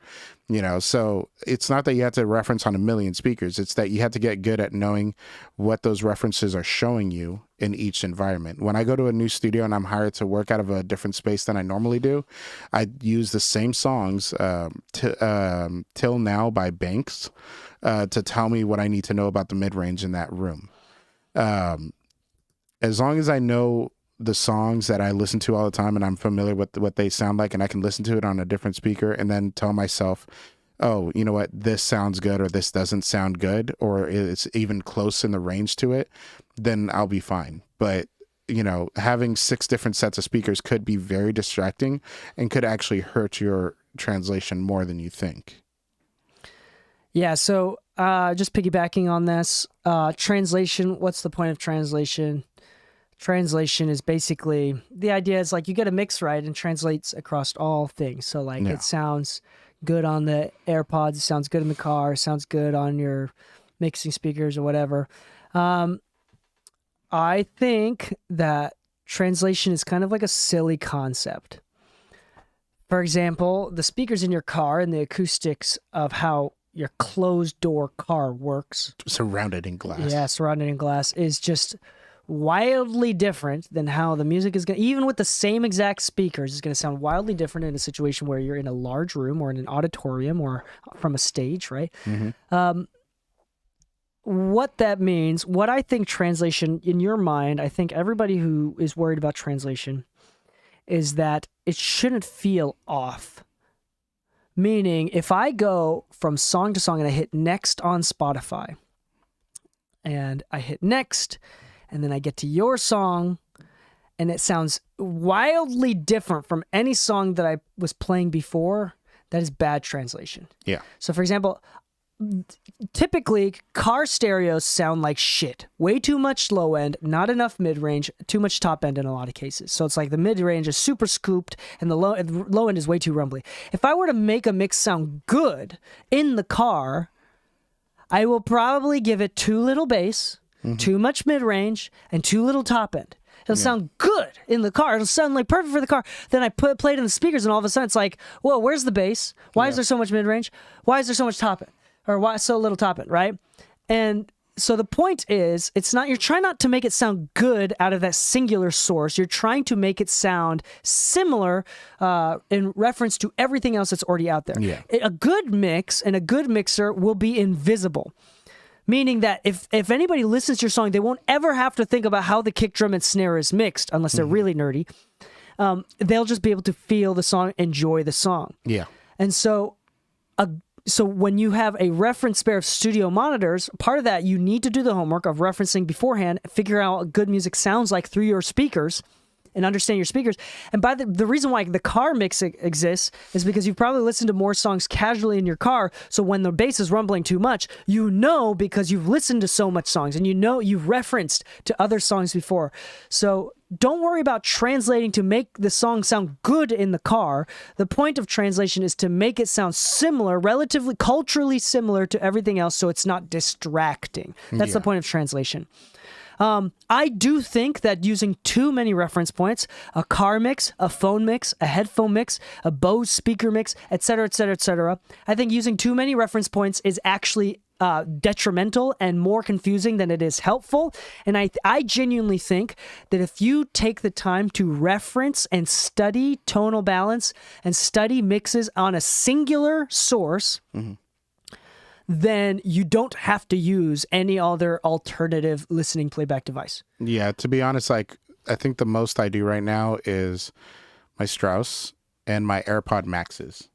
You know, so it's not that you have to reference on a million speakers. It's that you have to get good at knowing what those references are showing you in each environment. When I go to a new studio and I'm hired to work out of a different space than I normally do, I use the same songs, Till Now by Banks, to tell me what I need to know about the mid-range in that room. As long as I know the songs that I listen to all the time and I'm familiar with what they sound like, and I can listen to it on a different speaker and then tell myself, oh, you know what, this sounds good, or this doesn't sound good, or it's even close in the range to it, then I'll be fine. But, you know, having 6 different sets of speakers could be very distracting and could actually hurt your translation more than you think. Yeah, so just piggybacking on this, translation, what's the point of translation? Translation is basically, the idea is like you get a mix right and translates across all things. So like it sounds good on the AirPods, it sounds good in the car, it sounds good on your mixing speakers or whatever. I think that translation is kind of like a silly concept. For example, the speakers in your car and the acoustics of how your closed door car works. Surrounded in glass. Yeah, surrounded in glass is just wildly different than how the music is going to, even with the same exact speakers, is going to sound wildly different in a situation where you're in a large room or in an auditorium or from a stage, right? Mm-hmm. What that means, what I think translation in your mind, I think everybody who is worried about translation is that it shouldn't feel off. Meaning, if I go from song to song and I hit next on Spotify, and I hit next, and then I get to your song, and it sounds wildly different from any song that I was playing before, that is bad translation. Yeah. So, for example, typically car stereos sound like shit. Way too much low end, not enough mid range, too much top end in a lot of cases. So it's like the mid range is super scooped and the low end is way too rumbly. If I were to make a mix sound good in the car, I will probably give it too little bass, too much mid range, and too little top end. It'll sound good in the car. It'll sound like perfect for the car. Then I play it in the speakers, and all of a sudden it's like, whoa, where's the bass? Why is there so much mid range? Why is there so much top end? Or why so little top end, right? And so the point is, it's not, you're trying not to make it sound good out of that singular source. You're trying to make it sound similar in reference to everything else that's already out there. Yeah. A good mix and a good mixer will be invisible. Meaning that if anybody listens to your song, they won't ever have to think about how the kick drum and snare is mixed, unless they're really nerdy. they'll just be able to feel the song, enjoy the song. Yeah. And so when you have a reference pair of studio monitors, part of that, you need to do the homework of referencing beforehand, figure out what good music sounds like through your speakers, and understand your speakers. And by the reason why the car mix exists is because you've probably listened to more songs casually in your car. So when the bass is rumbling too much, you know, because you've listened to so much songs and you know you've referenced to other songs before. So don't worry about translating to make the song sound good in the car. The point of translation is to make it sound similar, relatively culturally similar to everything else, so it's not distracting. That's the point of translation. I do think that using too many reference points, a car mix, a phone mix, a headphone mix, a Bose speaker mix, etc., etc., etc., I think using too many reference points is actually detrimental and more confusing than it is helpful. And I genuinely think that if you take the time to reference and study tonal balance and study mixes on a singular source, then you don't have to use any other alternative listening playback device. Yeah, to be honest, like I think the most I do right now is my Strauss and my AirPod Maxes.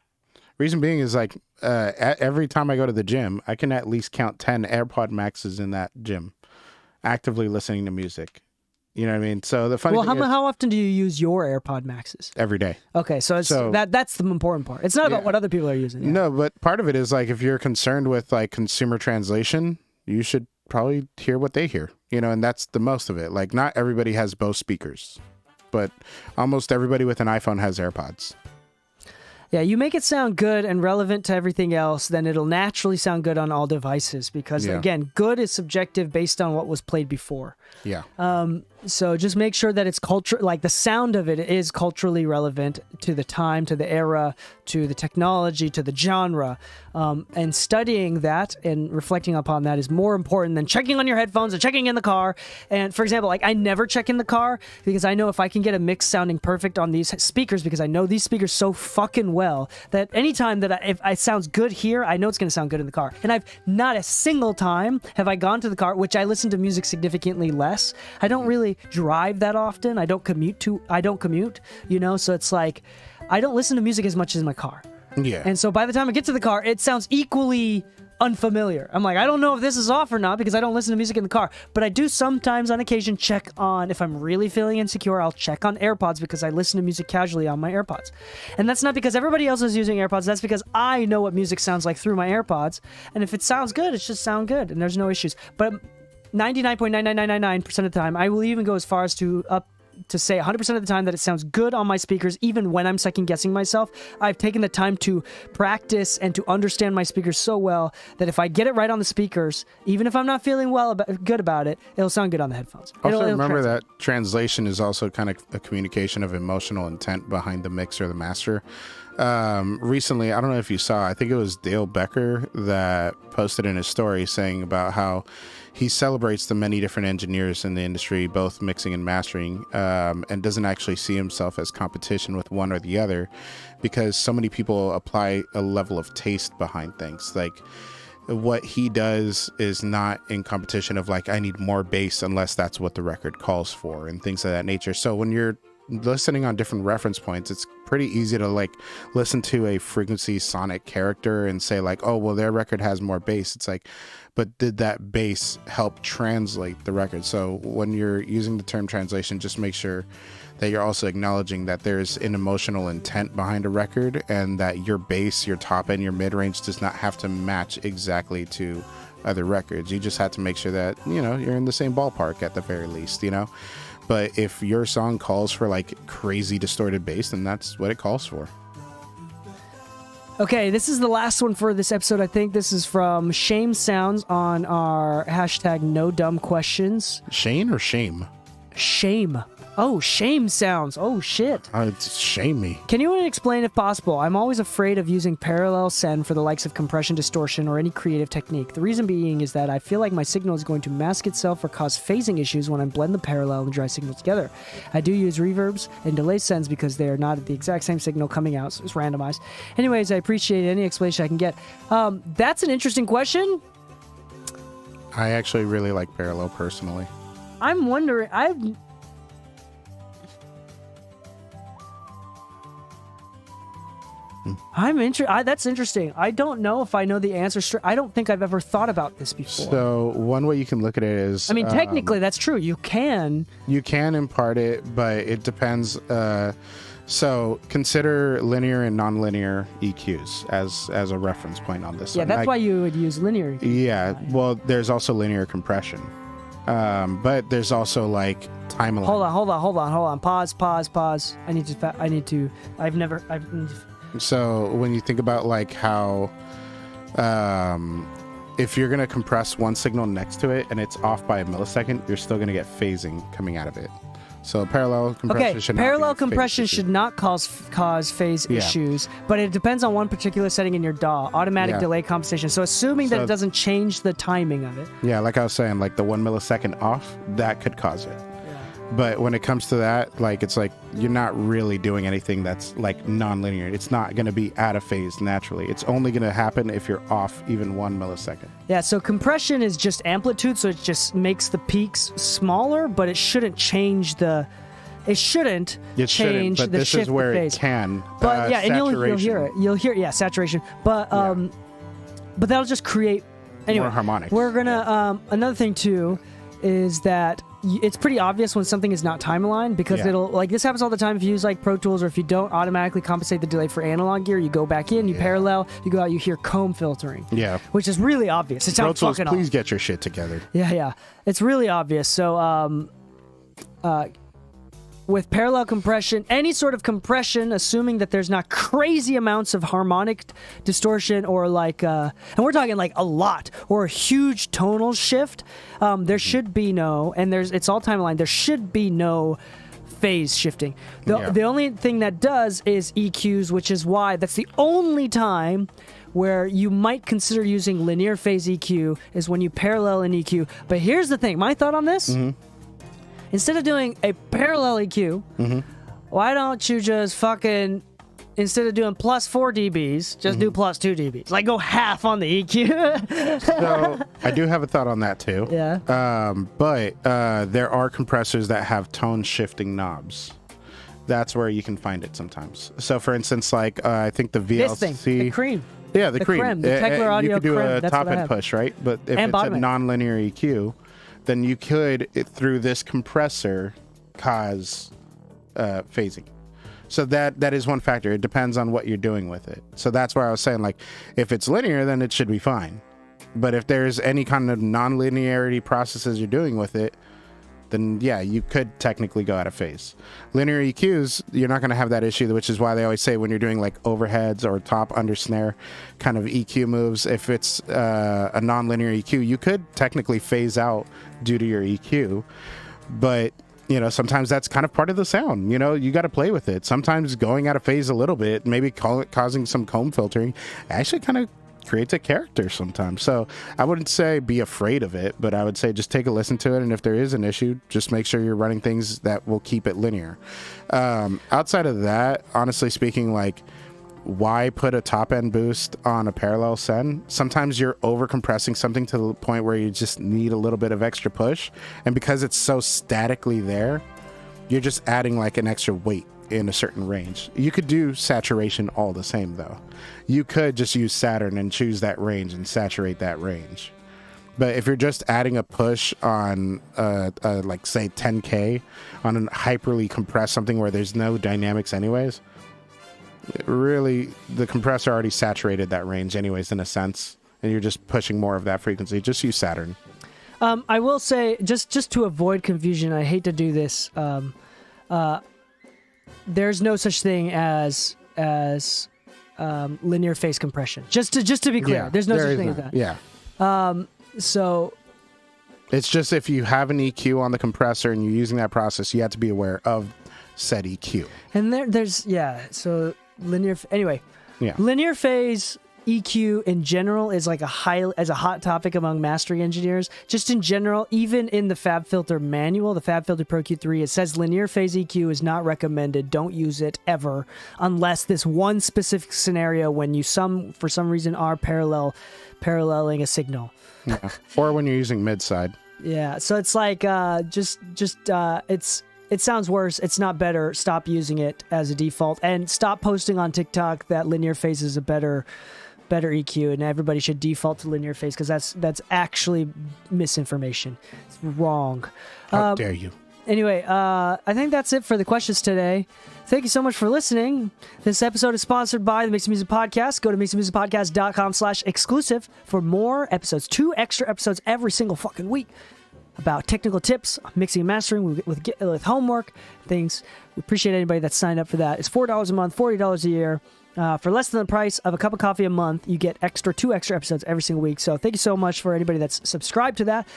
Reason being is like every time I go to the gym, I can at least count 10 AirPod Maxes in that gym, actively listening to music. You know what I mean? So the funny thing is, how often do you use your AirPod Maxes? every day. Okay, so that's the important part. It's not about what other people are using. Yeah. No, but part of it is like if you're concerned with like consumer translation, you should probably hear what they hear. You know, and that's the most of it. Like not everybody has Bose speakers, but almost everybody with an iPhone has AirPods. Yeah, you make it sound good and relevant to everything else, then it'll naturally sound good on all devices because, again, good is subjective based on what was played before. Yeah. So just make sure that it's like the sound of it is culturally relevant to the time, to the era, to the technology, to the genre. And studying that and reflecting upon that is more important than checking on your headphones and checking in the car. And for example, like I never check in the car because I know if I can get a mix sounding perfect on these speakers, because I know these speakers so fucking well that anytime that if it sounds good here, I know it's going to sound good in the car. And I've not a single time have I gone to the car, which I listen to music significantly less. I don't really drive that often. I don't commute, you know, so it's like I don't listen to music as much as in my car. Yeah. And so by the time I get to the car, it sounds equally unfamiliar. I'm like, I don't know if this is off or not because I don't listen to music in the car. But I do sometimes on occasion check on, if I'm really feeling insecure, I'll check on AirPods because I listen to music casually on my AirPods. And that's not because everybody else is using AirPods. That's because I know what music sounds like through my AirPods. And if it sounds good, it should sound good. And there's no issues. But 99.99999% of the time, I will even go as far as to say 100% of the time that it sounds good on my speakers, even when I'm second guessing myself. I've taken the time to practice and to understand my speakers so well that if I get it right on the speakers, even if I'm not feeling good about it, it'll sound good on the headphones. Also, remember that translation is also kind of a communication of emotional intent behind the mix or the master. Recently, I don't know if you saw, I think it was Dale Becker that posted in his story saying about how he celebrates the many different engineers in the industry, both mixing and mastering, and doesn't actually see himself as competition with one or the other because so many people apply a level of taste behind things. Like what he does is not in competition of like, I need more bass unless that's what the record calls for and things of that nature. So when you're listening on different reference points, it's pretty easy to like listen to a frequency sonic character and say like, oh, well, their record has more bass. It's like, but did that bass help translate the record? So when you're using the term translation, just make sure that you're also acknowledging that there's an emotional intent behind a record and that your bass, your top end, your mid range does not have to match exactly to other records. You just have to make sure that, you know, you're in the same ballpark at the very least, you know? But if your song calls for like crazy distorted bass, then that's what it calls for. Okay, this is the last one for this episode. I think this is from Shame Sounds on our hashtag No Dumb Questions. Shane or shame? Shame. Oh, Shame Sounds. Oh, shit. It's shame me. Can you explain if possible? I'm always afraid of using parallel send for the likes of compression, distortion, or any creative technique. The reason being is that I feel like my signal is going to mask itself or cause phasing issues when I blend the parallel and dry signals together. I do use reverbs and delay sends because they are not the exact same signal coming out, so it's randomized. Anyways, I appreciate any explanation I can get. That's an interesting question. I actually really like parallel personally. I'm wondering... That's interesting. I don't know if I know the answer. I don't think I've ever thought about this before. So one way you can look at it is, I mean, technically, that's true. You can impart it, but it depends. So consider linear and nonlinear EQs as a reference point on this. Yeah, that's why you would use linear. Yeah, well, there's also linear compression, but there's also like timeline. Hold on. Pause. I need to. So when you think about like how, if you're gonna compress one signal next to it and it's off by a millisecond, you're still gonna get phasing coming out of it. So parallel compression should not cause phase issues, but it depends on one particular setting in your DAW, automatic delay compensation. So assuming that it doesn't change the timing of it. Yeah, like I was saying, like the 1 millisecond off, that could cause it. But when it comes to that, like it's like you're not really doing anything that's like non-linear. It's not going to be out of phase naturally. It's only going to happen if you're off even 1 millisecond. Yeah, so compression is just amplitude, so it just makes the peaks smaller, but it shouldn't change the change but the this shift is where phase. It can. But and you'll hear it. You'll hear saturation. But but that'll just create more harmonics. We're gonna another thing too is that it's pretty obvious when something is not time aligned because it'll like this happens all the time if you use like Pro Tools or if you don't automatically compensate the delay for analog gear, you go back in, you parallel, you go out, you hear comb filtering. Yeah. Which is really obvious. It sounds Pro Tools, fucking please get your shit together. Yeah. It's really obvious. So with parallel compression, any sort of compression, assuming that there's not crazy amounts of harmonic distortion or like, and we're talking like a lot or a huge tonal shift, there should be no, and it's all timeline, there should be no phase shifting. The only thing that does is EQs, which is why that's the only time where you might consider using linear phase EQ is when you parallel an EQ. But here's the thing, my thought on this, instead of doing a parallel EQ, why don't you just fucking, instead of doing plus 4 dBs, just do plus 2 dBs? Like go half on the EQ. So I do have a thought on that too. Yeah. But there are compressors that have tone shifting knobs. That's where you can find it sometimes. So for instance, like I think the VLC. This thing, the Cream. Yeah, the Cream. The Tekla Audio you could do Cream. a That's top what I end have. push, right? But if And it's a bottom end. non-linear EQ, then you could, through this compressor, cause phasing. So that is one factor. It depends on what you're doing with it. So that's why I was saying, like, if it's linear, then it should be fine. But if there's any kind of non-linearity processes you're doing with it, then yeah, you could technically go out of phase. Linear EQs, you're not going to have that issue, which is why they always say when you're doing like overheads or top under snare kind of EQ moves, if it's a non-linear EQ, you could technically phase out due to your EQ. But you know, sometimes that's kind of part of the sound. You know, you got to play with it. Sometimes going out of phase a little bit, maybe causing some comb filtering, actually kind of creates a character sometimes. So I wouldn't say be afraid of it, but I would say just take a listen to it, and if there is an issue, just make sure you're running things that will keep it linear. Outside of that, honestly speaking, like, why put a top end boost on a parallel send? Sometimes you're over compressing something to the point where you just need a little bit of extra push, and because it's so statically there, you're just adding like an extra weight in a certain range. You could do saturation all the same though. You could just use Saturn and choose that range and saturate that range. But if you're just adding a push on like say 10K on a hyperly compressed something where there's no dynamics anyways, really the compressor already saturated that range anyways in a sense, and you're just pushing more of that frequency. Just use Saturn. I will say, just to avoid confusion, I hate to do this, there's no such thing as linear phase compression. Just to be clear, there's no such thing as that. Yeah. So it's just if you have an EQ on the compressor and you're using that process, you have to be aware of said EQ. And there's so linear Yeah. linear phase EQ in general is like a hot topic among mastering engineers. Just in general, even in the FabFilter manual, the FabFilter Pro Q3, it says linear phase EQ is not recommended. Don't use it ever unless this one specific scenario when you for some reason are paralleling a signal. Yeah. Or when you're using mid side. Yeah, so it's like it's it sounds worse. It's not better. Stop using it as a default, and stop posting on TikTok that linear phase is a better EQ, and everybody should default to linear phase, because that's actually misinformation. It's wrong. How dare you? Anyway, I think that's it for the questions today. Thank you so much for listening. This episode is sponsored by the Mixing Music Podcast. Go to mixingmusicpodcast.com/exclusive for more episodes. 2 extra episodes every single fucking week about technical tips, mixing and mastering with homework, things. We appreciate anybody that's signed up for that. It's $4 a month, $40 a year. For less than the price of a cup of coffee a month, you get 2 extra episodes every single week. So thank you so much for anybody that's subscribed to that.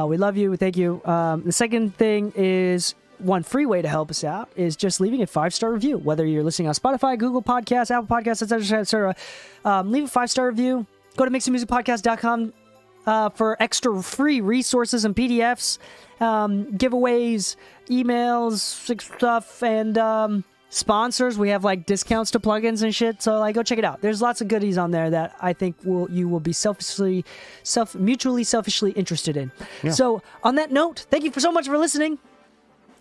We love you. Thank you. The second thing is, one free way to help us out is just leaving a 5-star review. Whether you're listening on Spotify, Google Podcasts, Apple Podcasts, etc., etc. Leave a 5-star review. Go to mixingmusicpodcast.com for extra free resources and PDFs, giveaways, emails, stuff, and sponsors. We have like discounts to plugins and shit, so like go check it out. There's lots of goodies on there that I think you will be mutually selfishly interested in. Yeah. So on that note, thank you so much for listening.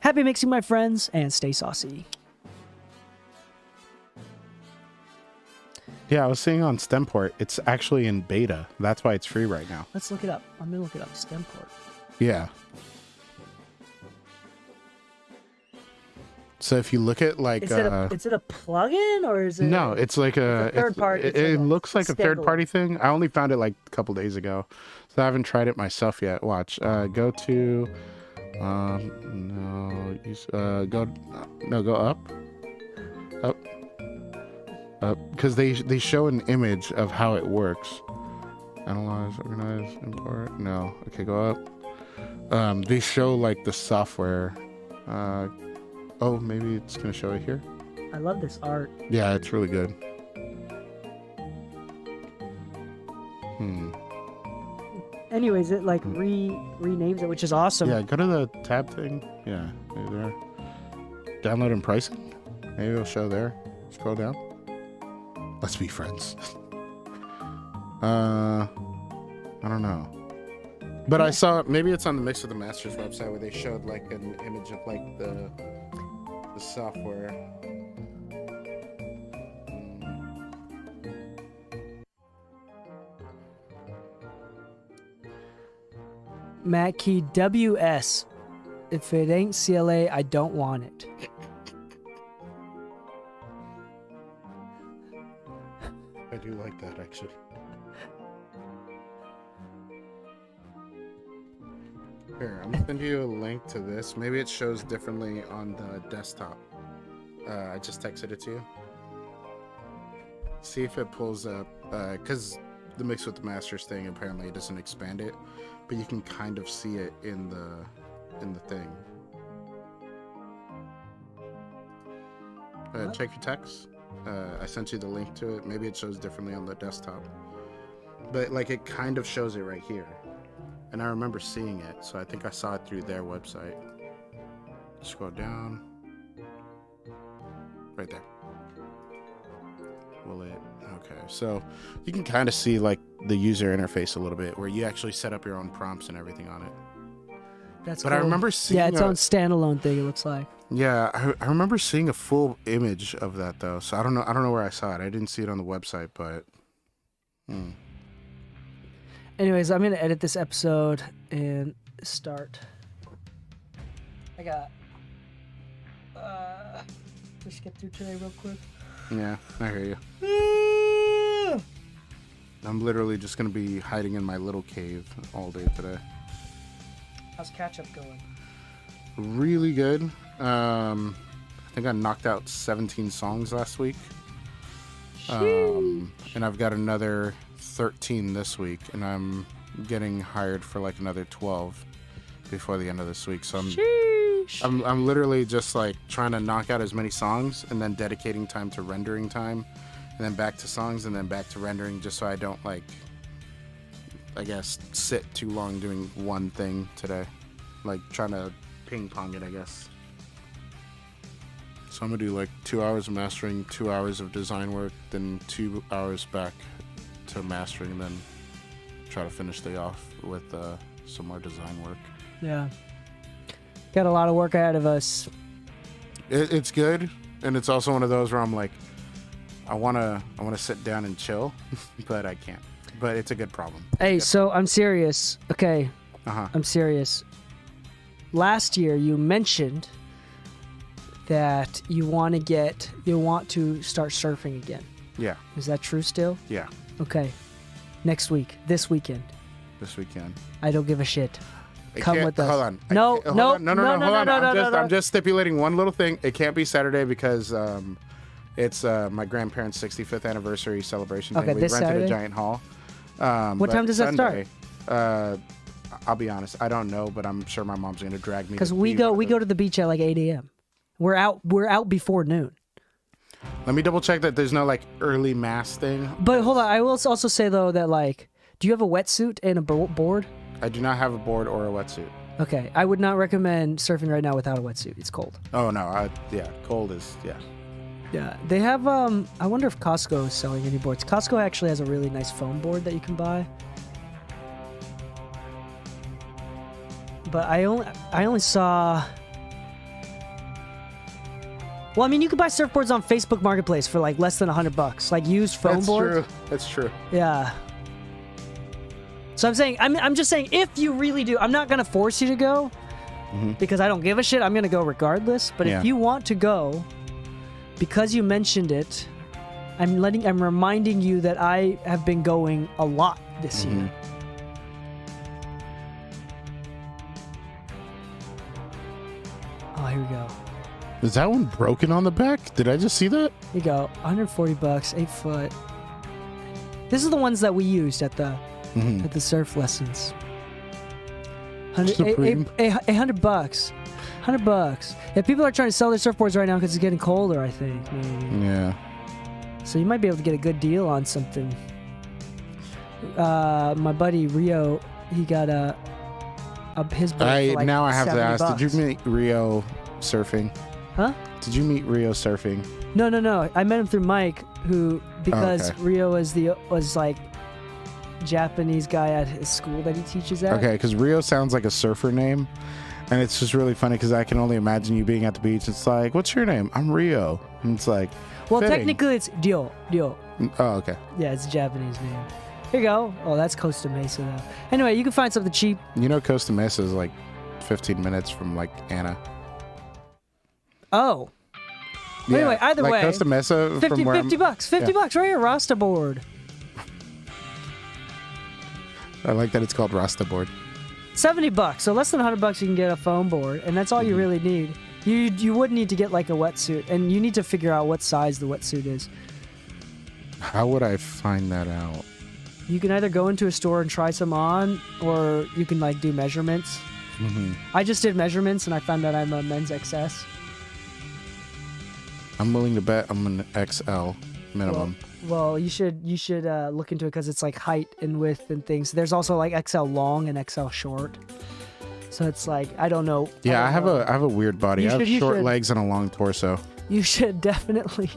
Happy mixing, my friends, and stay saucy. Yeah, I was seeing on Stemport, it's actually in beta. That's why it's free right now. Let's look it up. I'm gonna look it up. Stemport. Yeah. So if you look at like, is it a plugin, or is it? No, it's like a third party. It looks like a third party thing. I only found it like a couple days ago, so I haven't tried it myself yet. Watch. Go to, go up, because they show an image of how it works. Analyze, organize, import. No, okay, go up. They show like the software. Oh, maybe it's gonna show it here. I love this art. Yeah, it's really good. Anyways, it like renames it, which is awesome. Yeah, go to the tab thing. Yeah, maybe there. Download and pricing. Maybe it'll show there. Scroll down. Let's be friends. I don't know. But I saw, maybe it's on the Mix with the Masters website where they showed like an image of like the software. Matt Key WS. If it ain't CLA, I don't want it. I do like that actually. Here, I'm gonna send you a link to this. Maybe it shows differently on the desktop. I just texted it to you. See if it pulls up, because the Mix with the Masters thing apparently it doesn't expand it, but you can kind of see it in the thing. Check your text. I sent you the link to it. Maybe it shows differently on the desktop, but like it kind of shows it right here. And I remember seeing it, so I think I saw it through their website. Scroll down. Right there. Will it? Okay, so you can kind of see like the user interface a little bit, where you actually set up your own prompts and everything on it. That's but cool. I remember seeing its own standalone thing. It looks like. Yeah, I remember seeing a full image of that though. So I don't know where I saw it. I didn't see it on the website, but. Anyways, I'm going to edit this episode and start. I got... just get through today real quick. Yeah, I hear you. I'm literally just going to be hiding in my little cave all day today. How's catch-up going? Really good. I think I knocked out 17 songs last week. And I've got another 13 this week, and I'm getting hired for like another 12 before the end of this week. So I'm literally just like trying to knock out as many songs and then dedicating time to rendering time, and then back to songs and then back to rendering, just so I don't like, I guess, sit too long doing one thing today. Like trying to ping pong it, I guess. So I'm gonna do like 2 hours of mastering, 2 hours of design work, then 2 hours back to mastering, and then try to finish the day off with some more design work. Yeah. Got a lot of work ahead of us. It's good, and it's also one of those where I'm like, I wanna sit down and chill, but I can't. But it's a good problem. Hey, so I'm serious. Okay, I'm serious. Last year you mentioned that you want to start surfing again. Yeah. Is that true still? Yeah. Okay. Next week, this weekend. I don't give a shit. Come with us. Hold on. No, hold on. No, hold on. I'm just stipulating one little thing. It can't be Saturday because it's my grandparents' 65th anniversary celebration thing. Okay, We this rented Saturday? a giant hall. What time does that start? I'll be honest, I don't know, but I'm sure my mom's gonna drag me. Because we go to the beach at like 8 a.m. We're out before noon. Let me double check that there's no like early mass thing. But hold on, I will also say though that like, do you have a wetsuit and a board? I do not have a board or a wetsuit. Okay, I would not recommend surfing right now without a wetsuit. It's cold. Oh no, cold is Yeah, they have. I wonder if Costco is selling any boards. Costco actually has a really nice foam board that you can buy. But I only saw. Well, I mean, you can buy surfboards on Facebook Marketplace for like less than $100, like used foam boards. That's true. Yeah. So I'm just saying, if you really do, I'm not gonna force you to go because I don't give a shit. I'm gonna go regardless. But if you want to go, because you mentioned it, I'm reminding you that I have been going a lot this year. Oh, here we go. Is that one broken on the back? Did I just see that? Here you go. $140, 8 foot. This is the ones that we used at the surf lessons. Supreme. $100. $100. Yeah, people are trying to sell their surfboards right now because it's getting colder, I think. Maybe. Yeah. So you might be able to get a good deal on something. My buddy Rio, he got his board for like now I have to $70. ask, did you meet Rio surfing? Huh? Did you meet Rio surfing? No. I met him through Mike, who because Rio was like Japanese guy at his school that he teaches at. Okay, because Rio sounds like a surfer name, and it's just really funny because I can only imagine you being at the beach. It's like, what's your name? I'm Rio. And it's like, well, fitting. technically it's Dio. Oh, okay. Yeah, it's a Japanese name. Here you go. Oh, that's Costa Mesa though. Anyway, you can find something cheap. You know, Costa Mesa is like 15 minutes from like Anna. Oh. Yeah, anyway, either like way, Costa Mesa from where $50 $50 right here, Rasta board. I like that it's called Rasta board. $70, so less than $100 you can get a foam board, and that's all you really need. You would need to get like a wetsuit, and you need to figure out what size the wetsuit is. How would I find that out? You can either go into a store and try some on, or you can like do measurements. I just did measurements, and I found that I'm a men's XS. I'm willing to bet I'm an XL minimum. Well, you should look into it because it's like height and width and things. There's also like XL long and XL short. So it's like, I don't know. Yeah, I have a weird body. I have short legs and a long torso. You should definitely.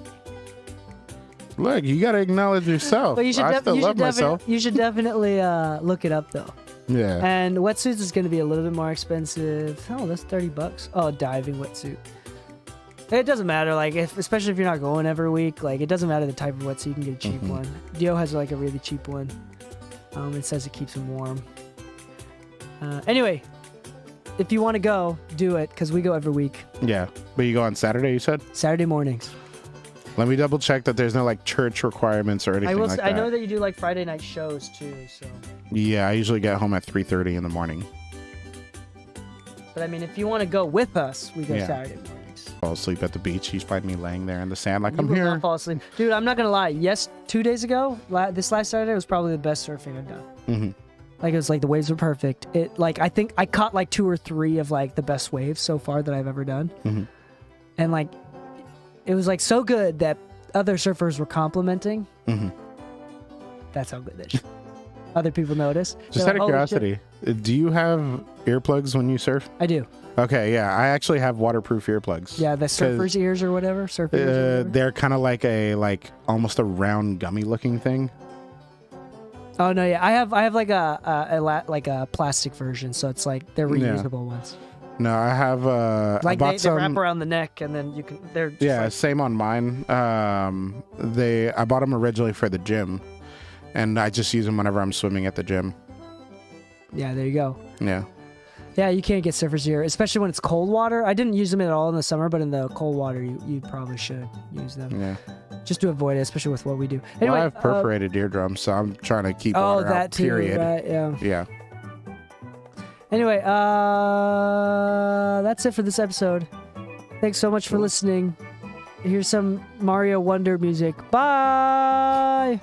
Look, you gotta acknowledge yourself. But you should I still love myself. You should definitely look it up though. Yeah. And wetsuits is going to be a little bit more expensive. Oh, that's $30. Oh, a diving wetsuit. It doesn't matter, like, especially if you're not going every week, like, it doesn't matter the type of wetsuit, you can get a cheap one. Dio has, like, a really cheap one. It says it keeps him warm. Anyway, if you want to go, do it, because we go every week. Yeah, but you go on Saturday, you said? Saturday mornings. Let me double check that there's no, like, church requirements or anything like that. I know that you do, like, Friday night shows, too, so. Yeah, I usually get home at 3:30 in the morning. But, I mean, if you want to go with us, we go Saturday morning. Fall asleep at the beach. You find me laying there in the sand like You I'm will here. not fall asleep. Dude, I'm not going to lie. Yes, 2 days ago, this last Saturday was probably the best surfing I've done. Like, it was like the waves were perfect. I think I caught like 2 or 3 of like the best waves so far that I've ever done. And like, it was like so good that other surfers were complimenting. That's how good that is. Other people notice. Just out of curiosity, do you have earplugs when you surf? I do. Okay, yeah. I actually have waterproof earplugs. Yeah, the surfer's ears or whatever. Surfer ears or whatever. They're kind of like almost a round gummy looking thing. Oh no, yeah. I have like a plastic version, so it's like they're reusable ones. No, I have. I Like bought they some. wrap around the neck, and then you can. They're just Yeah, like- same on mine. I bought them originally for the gym, and I just use them whenever I'm swimming at the gym. yeah. There you go. Yeah. Yeah, you can't get surfers here, especially when it's cold water. I didn't use them at all in the summer, but in the cold water, you probably should use them Yeah. just to avoid it, especially with what we do. Well, Anyway, I have perforated eardrums, so I'm trying to keep oh, water that out. too. Period. Right, yeah. Yeah. Anyway, that's it for this episode. Thanks so much for listening. Here's some Mario Wonder music. Bye.